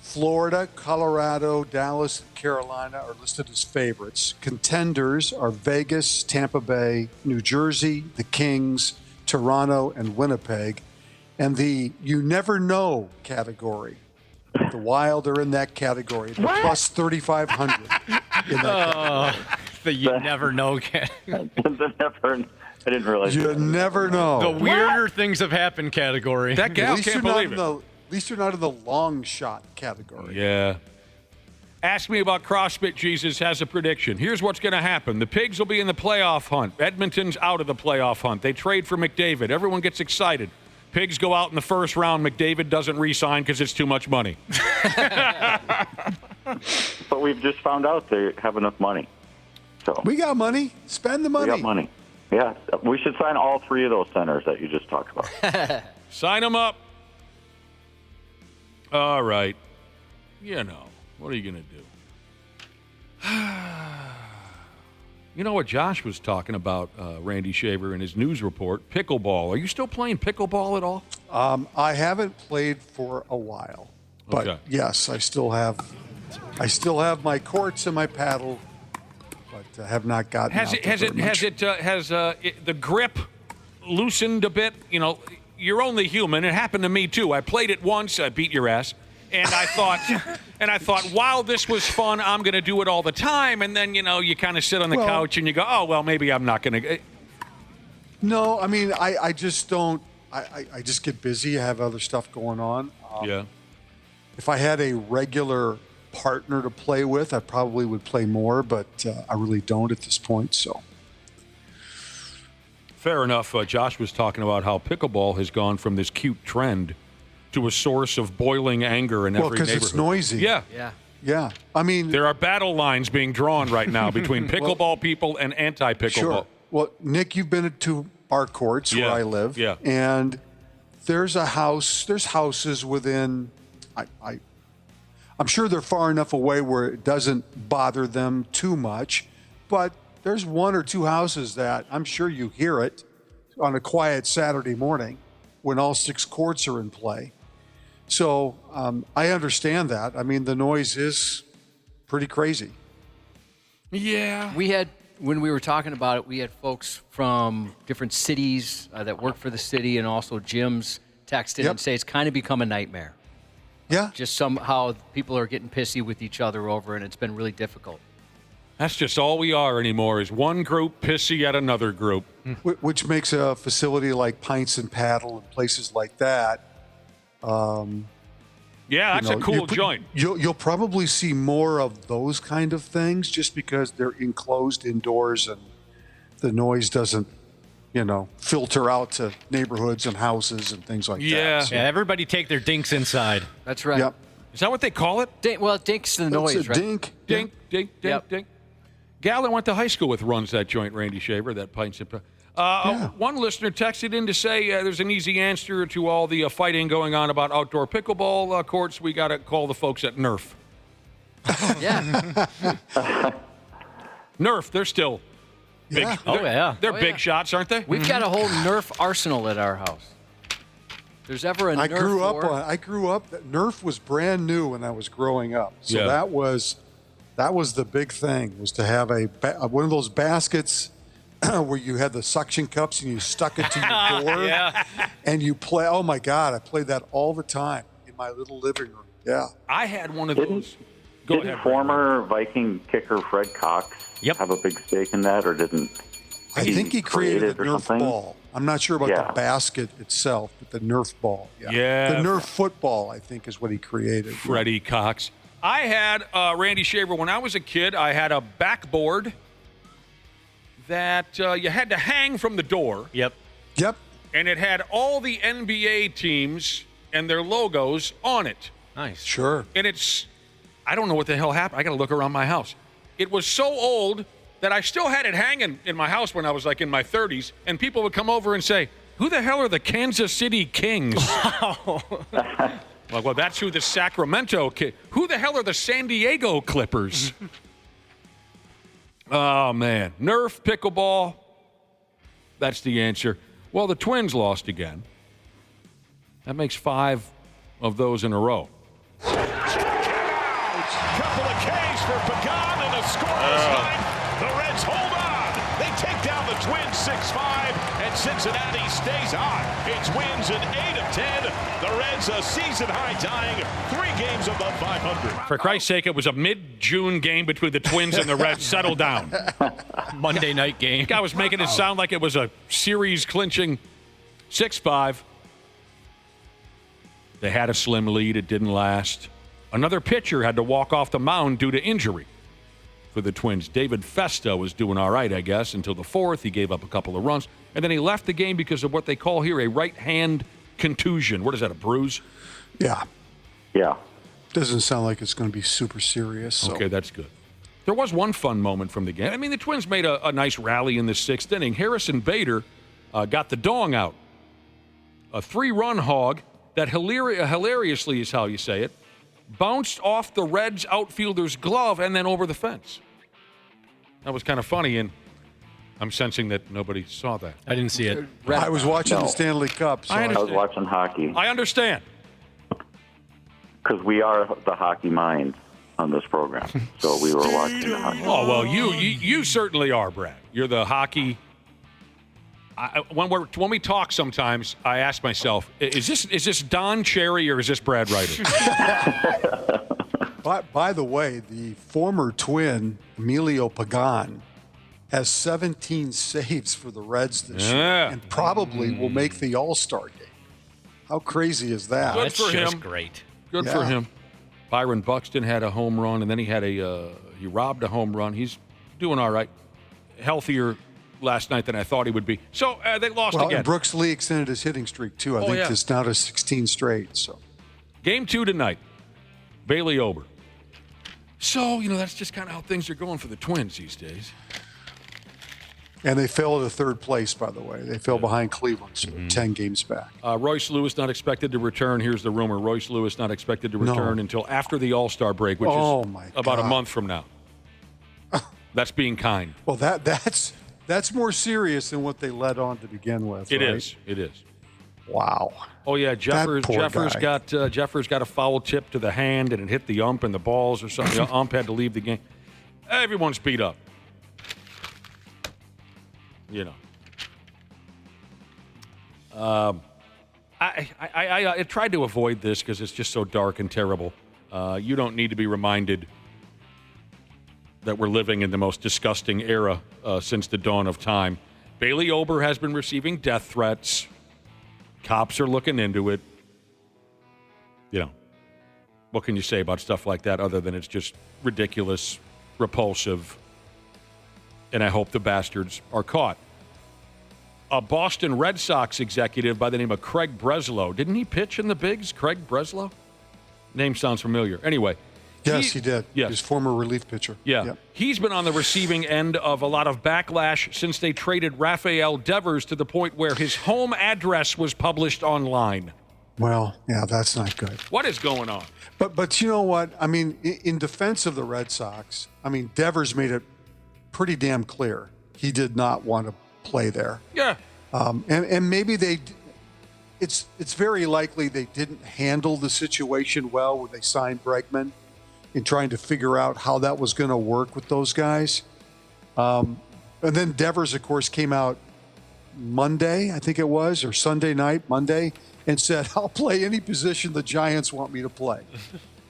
Florida, Colorado, Dallas, Carolina are listed as favorites. Contenders are Vegas, Tampa Bay, New Jersey, the Kings, Toronto, and Winnipeg. And the you never know category. The Wild are in that category. The plus 3,500 in that category. The you never know category. I didn't realize. You never know. The weirder things have happened category. That gal can't believe it. At least you're not in the long shot category. Yeah. Ask me about CrossFit Jesus has a prediction. Here's what's going to happen. The Pigs will be in the playoff hunt. Edmonton's out of the playoff hunt. They trade for McDavid. Everyone gets excited. Pigs go out in the first round. McDavid doesn't re-sign because it's too much money. But we've just found out they have enough money. So we got money. Spend the money. We got money. Yeah. We should sign all three of those centers that you just talked about. Sign them up. All right. You know, what are you going to do? You know what Josh was talking about, Randy Shaver, in his news report? Pickleball. Are you still playing pickleball at all? I haven't played for a while. But yes, I still have my courts and my paddle, but have not gotten Has the grip loosened a bit? You know, you're only human. It happened to me too. I played it once. I beat your ass, and I thought, while this was fun, I'm going to do it all the time. And then you kind of sit on the couch and you go, oh well, maybe I'm not going to. No, I mean, I just don't. I just get busy. I have other stuff going on. Yeah. If I had a regular partner to play with, I probably would play more, but I really don't at this point. So. Fair enough. Josh was talking about how pickleball has gone from this cute trend to a source of boiling anger in every neighborhood. Well, because it's noisy. Yeah. I mean, there are battle lines being drawn right now between pickleball people and anti-pickleball. Sure. Well, Nick, you've been to our courts where I live. Yeah. And there's houses within, I'm sure they're far enough away where it doesn't bother them too much, but there's one or two houses that I'm sure you hear it on a quiet Saturday morning when all six courts are in play. So I understand that. I mean, the noise is pretty crazy. Yeah. When we were talking about it, we had folks from different cities that work for the city and also gyms text in and say it's kind of become a nightmare. Yeah. Just somehow people are getting pissy with each other over, and it's been really difficult. That's just all we are anymore is one group pissy at another group. Which makes a facility like Pints and Paddle and places like that. Yeah, that's a cool joint. You'll probably see more of those kind of things just because they're enclosed indoors and the noise doesn't, filter out to neighborhoods and houses and things like that. So. Yeah, everybody take their dinks inside. That's right. Yep. Is that what they call it? Dink's the noise, right? Dink. Dink, dink, dink, dink. Gal I went to high school with runs that joint, Randy Shaver, that Pints and One listener texted in to say there's an easy answer to all the fighting going on about outdoor pickleball courts. We got to call the folks at Nerf. Yeah. Nerf, they're still big. Yeah. They're big shots, aren't they? We've got a whole Nerf arsenal at our house. There's ever a Nerf I grew up. Nerf was brand new when I was growing up. So that was the big thing, was to have one of those baskets where you had the suction cups and you stuck it to your door and you play. Oh my God, I played that all the time in my little living room. Yeah. I had one of those. Didn't former Viking kicker Fred Cox have a big stake in that, or didn't? I think he created the Nerf something? ball. I'm not sure about the basket itself, but the Nerf ball. Yeah. The Nerf football, I think, is what he created. Freddie Cox. I had, Randy Shaver, when I was a kid, I had a backboard that you had to hang from the door. Yep. And it had all the NBA teams and their logos on it. Nice. Sure. And I don't know what the hell happened. I got to look around my house. It was so old that I still had it hanging in my house when I was like in my 30s, and people would come over and say, who the hell are the Kansas City Kings? Wow. Well, that's who the Sacramento Who the hell are the San Diego Clippers? Oh, man. Nerf, pickleball. That's the answer. Well, the Twins lost again. That makes 5 of those in a row. Couple of Ks for Pagan and a scoreless night. The Reds hold on. They take down the Twins 6-5, and Cincinnati stays on. It's wins in 8 of 10. The Reds a season-high tying 3 games above 500. For Christ's sake, it was a mid-June game between the Twins and the Reds. Settle down. Monday night game. Guy was making it sound like it was a series-clinching 6-5. They had a slim lead. It didn't last. Another pitcher had to walk off the mound due to injury for the Twins. David Festa was doing all right, I guess, until the 4th. He gave up a couple of runs, and then he left the game because of what they call here a right-hand contusion. What is that, a bruise? Yeah. Yeah. Doesn't sound like it's going to be super serious. So. Okay, that's good. There was one fun moment from the game. I mean, the Twins made a nice rally in the 6th inning. Harrison Bader got the dong out. A 3-run hog that hilariously is how you say it, bounced off the Reds outfielder's glove and then over the fence. That was kind of funny, and I'm sensing that nobody saw that. I didn't see it. I was watching the Stanley Cup. So I was watching hockey. I understand. Because we are the hockey minds on this program, so we were watching the hockey. Oh, well, you certainly are, Brad. You're the hockey. When we talk sometimes, I ask myself, is this Don Cherry or is this Brad Ryder? By the way, the former Twin, Emilio Pagan, has 17 saves for the Reds this year and probably will make the All-Star game. How crazy is that? Good for him. That's great. Good for him. Byron Buxton had a home run, and then he robbed a home run. He's doing all right. Healthier last night than I thought he would be. So they lost again. And Brooks Lee extended his hitting streak, too. I think it's now to 16 straight. So, Game 2 tonight, Bailey Ober. So, that's just kind of how things are going for the Twins these days. And they fell to 3rd place, by the way. They fell behind Cleveland, so 10 games back. Royce Lewis not expected to return. Here's the rumor. Royce Lewis not expected to return until after the All-Star break, which is about a month from now. That's being kind. Well, that's more serious than what they led on to begin with. It right? is. It is. Wow. Oh yeah, Jeffers got a foul tip to the hand and it hit the ump and the balls or something. The ump had to leave the game. Everyone's beat up. I tried to avoid this because it's just so dark and terrible. You don't need to be reminded that we're living in the most disgusting era since the dawn of time. Bailey Ober has been receiving death threats. Cops are looking into it. What can you say about stuff like that other than it's just ridiculous, repulsive, and I hope the bastards are caught. A Boston Red Sox executive by the name of Craig Breslow. Didn't he pitch in the bigs, Craig Breslow? Name sounds familiar. Anyway. Yes, he did. Yes. His former relief pitcher. Yeah. Yep. He's been on the receiving end of a lot of backlash since they traded Rafael Devers to the point where his home address was published online. Well, yeah, that's not good. What is going on? But you know what? I mean, in defense of the Red Sox, Devers made it pretty damn clear he did not want to play there. Yeah. And maybe it's very likely they didn't handle the situation well when they signed Bregman in trying to figure out how that was going to work with those guys. And then Devers, of course, came out Monday, I think it was, or Sunday night, Monday, and said, I'll play any position the Giants want me to play.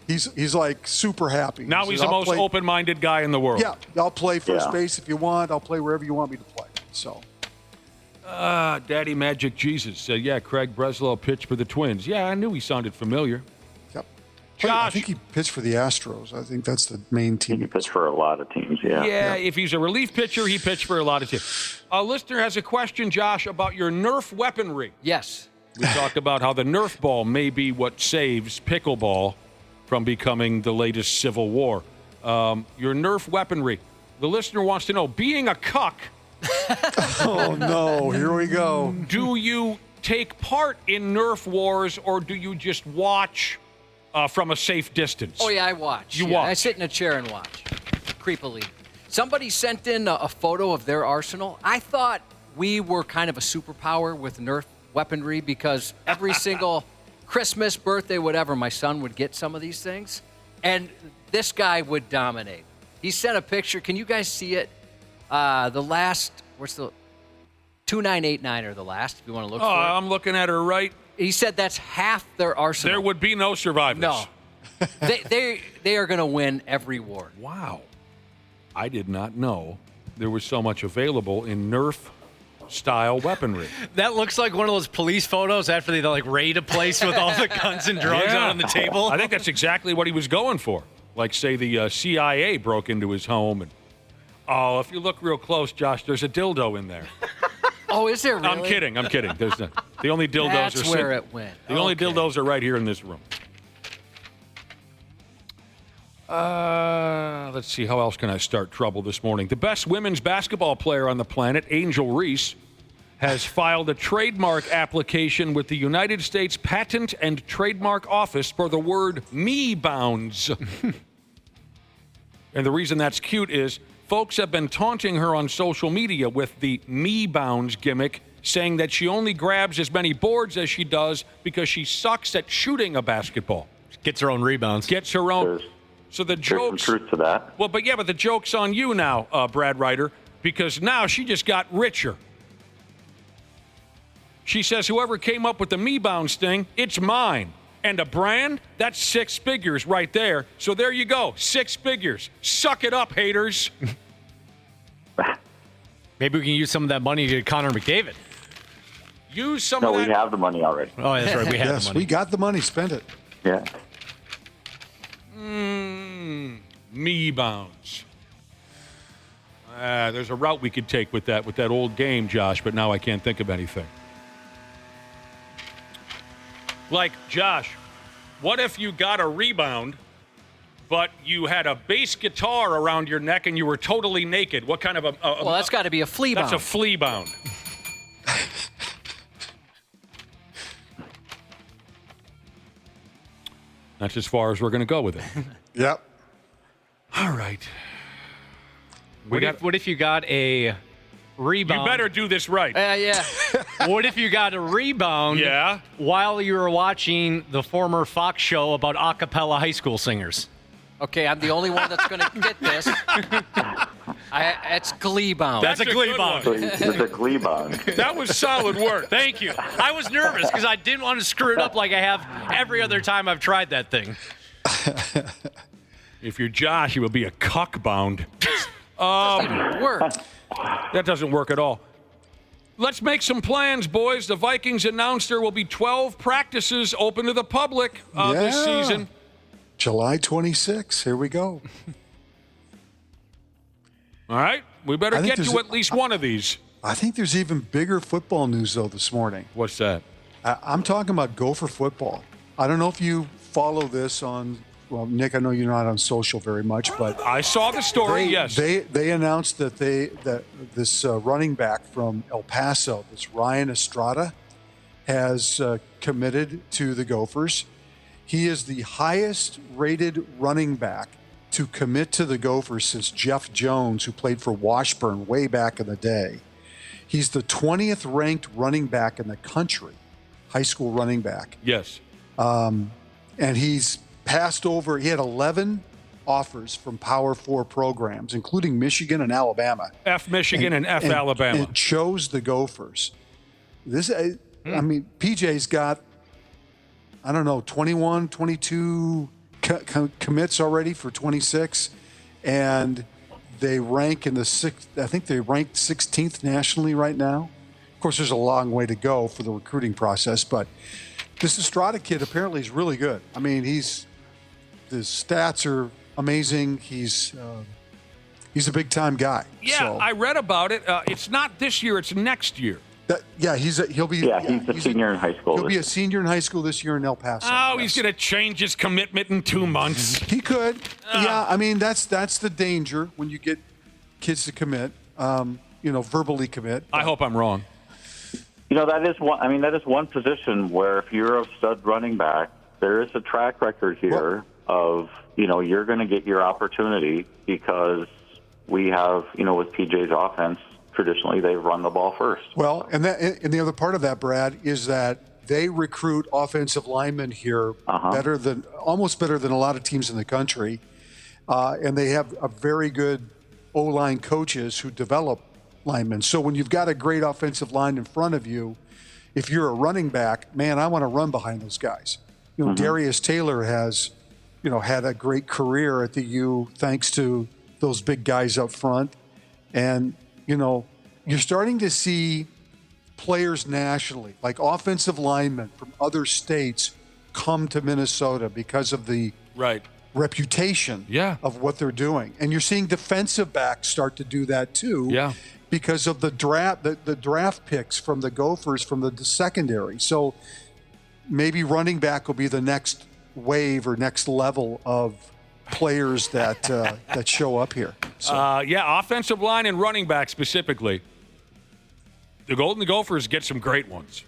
He's like super happy. Now he's the most open-minded guy in the world. Yeah, I'll play first base if you want. I'll play wherever you want me to play. So, Daddy Magic Jesus said, yeah, Craig Breslow pitched for the Twins. Yeah, I knew he sounded familiar. Yep. Josh. I think he pitched for the Astros. I think that's the main team. He pitched for a lot of teams, yeah. Yeah, if he's a relief pitcher, he pitched for a lot of teams. A listener has a question, Josh, about your Nerf weaponry. Yes. We talked about how the Nerf ball may be what saves pickleball from becoming the latest civil war. Your Nerf weaponry. The listener wants to know, being a cuck. Oh, no. Here we go. Do you take part in Nerf wars or do you just watch from a safe distance? Oh, yeah, I watch. You watch. I sit in a chair and watch. Creepily. Somebody sent in a photo of their arsenal. I thought we were kind of a superpower with Nerf weaponry because every single Christmas, birthday, whatever, my son would get some of these things, and this guy would dominate. He sent a picture. Can you guys see it? The last, what's the 2989 or the last, if you want to look for it. I'm looking at her right. He said that's half their arsenal. There would be no survivors. No. They are going to win every war. Wow. I did not know there was so much available in Nerf-style weaponry. That looks like one of those police photos after they like raid a place with all the guns and drugs out on the table. I think that's exactly what he was going for. Like, say, the CIA broke into his home. And if you look real close, Josh, there's a dildo in there. Oh, is there really? I'm kidding. There's the only dildos That's are where it went. The only dildos are right here in this room. Let's see. How else can I start trouble this morning? The best women's basketball player on the planet, Angel Reese, has filed a trademark application with the United States Patent and Trademark Office for the word me bounds. And the reason that's cute is folks have been taunting her on social media with the me bounds gimmick, saying that she only grabs as many boards as she does because she sucks at shooting a basketball. Gets her own rebounds. Gets her own. So the joke's some truth to that. Well, but the joke's on you now, Brad Ryder, because now she just got richer. She says whoever came up with the me bounds thing, it's mine. And a brand, that's 6 figures right there. So there you go, 6 figures. Suck it up, haters. Maybe we can use some of that money to Connor McDavid. Use some of that. No, we have the money already. Oh, that's right. We have yes, the money. we got the money. Spend it. Yeah. Me bounds. There's a route we could take with that old game, Josh, but now I can't think of anything. Like, Josh, what if you got a rebound, but you had a bass guitar around your neck and you were totally naked? What kind of a well, that's got to be a flea bound. That's a flea bound. That's as far as we're going to go with it. Yep. All right. What if you got a rebound? You better do this right. Yeah. What if you got a rebound while you were watching the former Fox show about a cappella high school singers? Okay, I'm the only one that's going to get this. It's Glee bound. That's a Glee bound. It's a Glee bound. That was solid work. Thank you. I was nervous because I didn't want to screw it up like I have every other time I've tried that thing. If you're Josh, it would be a cuck bound. Doesn't even work. That doesn't work at all. Let's make some plans, boys. The Vikings announced there will be 12 practices open to the public this season. July 26th. Here we go. All right. We better get to at least one of these. I think there's even bigger football news, though, this morning. What's that? I'm talking about Gopher football. I don't know if you follow this on, well, Nick, I know you're not on social very much, but I saw the story, yes. They announced that this running back from El Paso, this Ryan Estrada, has committed to the Gophers. He is the highest rated running back to commit to the Gophers since Jeff Jones, who played for Washburn way back in the day. He's the 20th ranked running back in the country, high school running back. Yes. And he's passed over, he had 11 offers from Power 4 programs, including Michigan and Alabama. F Michigan and F Alabama. And chose the Gophers. I mean, PJ's got, I don't know, 21, 22 commits already for 26, and they rank in the sixth. I think they ranked 16th nationally right now. Of course, there's a long way to go for the recruiting process, but this Estrada kid apparently is really good. I mean, his stats are amazing. He's a big time guy. Yeah, so. I read about it. It's not this year; it's next year. He's a senior in high school. He'll be a senior in high school this year in El Paso. Oh, yes. He's going to change his commitment in 2 months. He could. Yeah, I mean that's the danger when you get kids to commit. Verbally commit. I hope I'm wrong. That is one. I mean, that is one position where if you're a stud running back, there is a track record here of you're going to get your opportunity because we have with PJ's offense traditionally they've run the ball first. Well, and the other part of that, Brad, is that they recruit offensive linemen here almost better than a lot of teams in the country. And they have a very good O-line coaches who develop linemen. So when you've got a great offensive line in front of you, if you're a running back, man, I want to run behind those guys. Darius Taylor has, had a great career at the U thanks to those big guys up front. And, you're starting to see players nationally, like offensive linemen from other states, come to Minnesota because of the reputation of what they're doing. And you're seeing defensive backs start to do that too because of the draft picks from the Gophers from the secondary. So maybe running back will be the next wave or next level of players that that show up here. So. Offensive line and running back specifically. The Golden Gophers get some great ones.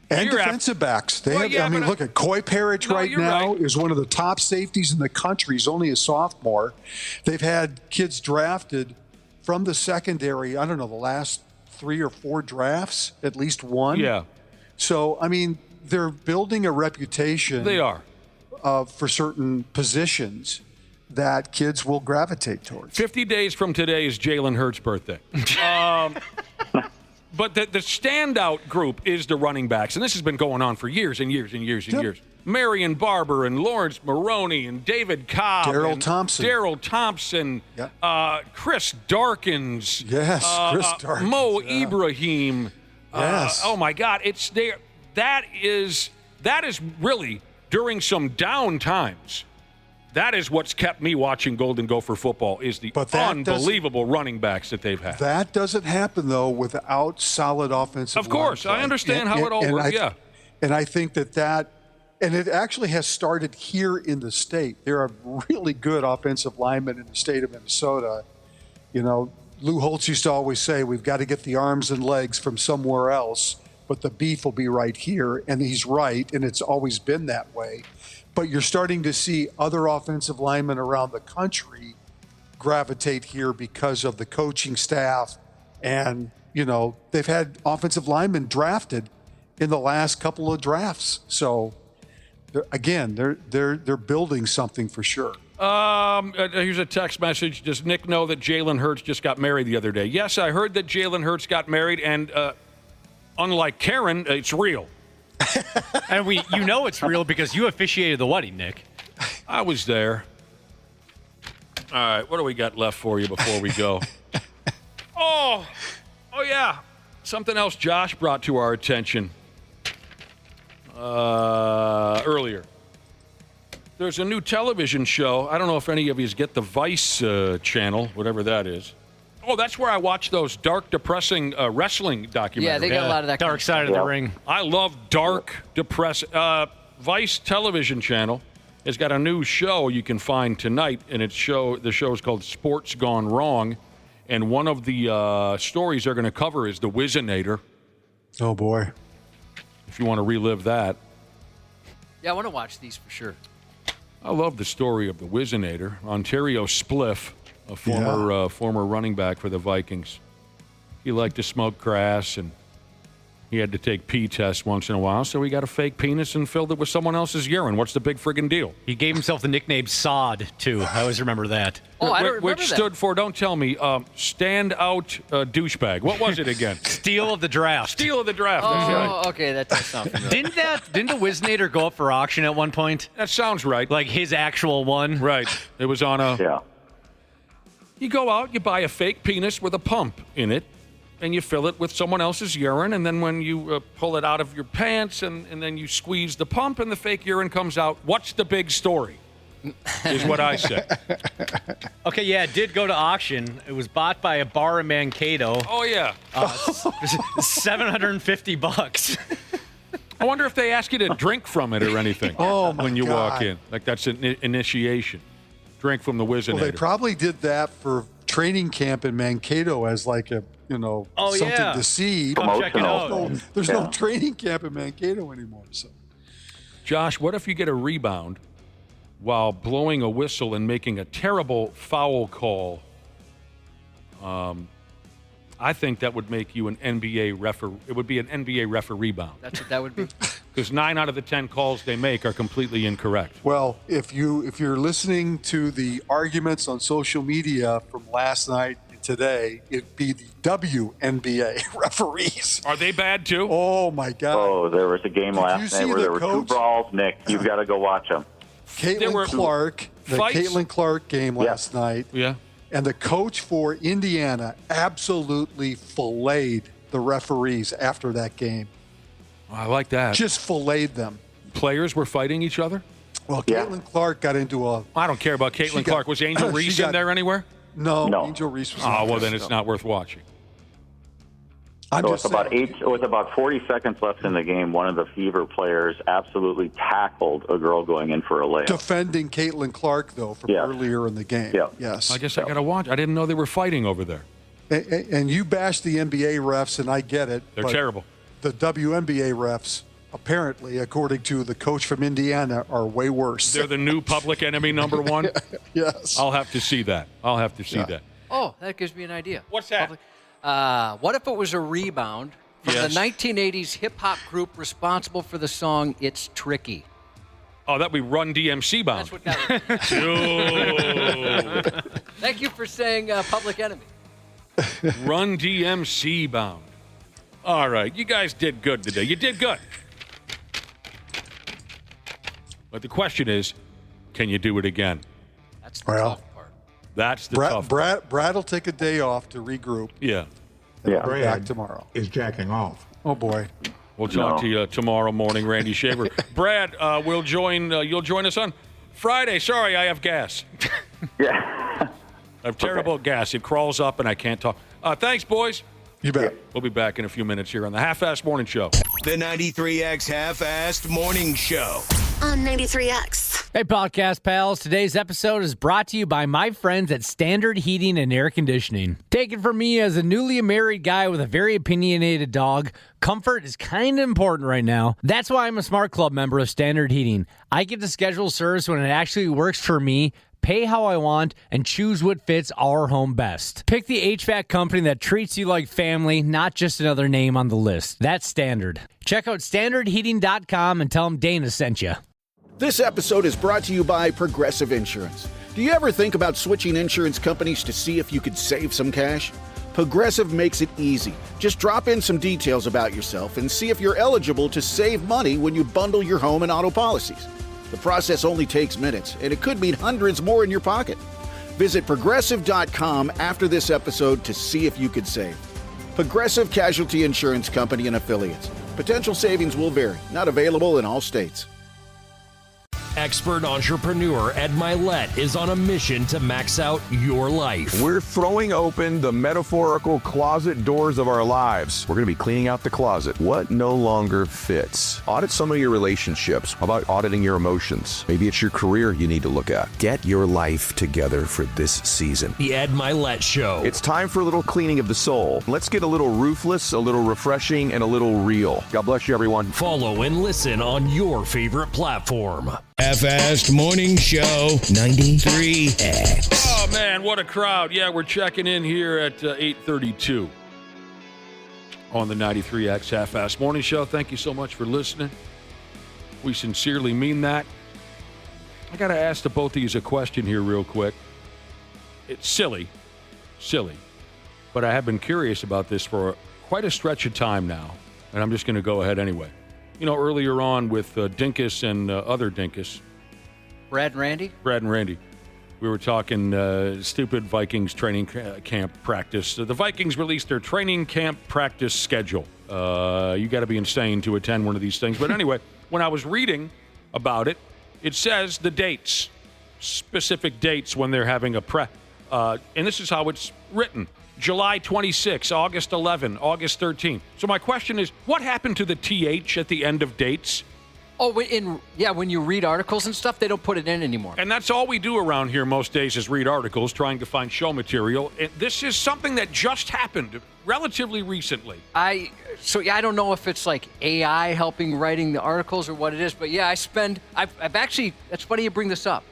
And defensive backs. They look at Coy Parrish now is one of the top safeties in the country. He's only a sophomore. They've had kids drafted from the secondary, I don't know, the last 3 or 4 drafts, at least one. Yeah. So, they're building a reputation. They are. For certain positions that kids will gravitate towards. 50 days from today is Jalen Hurts' birthday. But the standout group is the running backs, and this has been going on for years and years and years and years. Marion Barber and Lawrence Maroney and David Cobb. Daryl Thompson. Chris Darkins. Yes, Chris Darkins. Mo Ibrahim. Yes. Oh, my God. It's there. That is really, during some down times, that is what's kept me watching Golden Gopher football is the unbelievable running backs that they've had. That doesn't happen, though, without solid offensive Of course. I understand how it all works, And I think that and it actually has started here in the state. There are really good offensive linemen in the state of Minnesota. Lou Holtz used to always say, we've got to get the arms and legs from somewhere else, but the beef will be right here. And he's right, and it's always been that way. But you're starting to see other offensive linemen around the country gravitate here because of the coaching staff. And, they've had offensive linemen drafted in the last couple of drafts. So, they're building something for sure. Here's a text message. Does Nick know that Jalen Hurts just got married the other day? Yes, I heard that Jalen Hurts got married, and unlike Karen, it's real. And it's real because you officiated the wedding, Nick. I was there. All right, what do we got left for you before we go? Oh, yeah. Something else Josh brought to our attention earlier. There's a new television show. I don't know if any of you get the Vice channel, whatever that is. Oh, that's where I watch those dark, depressing wrestling documentaries. Yeah, they got a lot of that. Dark side of the ring. I love dark, depressing. Vice television channel has got a new show you can find tonight, and the show is called Sports Gone Wrong. And one of the stories they're going to cover is the Whizzinator. Oh, boy. If you want to relive that. Yeah, I want to watch these for sure. I love the story of the Whizzinator. Ontario Spliff, a former running back for the Vikings. He liked to smoke grass, and he had to take pee tests once in a while, so he got a fake penis and filled it with someone else's urine. What's the big friggin' deal? He gave himself the nickname Sod, too. I always remember that. Oh, I don't remember Which stood for, don't tell me, stand out douchebag. What was it again? Steal of the draft. Steal of the draft. Oh, That's right. Okay, that does sound familiar. Didn't the Whizzinator go up for auction at one point? That sounds right. Like his actual one? Right. It was on a... Yeah. You go out, you buy a fake penis with a pump in it, and you fill it with someone else's urine, and then when you pull it out of your pants and then you squeeze the pump and the fake urine comes out, what's the big story? Is what I say. Okay, yeah, it did go to auction. It was bought by a bar in Mankato. Oh, yeah. $750. I wonder if they ask you to drink from it or anything when you walk in. Like that's an initiation. Drink from the Whizzinator. Well, they probably did that for training camp in Mankato as like a, something to see. Come check it out. There's no training camp in Mankato anymore. So, Josh, what if you get a rebound while blowing a whistle and making a terrible foul call I think that would make you an NBA referee. It would be an NBA referee bound. That's what that would be. Because 9 out of the 10 calls they make are completely incorrect. Well, if you're listening to the arguments on social media from last night and today, it'd be the WNBA referees. Are they bad too? Oh my God! Oh, there was a game last night where there were 2 brawls. Nick, you've got to go watch them. Caitlin Clark, the Caitlin Clark game last night. Yeah. And the coach for Indiana absolutely filleted the referees after that game. I like that. Just filleted them. Players were fighting each other? Well, Caitlin Clark got into a... I don't care about Caitlin Clark. Was Angel Reese in there anywhere? No, Angel Reese was not. Oh, well, then it's not worth watching. With about 40 seconds left in the game, one of the Fever players absolutely tackled a girl going in for a layup. Defending Caitlin Clark, though, from earlier in the game. Yeah. Yes. I guess I got to watch. I didn't know they were fighting over there. And you bash the NBA refs, and I get it. They're terrible. The WNBA refs, apparently, according to the coach from Indiana, are way worse. They're the new public enemy number 1? Yes. I'll have to see that. that. Oh, that gives me an idea. What's that? What if it was a rebound from the 1980s hip-hop group responsible for the song It's Tricky? Oh, that'd be Run DMC bound. That's what that would be. Thank you for saying Public Enemy. Run DMC bound. All right, you guys did good today. You did good. But the question is, can you do it again? That's the tough part. That's the tough part. Brad will take a day off to regroup. Yeah. And I'll be back tomorrow. Is jacking off. Oh, boy. We'll talk to you tomorrow morning, Randy Shaver. Brad, you'll join us on Friday. Sorry, I have gas. Yeah. I have terrible gas. It crawls up and I can't talk. Thanks, boys. You bet. We'll be back in a few minutes here on the Half-Assed Morning Show. The 93X Half-Assed Morning Show. On 93X. Hey, podcast pals. Today's episode is brought to you by my friends at Standard Heating and Air Conditioning. Take it from me as a newly married guy with a very opinionated dog. Comfort is kind of important right now. That's why I'm a Smart Club member of Standard Heating. I get to schedule service when it actually works for me, pay how I want, and choose what fits our home best. Pick the HVAC company that treats you like family, not just another name on the list. That's Standard. Check out standardheating.com and tell them Dana sent you. This episode is brought to you by Progressive Insurance. Do you ever think about switching insurance companies to see if you could save some cash? Progressive makes it easy. Just drop in some details about yourself and see if you're eligible to save money when you bundle your home and auto policies. The process only takes minutes, and it could mean hundreds more in your pocket. Visit Progressive.com after this episode to see if you could save. Progressive Casualty Insurance Company and Affiliates. Potential savings will vary. Not available in all states. Expert entrepreneur Ed Milet is on a mission to max out your life. We're throwing open the metaphorical closet doors of our lives. We're going to be cleaning out the closet. What no longer fits? Audit some of your relationships. How about auditing your emotions? Maybe it's your career you need to look at. Get your life together for this season. The Ed Milet Show. It's time for a little cleaning of the soul. Let's get a little ruthless, a little refreshing, and a little real. God bless you, everyone. Follow and listen on your favorite platform. Half-Assed Morning Show, 93X. Oh, man, what a crowd. Yeah, we're checking in here at 8:32 on the 93X Half-Assed Morning Show. Thank you so much for listening. We sincerely mean that. I got to ask the both of you a question here real quick. It's silly, but I have been curious about this for quite a stretch of time now, and I'm just going to go ahead anyway. You know, earlier on with Dinkus and other Dinkus. Brad and Randy, we were talking stupid Vikings training camp practice. The Vikings released their training camp practice schedule. You got to be insane to attend one of these things. But anyway, when I was reading about it, it says the dates, specific dates when they're having a and this is how it's written. July 26, August 11, August 13. So my question is, what happened to the TH at the end of dates? Oh, when you read articles and stuff, they don't put it in anymore. And that's all we do around here most days is read articles, trying to find show material. And this is something that just happened relatively recently. I don't know if it's like AI helping writing the articles or what it is, but yeah, I've actually, that's funny you bring this up,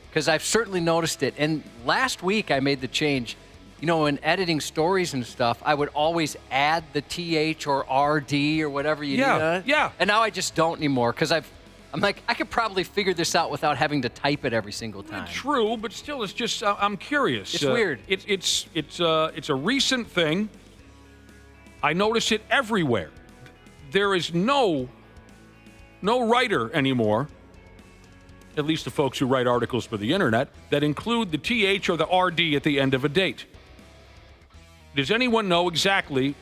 because I've certainly noticed it. And last week I made the change. in editing stories and stuff, I would always add the TH or RD or whatever you need. Yeah. And now I just don't anymore because I'm like, I could probably figure this out without having to type it every single time. True, but still, it's just I'm curious. It's weird. It's a recent thing. I notice it everywhere. There is no writer anymore, at least the folks who write articles for the internet, that include the TH or the RD at the end of a date. Does anyone know exactly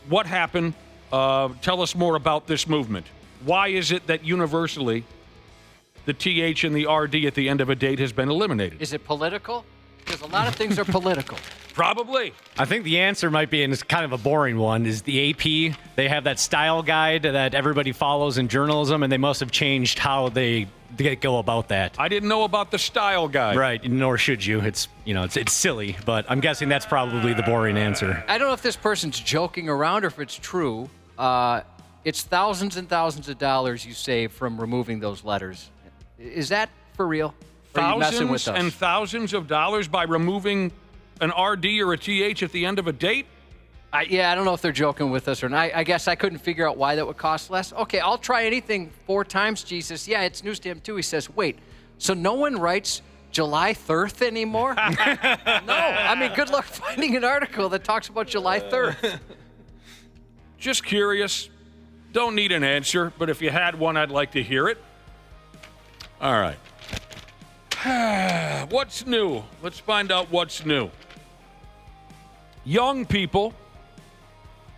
what happened? Tell us more about this movement. Why is it that universally the TH and the RD at the end of a date has been eliminated? Is it political? Because a lot of things are political. Probably. I think the answer might be, and it's kind of a boring one, is the AP. They have that style guide that everybody follows in journalism, and they must have changed how they go about that. I didn't know about the style guide. Right, nor should you. It's silly, but I'm guessing that's probably the boring answer. I don't know if this person's joking around or if it's true. It's thousands and thousands of dollars you save from removing those letters. Is that for real? Or are you messing with us? And thousands of dollars by removing an RD or a TH at the end of a date? I don't know if they're joking with us or not. I guess I couldn't figure out why that would cost less. Okay, I'll try anything 4 times, Jesus. Yeah, it's news to him, too. He says, wait, so no one writes July 3rd anymore? No. I mean, good luck finding an article that talks about July 3rd. Just curious. Don't need an answer, but if you had one, I'd like to hear it. All right. What's new? Let's find out what's new. Young people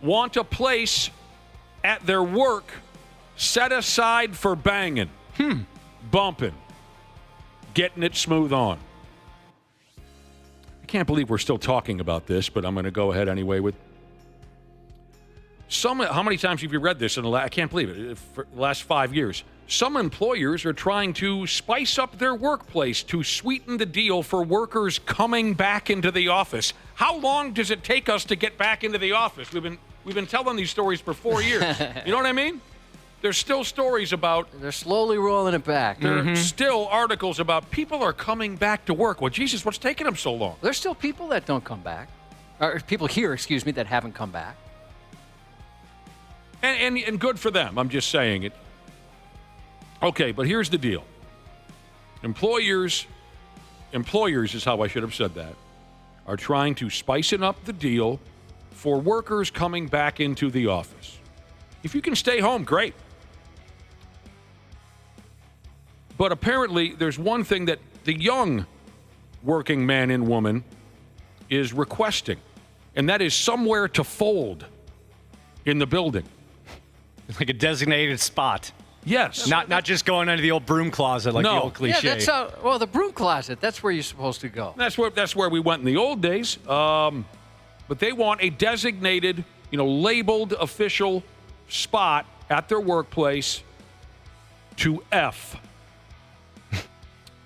want a place at their work set aside for banging, bumping, getting it smooth on. I can't believe we're still talking about this, but I'm going to go ahead anyway with how many times have you read this I can't believe it, for the last 5 years. Some employers are trying to spice up their workplace to sweeten the deal for workers coming back into the office. How long does it take us to get back into the office? We've been telling these stories for 4 years. You know what I mean? There's still stories about... They're slowly rolling it back. There are still articles about people are coming back to work. Well, Jesus, what's taking them so long? There's still people that don't come back. Or people here, that haven't come back. And good for them. I'm just saying it. Okay, but here's the deal. Employers is how I should have said that, are trying to spicing up the deal for workers coming back into the office. If you can stay home, great. But apparently there's one thing that the young working man and woman is requesting, and that is somewhere to fold in the building. Like a designated spot. Yes. Not just going into the old broom closet like the old cliche. Yeah, that's the broom closet, that's where you're supposed to go. That's where we went in the old days. But they want a designated, labeled official spot at their workplace to F.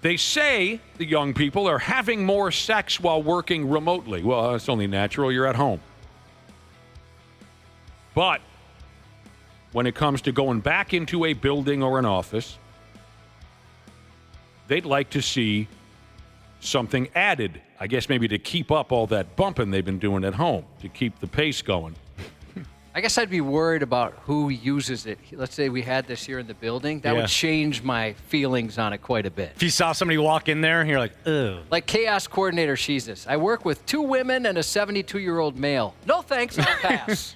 They say the young people are having more sex while working remotely. Well, it's only natural. You're at home. But when it comes to going back into a building or an office, they'd like to see something added. I guess maybe to keep up all that bumping they've been doing at home, to keep the pace going. I guess I'd be worried about who uses it. Let's say we had this here in the building. That would change my feelings on it quite a bit. If you saw somebody walk in there, you're like, ugh. Like chaos coordinator Jesus. I work with 2 women and a 72-year-old male. No thanks, I'll pass.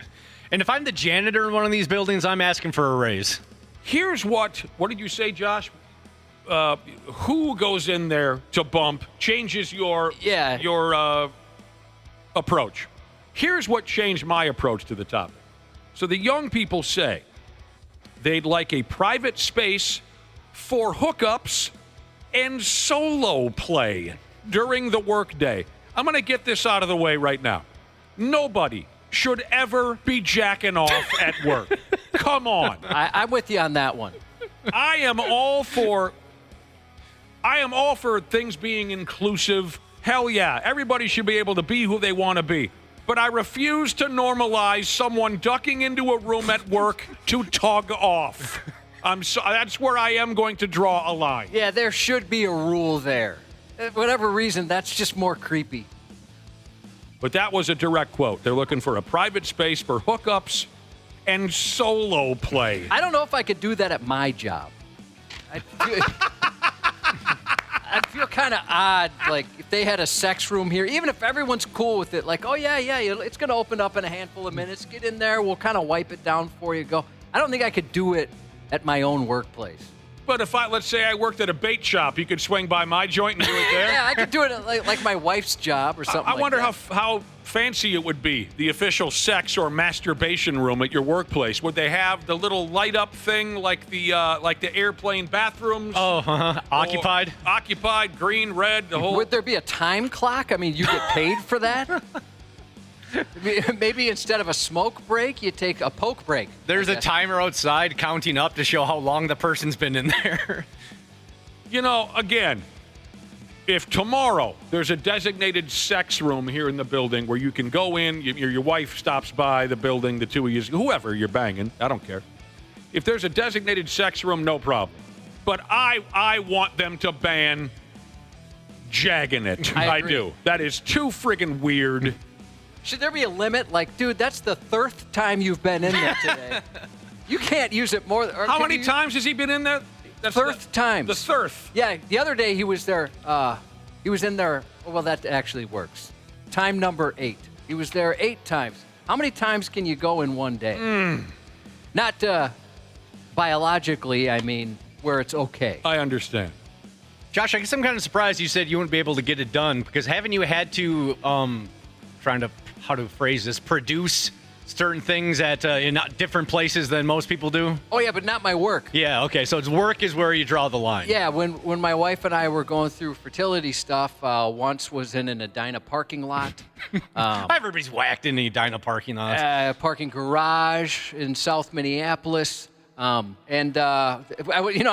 And if I'm the janitor in one of these buildings, I'm asking for a raise. Here's what did you say, Josh? Who goes in there to bump changes your approach. Here's what changed my approach to the topic. So the young people say they'd like a private space for hookups and solo play during the workday. I'm going to get this out of the way right now. Nobody should ever be jacking off at work. Come on. I'm with you on that one. I am all for things being inclusive. Hell yeah. Everybody should be able to be who they want to be. But I refuse to normalize someone ducking into a room at work to tug off. That's where I am going to draw a line. Yeah, there should be a rule there. For whatever reason, that's just more creepy. But that was a direct quote. They're looking for a private space for hookups and solo play. I don't know if I could do that at my job. I'd feel kind of odd, like, if they had a sex room here, even if everyone's cool with it, like, oh, yeah, it's going to open up in a handful of minutes. Get in there. We'll kind of wipe it down for you. Go. I don't think I could do it at my own workplace. But if let's say I worked at a bait shop, you could swing by my joint and do it there? Yeah, I could do it at like my wife's job or something I wonder that. how fancy it would be, the official sex or masturbation room at your workplace. Would they have the little light-up thing like the airplane bathrooms? Oh, occupied? Occupied, green, red, the whole... Would there be a time clock? I mean, you get paid for that? Maybe instead of a smoke break, you take a poke break. There's a timer outside counting up to show how long the person's been in there. Again, if tomorrow there's a designated sex room here in the building where you can go in, your wife stops by the building, the two of you, whoever you're banging, I don't care. If there's a designated sex room, no problem. But I want them to ban jagging it. I do. That is too friggin' weird. Should there be a limit? Like, dude, that's the 3rd time you've been in there today. You can't use it more. How many times has he been in there? That's 3rd time. The 3rd. Yeah, the other day he was there. He was in there. Well, that actually works. Time number 8. He was there 8 times. How many times can you go in one day? Not biologically, I mean, where it's okay. I understand. Josh, I guess I'm kind of surprised you said you wouldn't be able to get it done, because haven't you had to, how to phrase this, produce certain things at in different places than most people do? Oh, yeah, but not my work. Yeah, okay, so it's work is where you draw the line. Yeah, when my wife and I were going through fertility stuff, once was in an Edina parking lot. Everybody's whacked in the Edina parking lot. Parking garage in South Minneapolis. I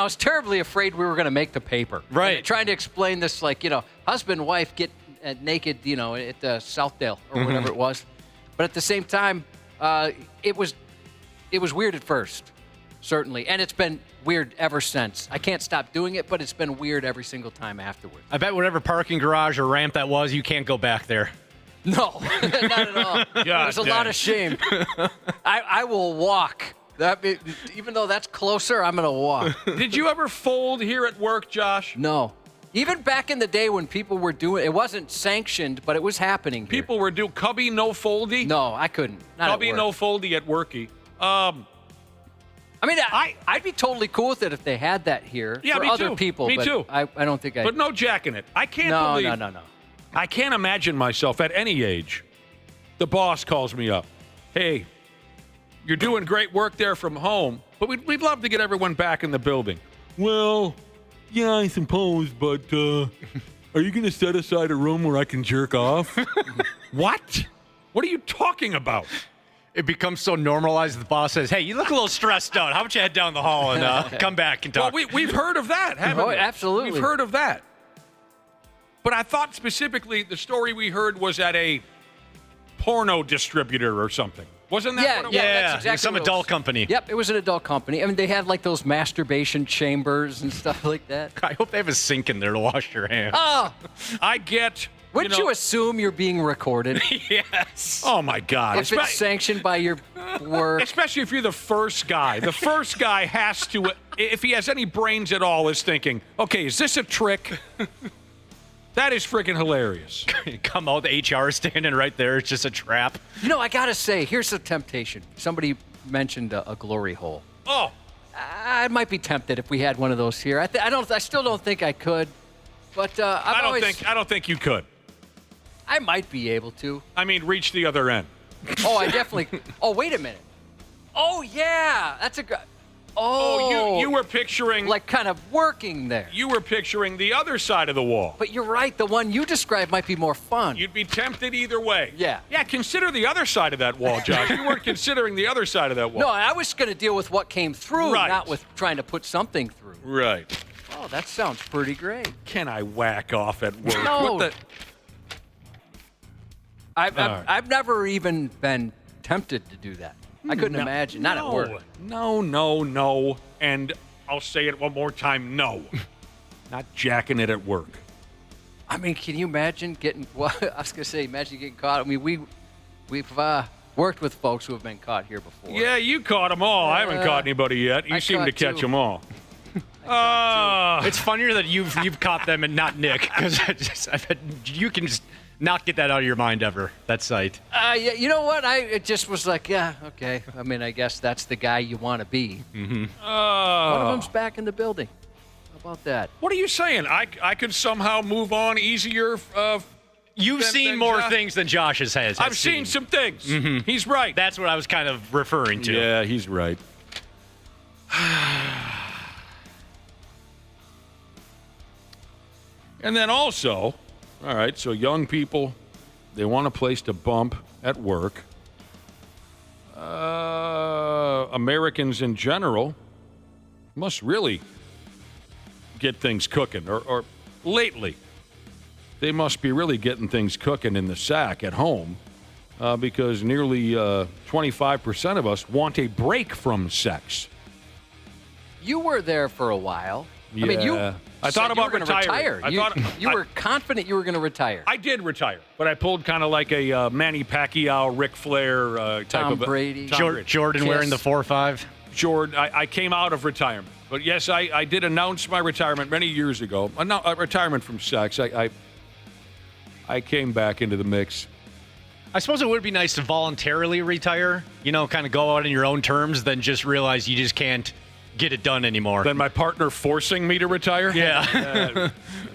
was terribly afraid we were going to make the paper. Right. And trying to explain this, like, husband and wife get naked, at Southdale or whatever it was. But at the same time, it was weird at first, certainly. And it's been weird ever since. I can't stop doing it, but it's been weird every single time afterward. I bet whatever parking garage or ramp that was, you can't go back there. No, not at all. There's a lot of shame. I will walk. Even though that's closer, I'm going to walk. Did you ever fold here at work, Josh? No. Even back in the day when people were doing it, wasn't sanctioned, but it was happening here. People were doing cubby no foldy? No, I couldn't. Not cubby no foldy at worky. I'd be totally cool with it if they had that here for other people. Me too. I don't think But no jacking it. I can't believe. No. I can't imagine myself at any age. The boss calls me up. Hey, you're doing great work there from home, but we'd love to get everyone back in the building. Well, yeah, I suppose, but are you going to set aside a room where I can jerk off? What? What are you talking about? It becomes so normalized. The boss says, "Hey, you look a little stressed out. How about you head down the hall and come back and talk?" Well, we've heard of that, haven't we? Absolutely. We've heard of that. But I thought specifically the story we heard was at a porno distributor or something. Wasn't that what it was? That's exactly some adult company. Yep, it was an adult company. I mean, they had like those masturbation chambers and stuff like that. I hope they have a sink in there to wash your hands. Oh, I get. Wouldn't you assume you're being recorded? Yes. Oh, my God. If it's sanctioned by your work. Especially if you're the first guy. The first guy has to, if he has any brains at all, is thinking, okay, is this a trick? That is freaking hilarious. Come out, the HR standing right there. It's just a trap. I got to say, here's a temptation. Somebody mentioned a glory hole. Oh. I might be tempted if we had one of those here. I still don't think I could. But I don't think you could. I might be able to. I mean, reach the other end. Oh, I definitely. Oh, wait a minute. Oh, yeah. That's a good. Oh, you were picturing... Like kind of working there. You were picturing the other side of the wall. But you're right. The one you described might be more fun. You'd be tempted either way. Yeah. Yeah, consider the other side of that wall, Josh. You weren't considering the other side of that wall. No, I was going to deal with what came through, right. Not with trying to put something through. Right. Oh, that sounds pretty great. Can I whack off at work? No. What the... I've never even been tempted to do that. I couldn't imagine. Not at work. No. And I'll say it one more time, no. Not jacking it at work. I mean, can you imagine getting? Well, I was gonna say, imagine getting caught. I mean, we've worked with folks who have been caught here before. Yeah, you caught them all. I haven't caught anybody yet. You seem to catch them all. It's funnier that you've caught them and not Nick, because you can just not get that out of your mind ever. That sight. Yeah, you know what? It just was like, yeah, okay. I mean, I guess that's the guy you want to be. Mm-hmm. One of them's back in the building. How about that? What are you saying? I could somehow move on easier. You've seen more things than Josh has. I've seen some things. Mm-hmm. He's right. That's what I was kind of referring to. Yeah, he's right. And then also, all right, so young people, they want a place to bump at work. Americans in general must really get things cooking, or lately, they must be really getting things cooking in the sack at home, because nearly 25% of us want a break from sex. You were there for a while. Yeah. I mean, I thought about retiring. retiring. You were confident you were going to retire. I did retire, but I pulled kind of like a Manny Pacquiao, Ric Flair type Tom of Brady. Jordan wearing the 4-5. Jordan. I came out of retirement, but yes, I did announce my retirement many years ago. Retirement from sex. I came back into the mix. I suppose it would be nice to voluntarily retire. You know, kind of go out on your own terms, then just realize you just can't get it done anymore. Then my partner forcing me to retire? Yeah.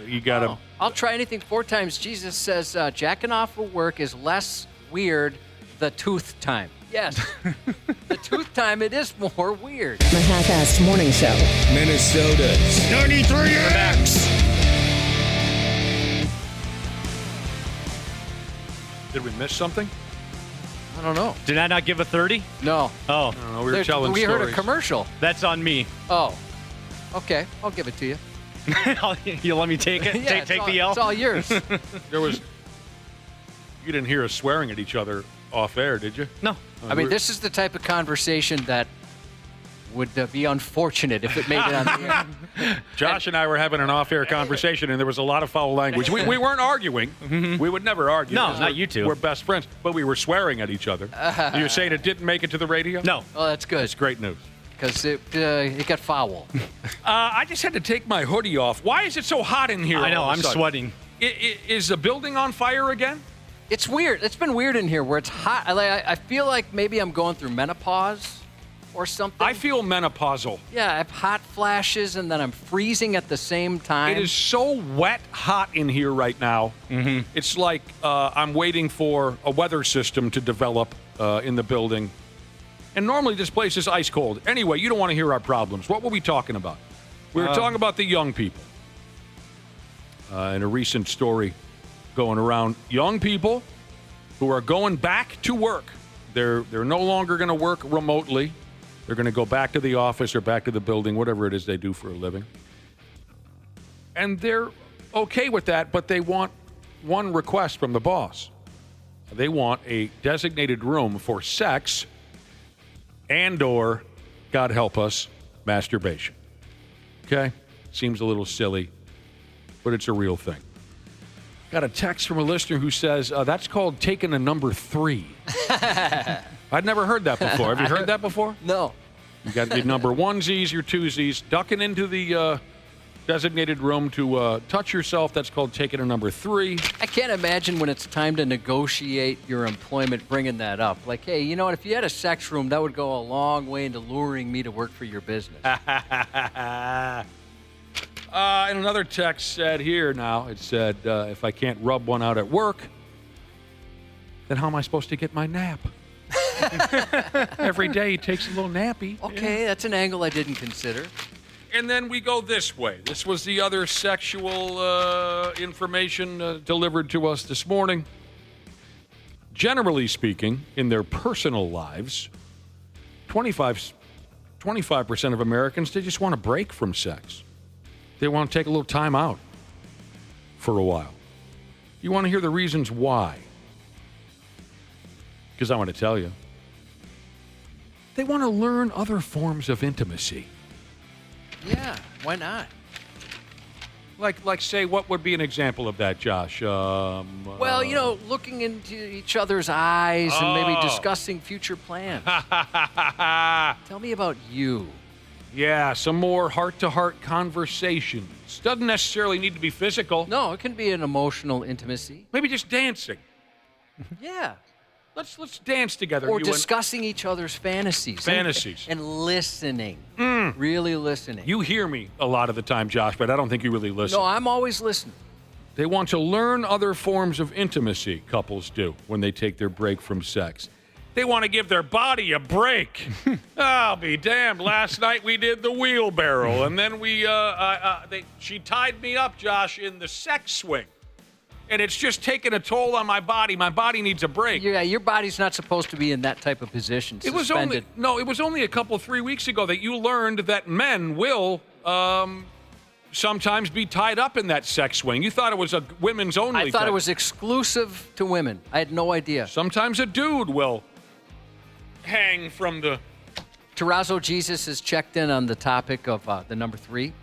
You got to. I'll try anything 4 times. Jesus says jacking off for work is less weird the tooth time. Yes. The tooth time, it is more weird. The half-assed morning show. Minnesota's 93X. Did we miss something? I don't know. Did I not give a 30? No. Oh. I don't know. We were telling we stories. heard a commercial. That's on me. Oh. Okay. I'll give it to you. You let me take it? Yeah, take the L? It's all yours. You didn't hear us swearing at each other off air, did you? No. I mean, this is the type of conversation that would be unfortunate if it made it on the air. Josh and I were having an off-air conversation, and there was a lot of foul language. We weren't arguing. Mm-hmm. We would never argue. No, not you two. We're best friends, but we were swearing at each other. You're saying it didn't make it to the radio? No. Oh, that's good. That's great news. Because it got foul. I just had to take my hoodie off. Why is it so hot in here? I know, all of a I'm sudden? sweating. Is the building on fire again? It's weird. It's been weird in here where it's hot. I feel like maybe I'm going through menopause or something. I feel menopausal. Yeah, I have hot flashes and then I'm freezing at the same time. It is so wet hot in here right now. Mm-hmm. It's like I'm waiting for a weather system to develop in the building. And normally this place is ice cold. Anyway, you don't want to hear our problems. What were we talking about? We were talking about the young people. In a recent story going around, young people who are going back to work. They're no longer going to work remotely. They're going to go back to the office or back to the building, whatever it is they do for a living. And they're okay with that, but they want one request from the boss. They want a designated room for sex and/or, God help us, masturbation. Okay? Seems a little silly, but it's a real thing. Got a text from a listener who says, that's called taking a number 3. I'd never heard that before. Have you heard that before? No. You got your number 1Zs, your 2Zs, ducking into the designated room to touch yourself. That's called taking a number 3. I can't imagine when it's time to negotiate your employment bringing that up. Like, hey, you know what? If you had a sex room, that would go a long way into luring me to work for your business. And another text said here now, it said, if I can't rub one out at work, then how am I supposed to get my nap? Every day he takes a little nappy. Okay, that's an angle I didn't consider. And then we go this way. This was the other sexual information delivered to us this morning. Generally speaking, in their personal lives, 25% of Americans, they just want a break from sex. They want to take a little time out for a while. You want to hear the reasons why? Because I want to tell you. They want to learn other forms of intimacy. Yeah, why not? Like, say, what would be an example of that, Josh? Well, looking into each other's eyes and maybe discussing future plans. Tell me about you. Yeah, some more heart-to-heart conversations. Doesn't necessarily need to be physical. No, it can be an emotional intimacy. Maybe just dancing. Yeah. Let's dance together. Or discussing each other's fantasies. And listening. Really listening. You hear me a lot of the time, Josh, but I don't think you really listen. No, I'm always listening. They want to learn other forms of intimacy, couples do, when they take their break from sex. They want to give their body a break. I'll be damned. Last night we did the wheelbarrow, and then she tied me up, Josh, in the sex swing. And it's just taking a toll on my body. My body needs a break. Yeah, your body's not supposed to be in that type of position. It was only a 3 weeks ago that you learned that men will sometimes be tied up in that sex swing. You thought it was a women's only. I thought it was exclusive to women. I had no idea. Sometimes a dude will hang from the... Terrazzo Jesus has checked in on the topic of the number 3.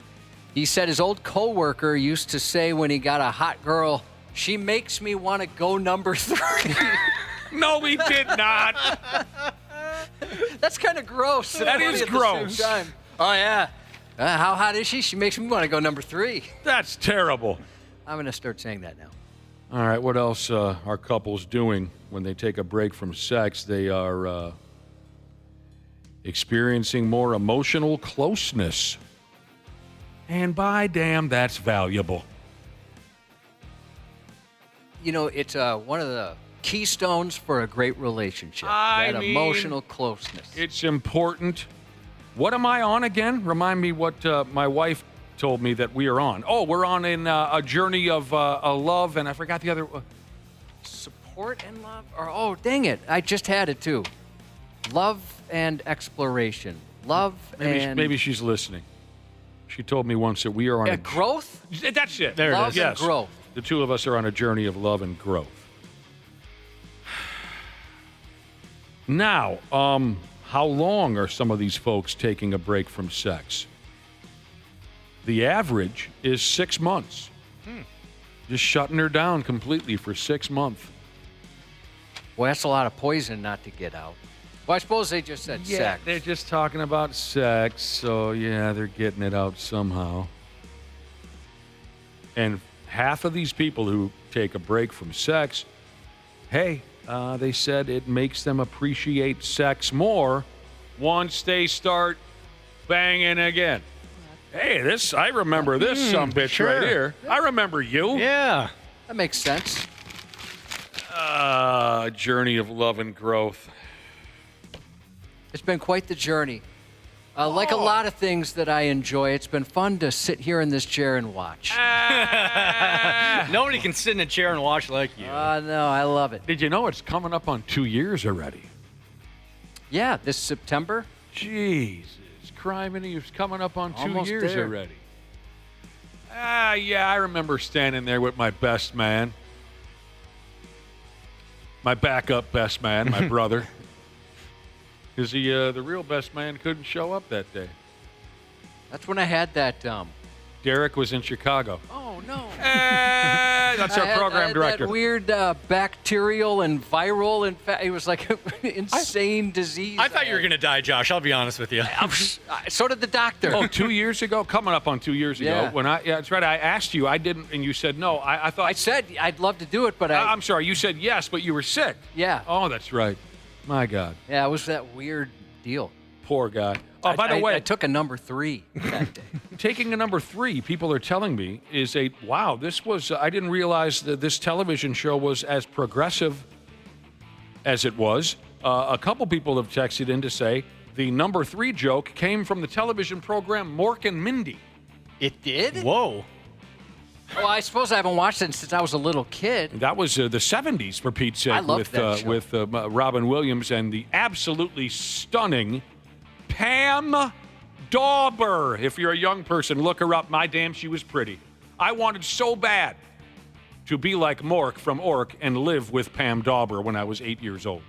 He said his old coworker used to say when he got a hot girl, "She makes me want to go number 3." No, he did not. That's kind of gross. That is gross. Oh, yeah. How hot is she? She makes me want to go number 3. That's terrible. I'm going to start saying that now. All right, what else are couples doing when they take a break from sex? They are experiencing more emotional closeness. And by damn, that's valuable. It's one of the keystones for a great relationship. That emotional closeness. It's important. What am I on again? Remind me what my wife told me that we are on. Oh, we're on in a journey of a love, and I forgot the other... Support and love? Oh, dang it. I just had it, too. Love and exploration. Maybe she's listening. She told me once that we are on growth? That's it. There it is. Yes. And growth. The two of us are on a journey of love and growth. Now, how long are some of these folks taking a break from sex? The average is 6 months. Just shutting her down completely for 6 months. Well, that's a lot of poison not to get out. Well, I suppose they just said sex. They're just talking about sex, so yeah, they're getting it out somehow. And half of these people who take a break from sex, they said it makes them appreciate sex more once they start banging again. Hey, I remember this sumbitch right here. I remember you. Yeah. That makes sense. Journey of love and growth. It's been quite the journey. Like a lot of things that I enjoy, it's been fun to sit here in this chair and watch. Nobody can sit in a chair and watch like you. No, I love it. Did you know it's coming up on 2 years already? Yeah, this September. Jesus, criminy, it's coming up on 2 Almost years there. already. Yeah, I remember standing there with my best man. My backup best man, my brother. Because the real best man couldn't show up that day. That's when I had that. Derek was in Chicago. Oh, no. That's our program director. That weird bacterial and viral. In fact, it was like an insane disease. I thought you were going to die, Josh. I'll be honest with you. So did the doctor. Oh, 2 years ago? Coming up on 2 years ago. Yeah. That's right. I asked you. I didn't, and you said no. I thought. I said I'd love to do it, but I'm sorry. You said yes, but you were sick. Yeah. Oh, that's right. My God. Yeah, it was that weird deal. Poor guy. Oh, by the way. I took a number 3 that day. Taking a number 3, people are telling me, is this was, I didn't realize that this television show was as progressive as it was. A couple people have texted in to say the number 3 joke came from the television program Mork and Mindy. It did? Whoa. Well, I suppose I haven't watched it since I was a little kid. That was the 70s, for Pete's sake, I loved that show. with Robin Williams and the absolutely stunning Pam Dauber. If you're a young person, look her up. My damn, she was pretty. I wanted so bad to be like Mork from Ork and live with Pam Dauber when I was 8 years old.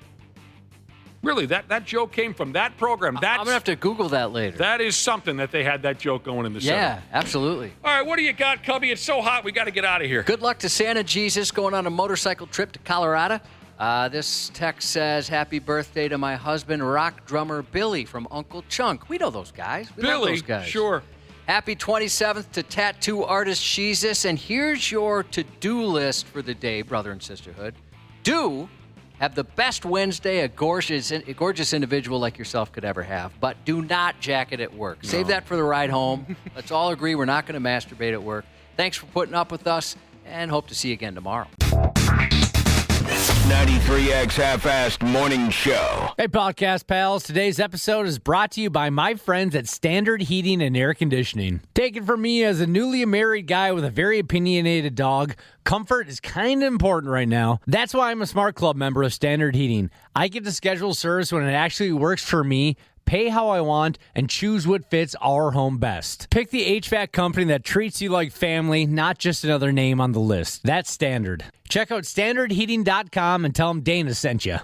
Really, that joke came from that program. I'm going to have to Google that later. That is something that they had that joke going in the Yeah, 70s. absolutely. All right, what do you got, Cubby? It's so hot, we got to get out of here. Good luck to Santa Jesus going on a motorcycle trip to Colorado. This text says, happy birthday to my husband, rock drummer Billy from Uncle Chunk. We know those guys. We love Billy, those guys. sure. Happy 27th to tattoo artist Jesus. And here's your to-do list for the day, brother and sisterhood. Do have the best Wednesday a gorgeous individual like yourself could ever have, but do not jack it at work. No. Save that for the ride home. Let's all agree we're not going to masturbate at work. Thanks for putting up with us, and hope to see you again tomorrow. 93X Half-Assed Morning Show. Hey, podcast pals. Today's episode is brought to you by my friends at Standard Heating and Air Conditioning. Take it from me as a newly married guy with a very opinionated dog. Comfort is kind of important right now. That's why I'm a Smart Club member of Standard Heating. I get to schedule service when it actually works for me, pay how I want, and choose what fits our home best. Pick the HVAC company that treats you like family, not just another name on the list. That's Standard. Check out standardheating.com and tell them Dana sent you.